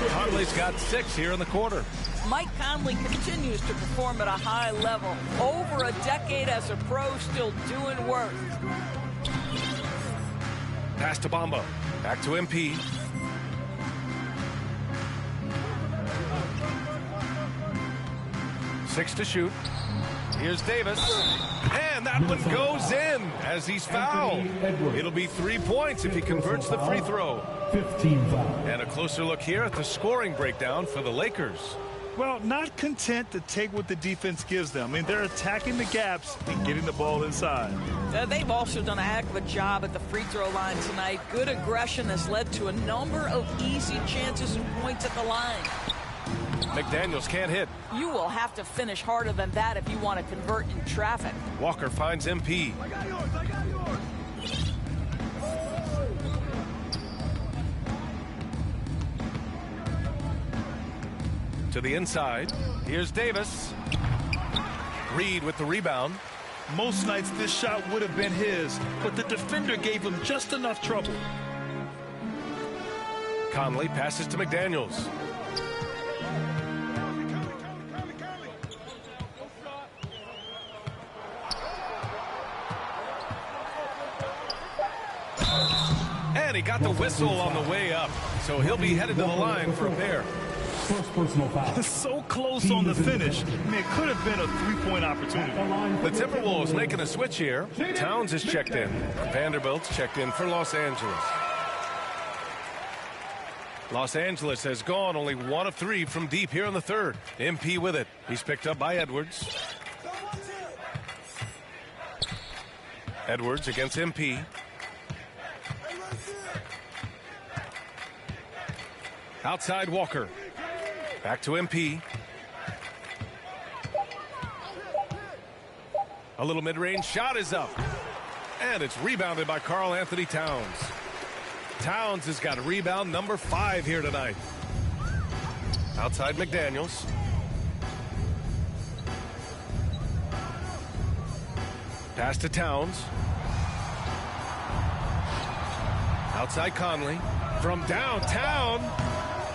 Conley's got 6 here in the quarter. Mike Conley continues to perform at a high level. Over a decade as a pro, still doing work. Pass to Bamba. Back to MP. Six to shoot. Here's Davis. And that one goes in as he's fouled. It'll be 3 points if he converts the free throw. 15 fouls. And a closer look here at the scoring breakdown for the Lakers. Well, not content to take what the defense gives them. I mean, they're attacking the gaps and getting the ball inside. They've also done a heck of a job at the free throw line tonight. Good aggression has led to a number of easy chances and points at the line. McDaniels can't hit. You will have to finish harder than that if you want to convert in traffic. Walker finds MP. I got yours. To the inside. Here's Davis. Reed with the rebound. Most nights this shot would have been his, but the defender gave him just enough trouble. Conley passes to McDaniels. And he got the whistle on the way up, so he'll be headed to the line for a pair. First personal foul. So close on the finish. I mean, it could have been a three-point opportunity. The Timberwolves making a switch here. Towns is checked in. Vanderbilt's checked in for Los Angeles. Los Angeles has gone only 1 of 3 from deep here in the third. MP with it. He's picked up by Edwards. Edwards against MP. Outside Walker. Back to MP. A little mid-range shot is up. And it's rebounded by Karl Anthony Towns. Towns has got rebound number 5 here tonight. Outside McDaniels. Pass to Towns. Outside Conley. From downtown.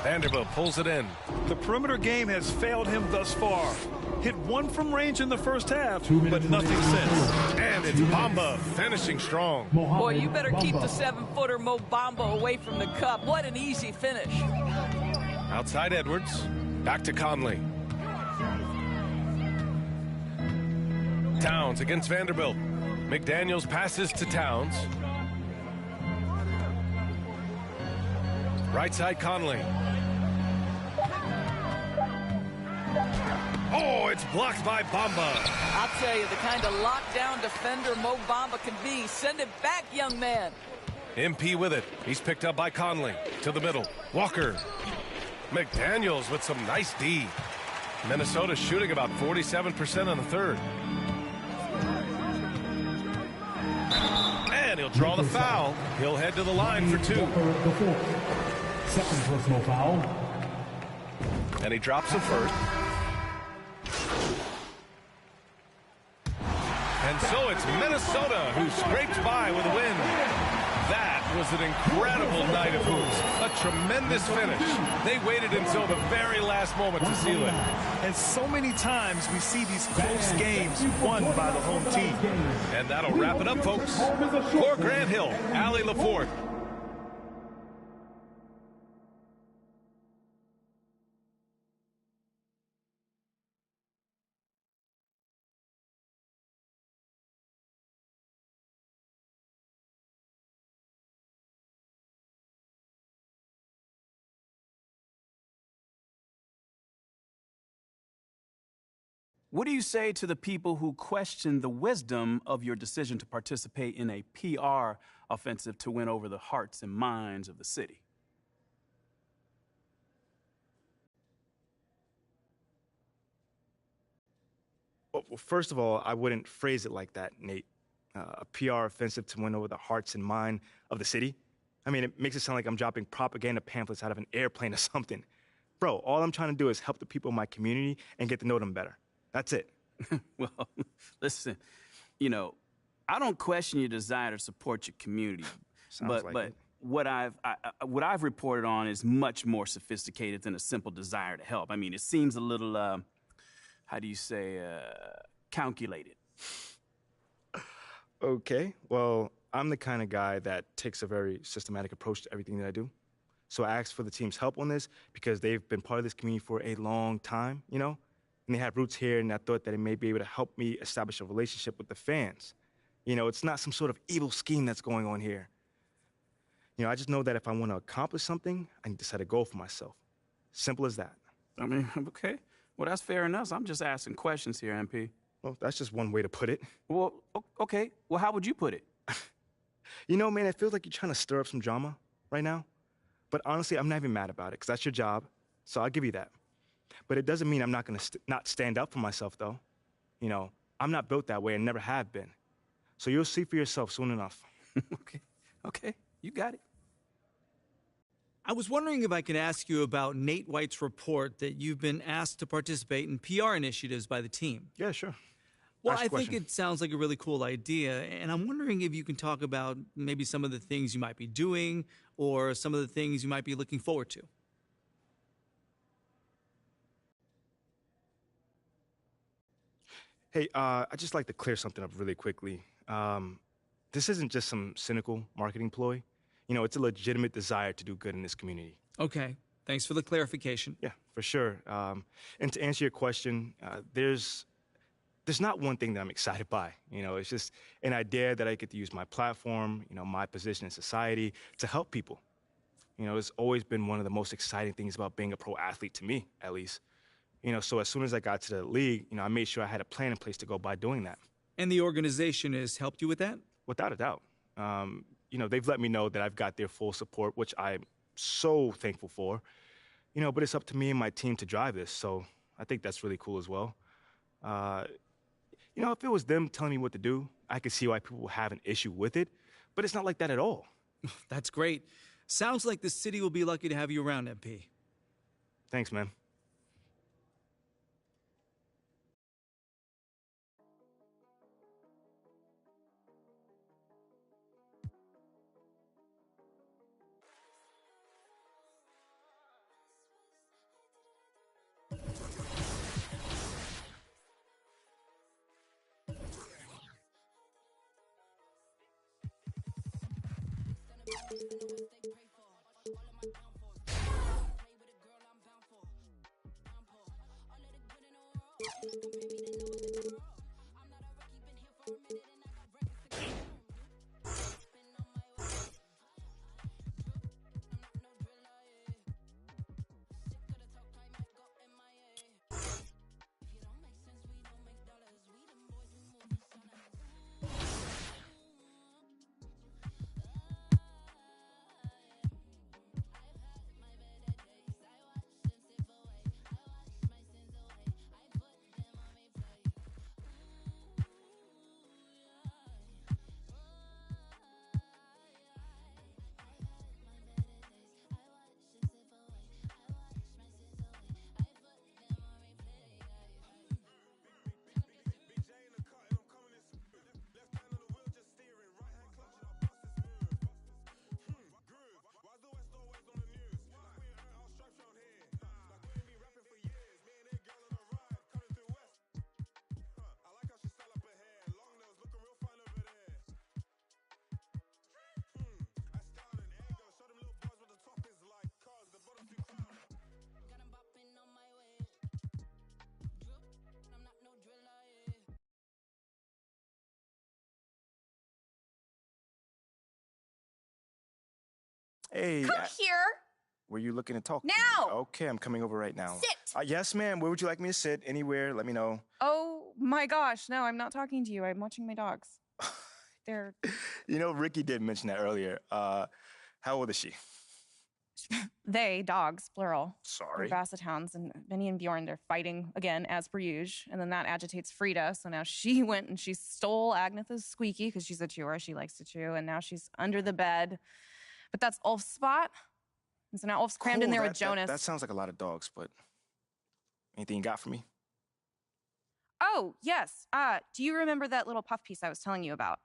Vanderbilt pulls it in. The perimeter game has failed him thus far. Hit one from range in the first half, but nothing since. And it's Bamba finishing strong. Boy, you better keep the 7-footer Mo Bamba away from the cup. What an easy finish. Outside Edwards. Back to Conley. Towns against Vanderbilt. McDaniels passes to Towns. Right side Conley. Oh, it's blocked by Bamba. I'll tell you, the kind of lockdown defender Mo Bamba can be. Send it back, young man. MP with it. He's picked up by Conley. To the middle. Walker. McDaniels with some nice D. Minnesota shooting about 47% in the third. And he'll draw the foul. He'll head to the line for 2. Second personal foul. And he drops the first. And so it's Minnesota who scrapes by with a win. That was an incredible night of hoops. A tremendous finish. They waited until the very last moment to seal it. And so many times we see these close games won by the home team. And that'll wrap it up, folks. For Grant Hill, Allie LaForte. What do you say to the people who question the wisdom of your decision to participate in a PR offensive to win over the hearts and minds of the city? Well, first of all, I wouldn't phrase it like that, Nate. A PR offensive to win over the hearts and mind of the city? I mean, it makes it sound like I'm dropping propaganda pamphlets out of an airplane or something. Bro, all I'm trying to do is help the people in my community and get to know them better. That's it. Well, listen, you know, I don't question your desire to support your community. but what I've reported on is much more sophisticated than a simple desire to help. I mean, it seems a little, how do you say, calculated. Okay, well, I'm the kind of guy that takes a very systematic approach to everything that I do. So I asked for the team's help on this because they've been part of this community for a long time, you know? And they have roots here, and I thought that it may be able to help me establish a relationship with the fans. You know, it's not some sort of evil scheme that's going on here. You know, I just know that if I want to accomplish something, I need to set a goal for myself. Simple as that. I mean, okay. Well, that's fair enough. I'm just asking questions here, MP. Well, that's just one way to put it. Well, okay. Well, how would you put it? You know, man, it feels like you're trying to stir up some drama right now. But honestly, I'm not even mad about it, because that's your job, so I'll give you that. But it doesn't mean I'm not going to not stand up for myself, though. You know, I'm not built that way and never have been. So you'll see for yourself soon enough. Okay, you got it. I was wondering if I could ask you about Nate White's report that you've been asked to participate in PR initiatives by the team. Yeah, sure. Well, I think it sounds like a really cool idea, and I'm wondering if you can talk about maybe some of the things you might be doing or some of the things you might be looking forward to. Hey, I'd just like to clear something up really quickly. This isn't just some cynical marketing ploy. You know, it's a legitimate desire to do good in this community. Okay, thanks for the clarification. Yeah, for sure. And to answer your question, there's not one thing that I'm excited by. You know, it's just an idea that I get to use my platform, you know, my position in society to help people. You know, it's always been one of the most exciting things about being a pro athlete to me, at least. You know, so as soon as I got to the league, you know, I made sure I had a plan in place to go by doing that. And the organization has helped you with that? Without a doubt. You know, they've let me know that I've got their full support, which I'm so thankful for. You know, but it's up to me and my team to drive this, so I think that's really cool as well. You know, if it was them telling me what to do, I could see why people will have an issue with it, but it's not like that at all. That's great. Sounds like the city will be lucky to have you around, MP. Thanks, man. Hey. Come here. Were you looking to talk? Now. Okay, I'm coming over right now. Sit. Yes, ma'am. Where would you like me to sit? Anywhere. Let me know. Oh my gosh. No, I'm not talking to you. I'm watching my dogs. They're. You know, Ricky did mention that earlier. How old is she? They, dogs, plural. Sorry. They're Basset Hounds, and Benny and Bjorn, they're fighting again, as per usual. And then that agitates Frida, so now she went and she stole Agnetha's squeaky, because she's a chewer, she likes to chew, and now she's under the bed. But that's Ulf's spot. And so now Ulf's crammed in there with Jonas. That sounds like a lot of dogs, but anything you got for me? Oh, yes. Do you remember that little puff piece I was telling you about?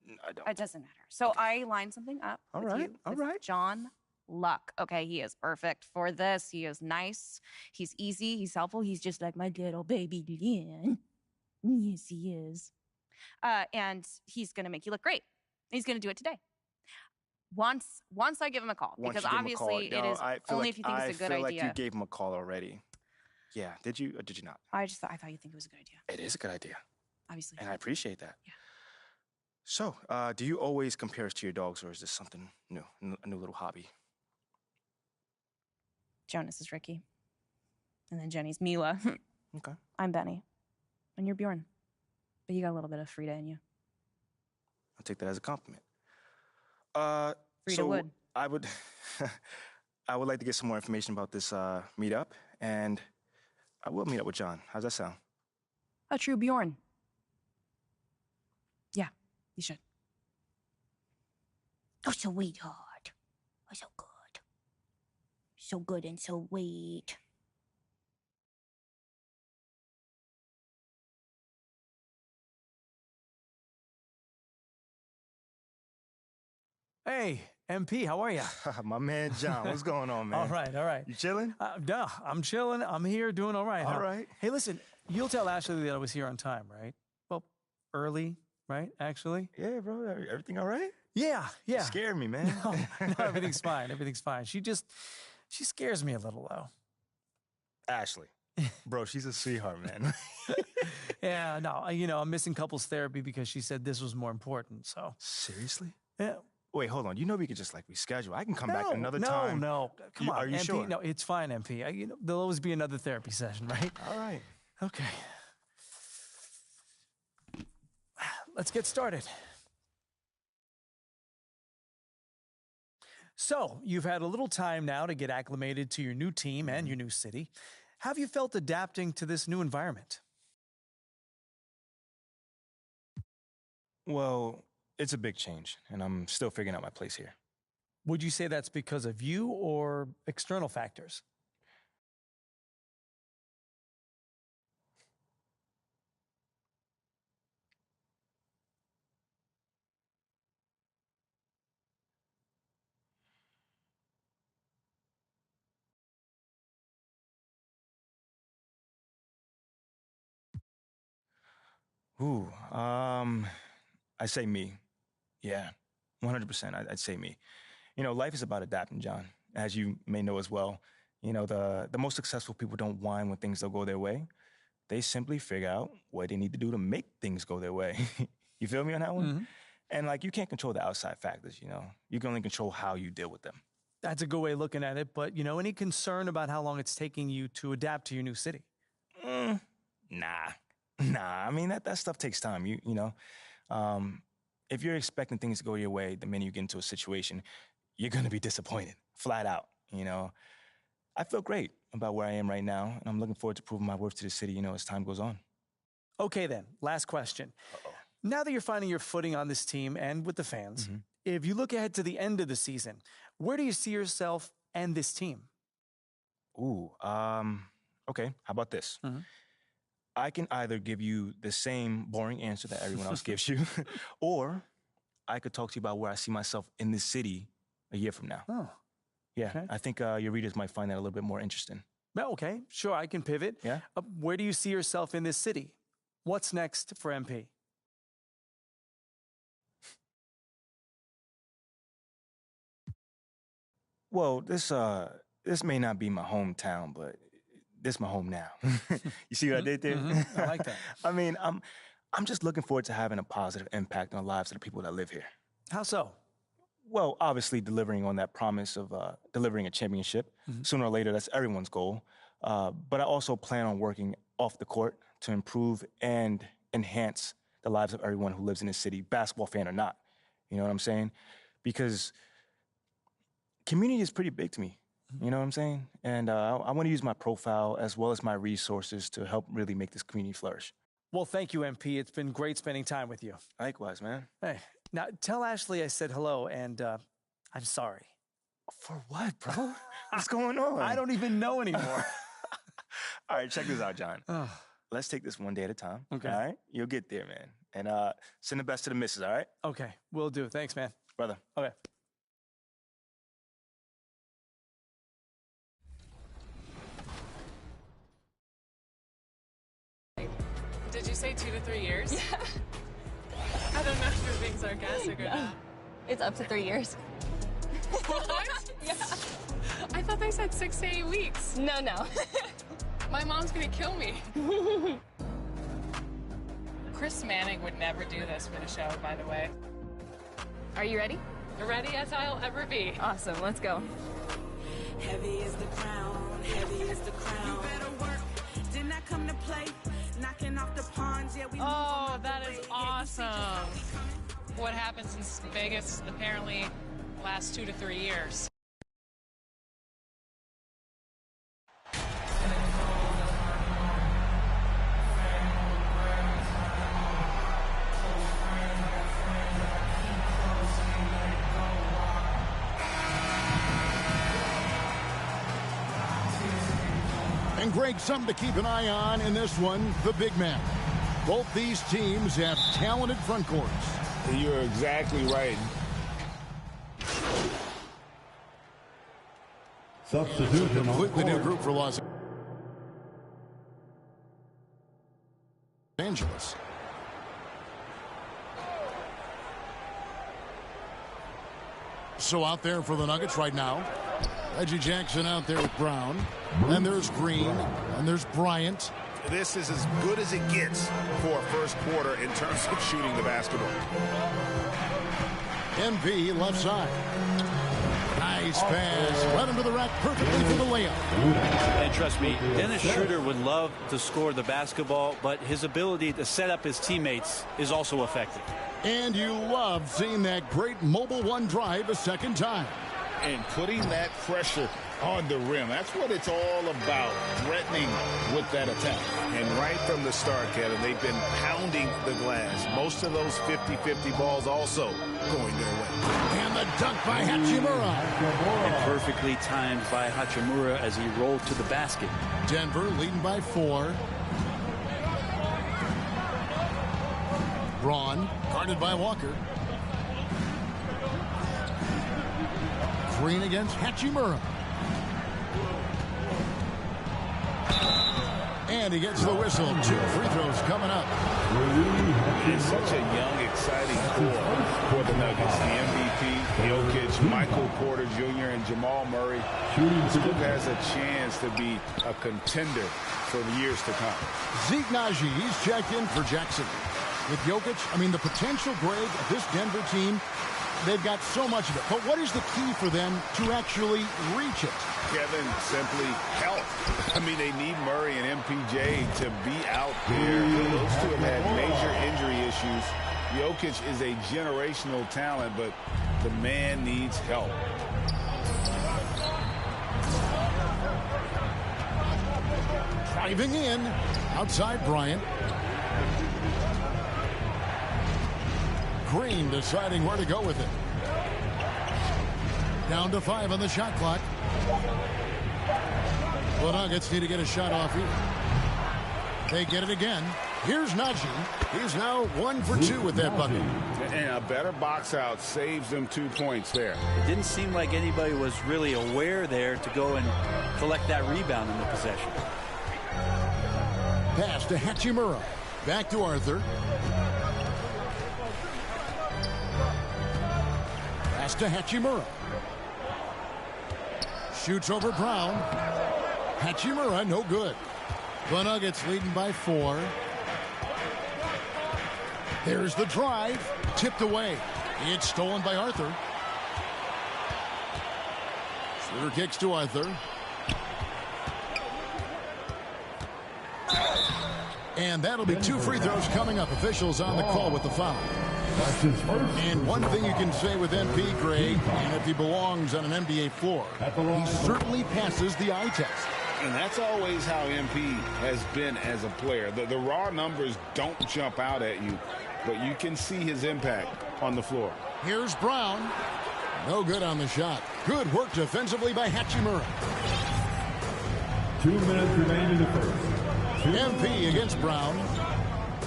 I don't. It doesn't matter. So I lined something up All with right, you all with right. John Luck. Okay, he is perfect for this. He is nice. He's easy. He's helpful. He's just like my little baby Lynn. Yes, he is. And he's going to make you look great. He's going to do it today. Once I give him a call, because obviously it is only if you think it's a good idea. I feel like you gave him a call already. Yeah, did you or did you not? I thought you think it was a good idea. It is a good idea. Obviously. And I appreciate that. Yeah. So, do you always compare us to your dogs, or is this something new, a new little hobby? Jonas is Ricky. And then Jenny's Mila. Okay. I'm Benny. And you're Bjorn. But you got a little bit of Frida in you. I'll take that as a compliment. Frida would. I would like to get some more information about this meetup, and I will meet up with John. How's that sound? A true Bjorn. Yeah, you should. Oh, sweetheart. Oh, so good. So good and so sweet. Hey, MP, how are you? My man John, what's going on, man? All right, all right. You chilling? Yeah, I'm chilling. I'm here doing all right. All right. Hey, listen, you'll tell Ashley that I was here on time, right? Well, early, right, actually? Yeah, bro. Everything all right? Yeah. You scared me, man. No, everything's fine. Everything's fine. She scares me a little, though. Ashley. Bro, she's a sweetheart, man. Yeah, no, I'm missing couples therapy because she said this was more important, so. Seriously? Yeah. Wait, hold on. You know we could just reschedule. I can come back another time. No, come on. Are you MP, sure? No, it's fine, MP. There'll always be another therapy session, right? All right. Okay. Let's get started. So, you've had a little time now to get acclimated to your new team and your new city. How have you felt adapting to this new environment? Well, it's a big change, and I'm still figuring out my place here. Would you say that's because of you or external factors? Ooh, I'd say me. Yeah, 100%. I'd say me. You know, life is about adapting, John, as you may know as well. You know, the most successful people don't whine when things don't go their way. They simply figure out what they need to do to make things go their way. You feel me on that one? Mm-hmm. And like, you can't control the outside factors, you know. You can only control how you deal with them. That's a good way of looking at it. But, you know, any concern about how long it's taking you to adapt to your new city? Nah. I mean, that stuff takes time, you know. If you're expecting things to go your way, the minute you get into a situation, you're going to be disappointed, flat out, you know. I feel great about where I am right now, and I'm looking forward to proving my worth to the city, you know, as time goes on. Okay, then. Last question. Now that you're finding your footing on this team and with the fans, if you look ahead to the end of the season, where do you see yourself and this team? Ooh, okay, how about this? I can either give you the same boring answer that everyone else gives you, or I could talk to you about where I see myself in this city a year from now. Oh. Yeah, Okay. I think your readers might find that a little bit more interesting. Well, okay, sure, I can pivot. Yeah? Where do you see yourself in this city? What's next for MP? Well, this may not be my hometown, but this is my home now. You see what I did there? I like that. I mean, I'm just looking forward to having a positive impact on the lives of the people that live here. How so? Well, obviously delivering on that promise of delivering a championship. Sooner or later, that's everyone's goal. But I also plan on working off the court to improve and enhance the lives of everyone who lives in this city, basketball fan or not. You know what I'm saying? Because community is pretty big to me. You know what I'm saying? And I want to use my profile as well as my resources to help really make this community flourish. Well, thank you, MP. It's been great spending time with you. Likewise, man. Hey, now tell Ashley I said hello, and I'm sorry. For what, bro? What's going on? I don't even know anymore. All right, check this out, John. Let's take this one day at a time. Okay. All right? You'll get there, man. And send the best to the missus, all right? Okay, will do. Thanks, man. Brother. Okay. Did you say 2 to 3 years? Yeah. I don't know if you're being sarcastic or not. It's up to 3 years. What? Yeah. I thought they said 6 to 8 weeks. No. My mom's gonna kill me. Chris Manning would never do this for the show, by the way. Are you ready? Ready as I'll ever be. Awesome, let's go. Heavy is the crown, heavy is the crown. You better work, did not come to play. Knocking off the pawns, yeah, we Oh, that is awesome. What happens in Vegas apparently lasts 2 to 3 years. And Greg, something to keep an eye on in this one, the big man. Both these teams have talented front courts. You're exactly right. Substitution on completely new group for Los Angeles. So out there for the Nuggets right now, Reggie Jackson out there with Brown. And there's Green. And there's Bryant. This is as good as it gets for a first quarter in terms of shooting the basketball. MV left side. Nice pass. Right under the rack perfectly for the layup. And trust me, Dennis Schroeder would love to score the basketball, but his ability to set up his teammates is also effective. And you love seeing that great mobile one drive a second time. And putting that pressure on the rim. That's what it's all about, threatening with that attack. And right from the start, Kevin, they've been pounding the glass. Most of those 50-50 balls also going their way. And the dunk by Hachimura. And perfectly timed by Hachimura as he rolled to the basket. Denver leading by 4. Braun, guarded by Walker. Green against Hachimura. And he gets the whistle. 2 free throws coming up. It's such a young, exciting core for the Nuggets. The MVP, Jokic, Michael Porter Jr., and Jamal Murray. This group has a chance to be a contender for the years to come. Zeke Naji, he's checked in for Jackson. With Jokic, I mean, the potential, Greg, of this Denver team, they've got so much of it. But what is the key for them to actually reach it? Kevin, simply health. I mean, they need Murray and MPJ to be out there. Those two have had major injury issues. Jokic is a generational talent, but the man needs help. Driving in, outside Bryant. Green deciding where to go with it. Down to 5 on the shot clock. The Nuggets need to get a shot off here. They get it again. Here's Naji. He's now 1 for 2 with that bucket. And a better box out saves them 2 points there. It didn't seem like anybody was really aware there to go and collect that rebound in the possession. Pass to Hachimura. Back to Arthur. Pass to Hachimura. Shoots over Brown. Hachimura, no good. The Nuggets leading by 4. There's the drive. Tipped away. It's stolen by Arthur. Schroeder kicks to Arthur. And that'll be 2 free throws coming up. Officials on the call with the foul. And one thing you can say with MP, Greg, and if he belongs on an NBA floor, he certainly passes the eye test. And that's always how MP has been as a player. The raw numbers don't jump out at you, but you can see his impact on the floor. Here's Brown. No good on the shot. Good work defensively by Hachimura. 2 minutes remain in the first. MP against Brown.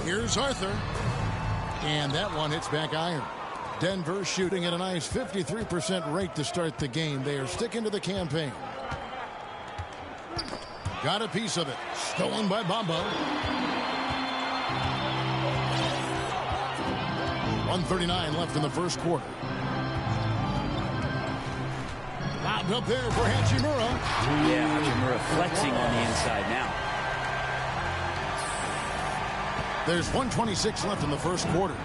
Here's Arthur. And that one hits back iron. Denver shooting at a nice 53% rate to start the game. They are sticking to the campaign. Got a piece of it. Stolen by Bamba. 1:39 left in the first quarter. Lobbed up there for Hachimura. Yeah, Hachimura flexing on the inside now. There's 1:26 left in the first quarter.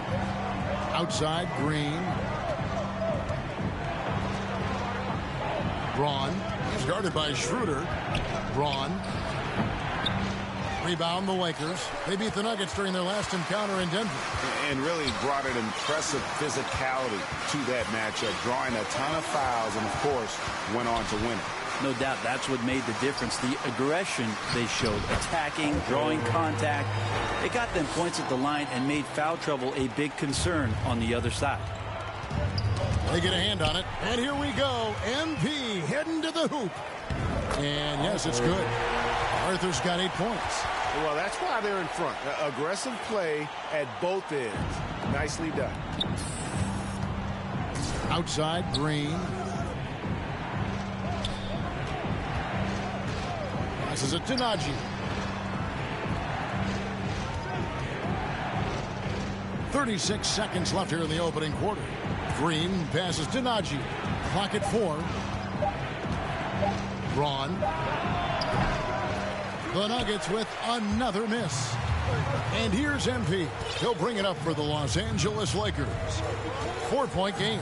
Outside, Green. Braun. He's guarded by Schroeder. Braun. Rebound the Lakers. They beat the Nuggets during their last encounter in Denver. And really brought an impressive physicality to that matchup, drawing a ton of fouls and, of course, went on to win it. No doubt that's what made the difference. The aggression they showed, attacking, drawing contact. It got them points at the line and made foul trouble a big concern on the other side. They get a hand on it. And here we go. MP heading to the hoop. And yes, it's good. Arthur's got 8 points. Well, that's why they're in front. Aggressive play at both ends. Nicely done. Outside, Green. Passes it to Naji. 36 seconds left here in the opening quarter. Green passes to Naji. Clock at 4. Braun. The Nuggets with another miss. And here's MP. He'll bring it up for the Los Angeles Lakers. 4-point game.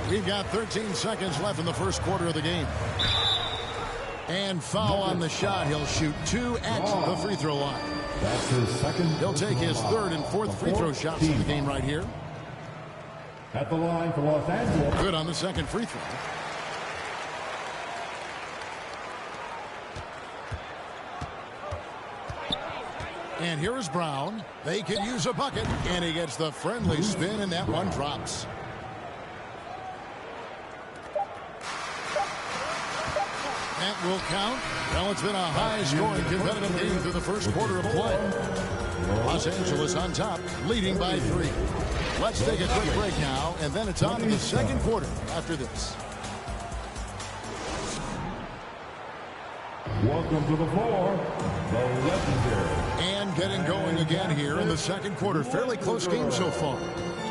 We've got 13 seconds left in the first quarter of the game. And foul on the shot. He'll shoot 2 at the free throw line. That's his second. He'll take his 3rd and 4th free throw shots in the game right here. At the line for Los Angeles. Good on the second free throw. And here is Brown. They could use a bucket, and he gets the friendly spin, and that one drops. That will count. Well, it's been a high-scoring competitive game through the first quarter of play. Los Angeles on top, leading by 3. Let's take a quick break now, and then it's on to the second quarter after this. Welcome to the floor, the legendary. And getting going again here in the second quarter. Fairly close game so far.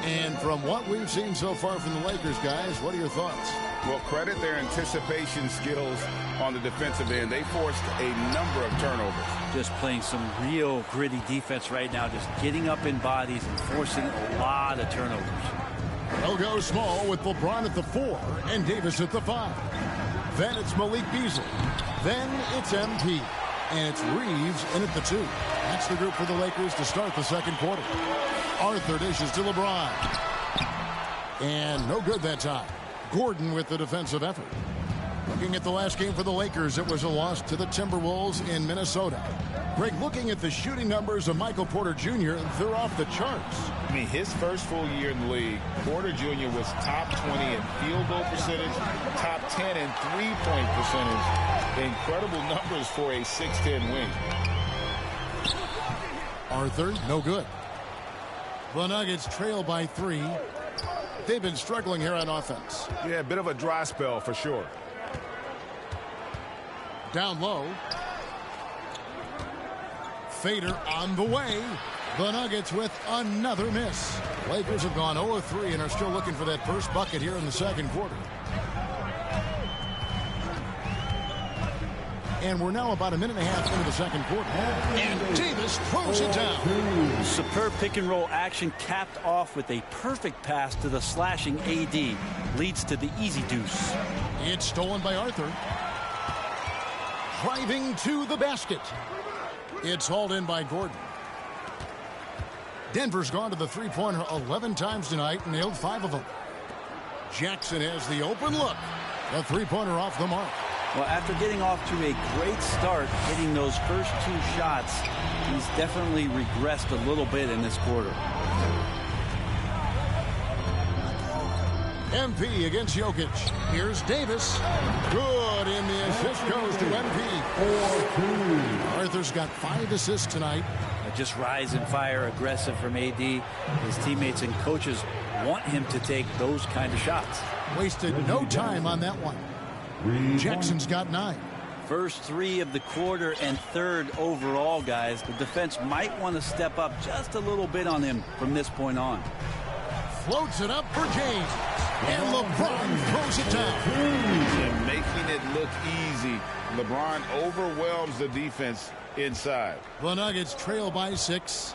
And from what we've seen so far from the Lakers, guys, what are your thoughts? Well, credit their anticipation skills on the defensive end. They forced a number of turnovers. Just playing some real gritty defense right now, just getting up in bodies and forcing a lot of turnovers. They'll go small with LeBron at the 4 and Davis at the 5. Then it's Malik Beasley. Then it's MP. And it's Reeves in at the 2. That's the group for the Lakers to start the second quarter. Arthur dishes to LeBron. And no good that time. Gordon with the defensive effort. Looking at the last game for the Lakers, it was a loss to the Timberwolves in Minnesota. Greg, looking at the shooting numbers of Michael Porter Jr., they're off the charts. I mean, his first full year in the league, Porter Jr. was top 20 in field goal percentage, top 10 in three-point percentage. Incredible numbers for a 6'10 wing. Arthur, no good. The Nuggets trail by 3. They've been struggling here on offense. Yeah, a bit of a dry spell for sure. Down low. Fader on the way. The Nuggets with another miss. Lakers have gone 0-3 and are still looking for that first bucket here in the second quarter. And we're now about a minute and a half into the second quarter. And Davis throws it down. Superb pick and roll action capped off with a perfect pass to the slashing AD. Leads to the easy deuce. It's stolen by Arthur. Driving to the basket. It's hauled in by Gordon. Denver's gone to the three-pointer 11 times tonight and nailed 5 of them. Jackson has the open look. The three-pointer off the mark. Well, after getting off to a great start, hitting those first 2 shots, he's definitely regressed a little bit in this quarter. MP against Jokic. Here's Davis. Good, and the assist goes to MP. 4-2. Arthur's got 5 assists tonight. Just rise and fire, aggressive from AD. His teammates and coaches want him to take those kind of shots. Wasted no time on that one. Jackson's got 9. First 3 of the quarter and 3rd overall, guys. The defense might want to step up just a little bit on him from this point on. Floats it up for James. And LeBron throws it down. And making it look easy. LeBron overwhelms the defense inside. The Nuggets trail by 6.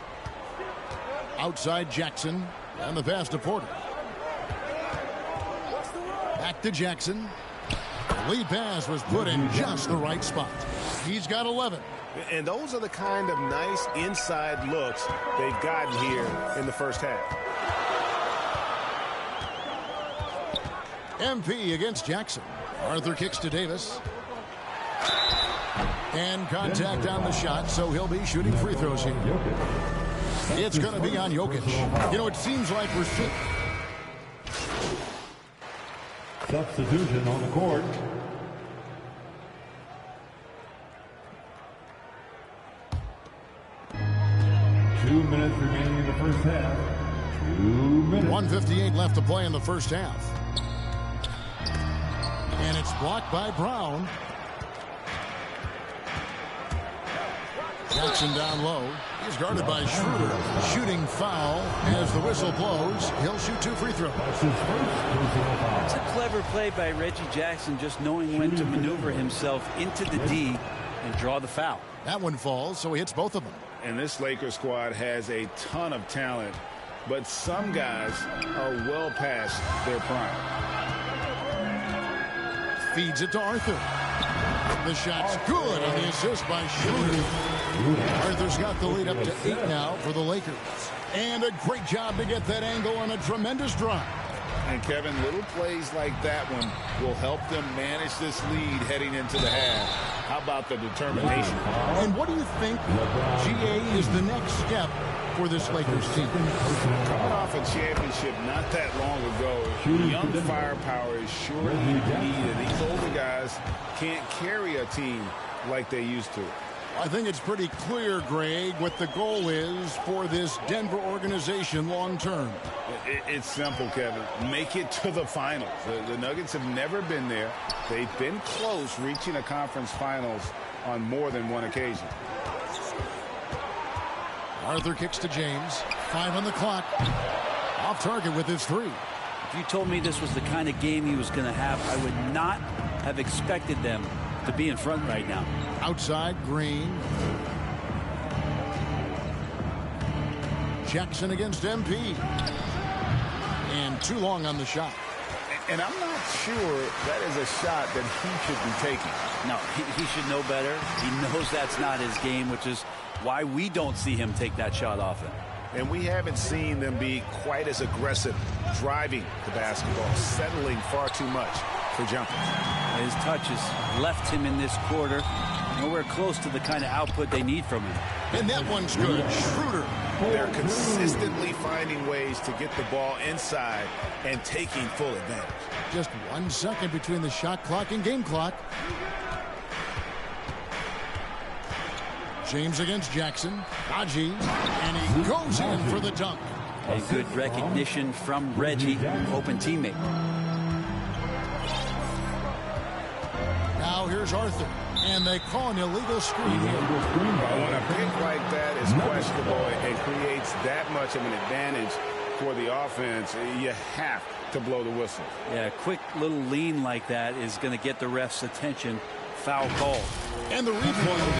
Outside Jackson. And the pass to Porter. Back to Jackson. The lead pass was put in just the right spot. He's got 11. And those are the kind of nice inside looks they've gotten here in the first half. MP against Jackson. Arthur kicks to Davis. And contact on the shot, so he'll be shooting free throws here. It's going to be on Jokic. You know, it seems like we're sitting. Substitution on the court. Two minutes remaining in the first half. 2 minutes. 1:58 left to play in the first half. And it's blocked by Brown. Jackson down low. He's guarded by Schroeder. Shooting foul as the whistle blows. He'll shoot 2 free throws. It's a clever play by Reggie Jackson, just knowing when to maneuver himself into the D and draw the foul. That one falls, so he hits both of them. And this Lakers squad has a ton of talent, but some guys are well past their prime. Feeds it to Arthur. The shot's good, and the assist by Schroeder. Arthur's got the lead up to 8 now for the Lakers. And a great job to get that angle on a tremendous drive. And Kevin, little plays like that one will help them manage this lead heading into the half. How about the determination? And what do you think, GA, is the next step for this Lakers team? Coming off a championship not that long ago, young firepower is surely needed. These older guys can't carry a team like they used to. I think it's pretty clear, Greg, what the goal is for this Denver organization long term. It's simple, Kevin. Make it to the finals. The Nuggets have never been there. They've been close reaching a conference finals on more than one occasion. Arthur kicks to James. 5 on the clock. Off target with his 3. If you told me this was the kind of game he was going to have, I would not have expected them to be in front right now. Outside, Green. Jackson against MP. And too long on the shot. And I'm not sure that is a shot that he should be taking. No, he should know better. He knows that's not his game, which is why we don't see him take that shot often. And we haven't seen them be quite as aggressive driving the basketball, settling far too much for jumpers. His touches left him in this quarter. Nowhere close to the kind of output they need from him. And that one's good. Schroeder. They're consistently finding ways to get the ball inside and taking full advantage. Just 1 second between the shot clock and game clock. James against Jackson. Haji. And he goes in for the dunk. A good recognition from Reggie, open teammate. Now here's Arthur. And they call an illegal screen here. When a pick like that is questionable and creates that much of an advantage for the offense, you have to blow the whistle. Yeah, a quick little lean like that is going to get the ref's attention. Foul call. And the replay.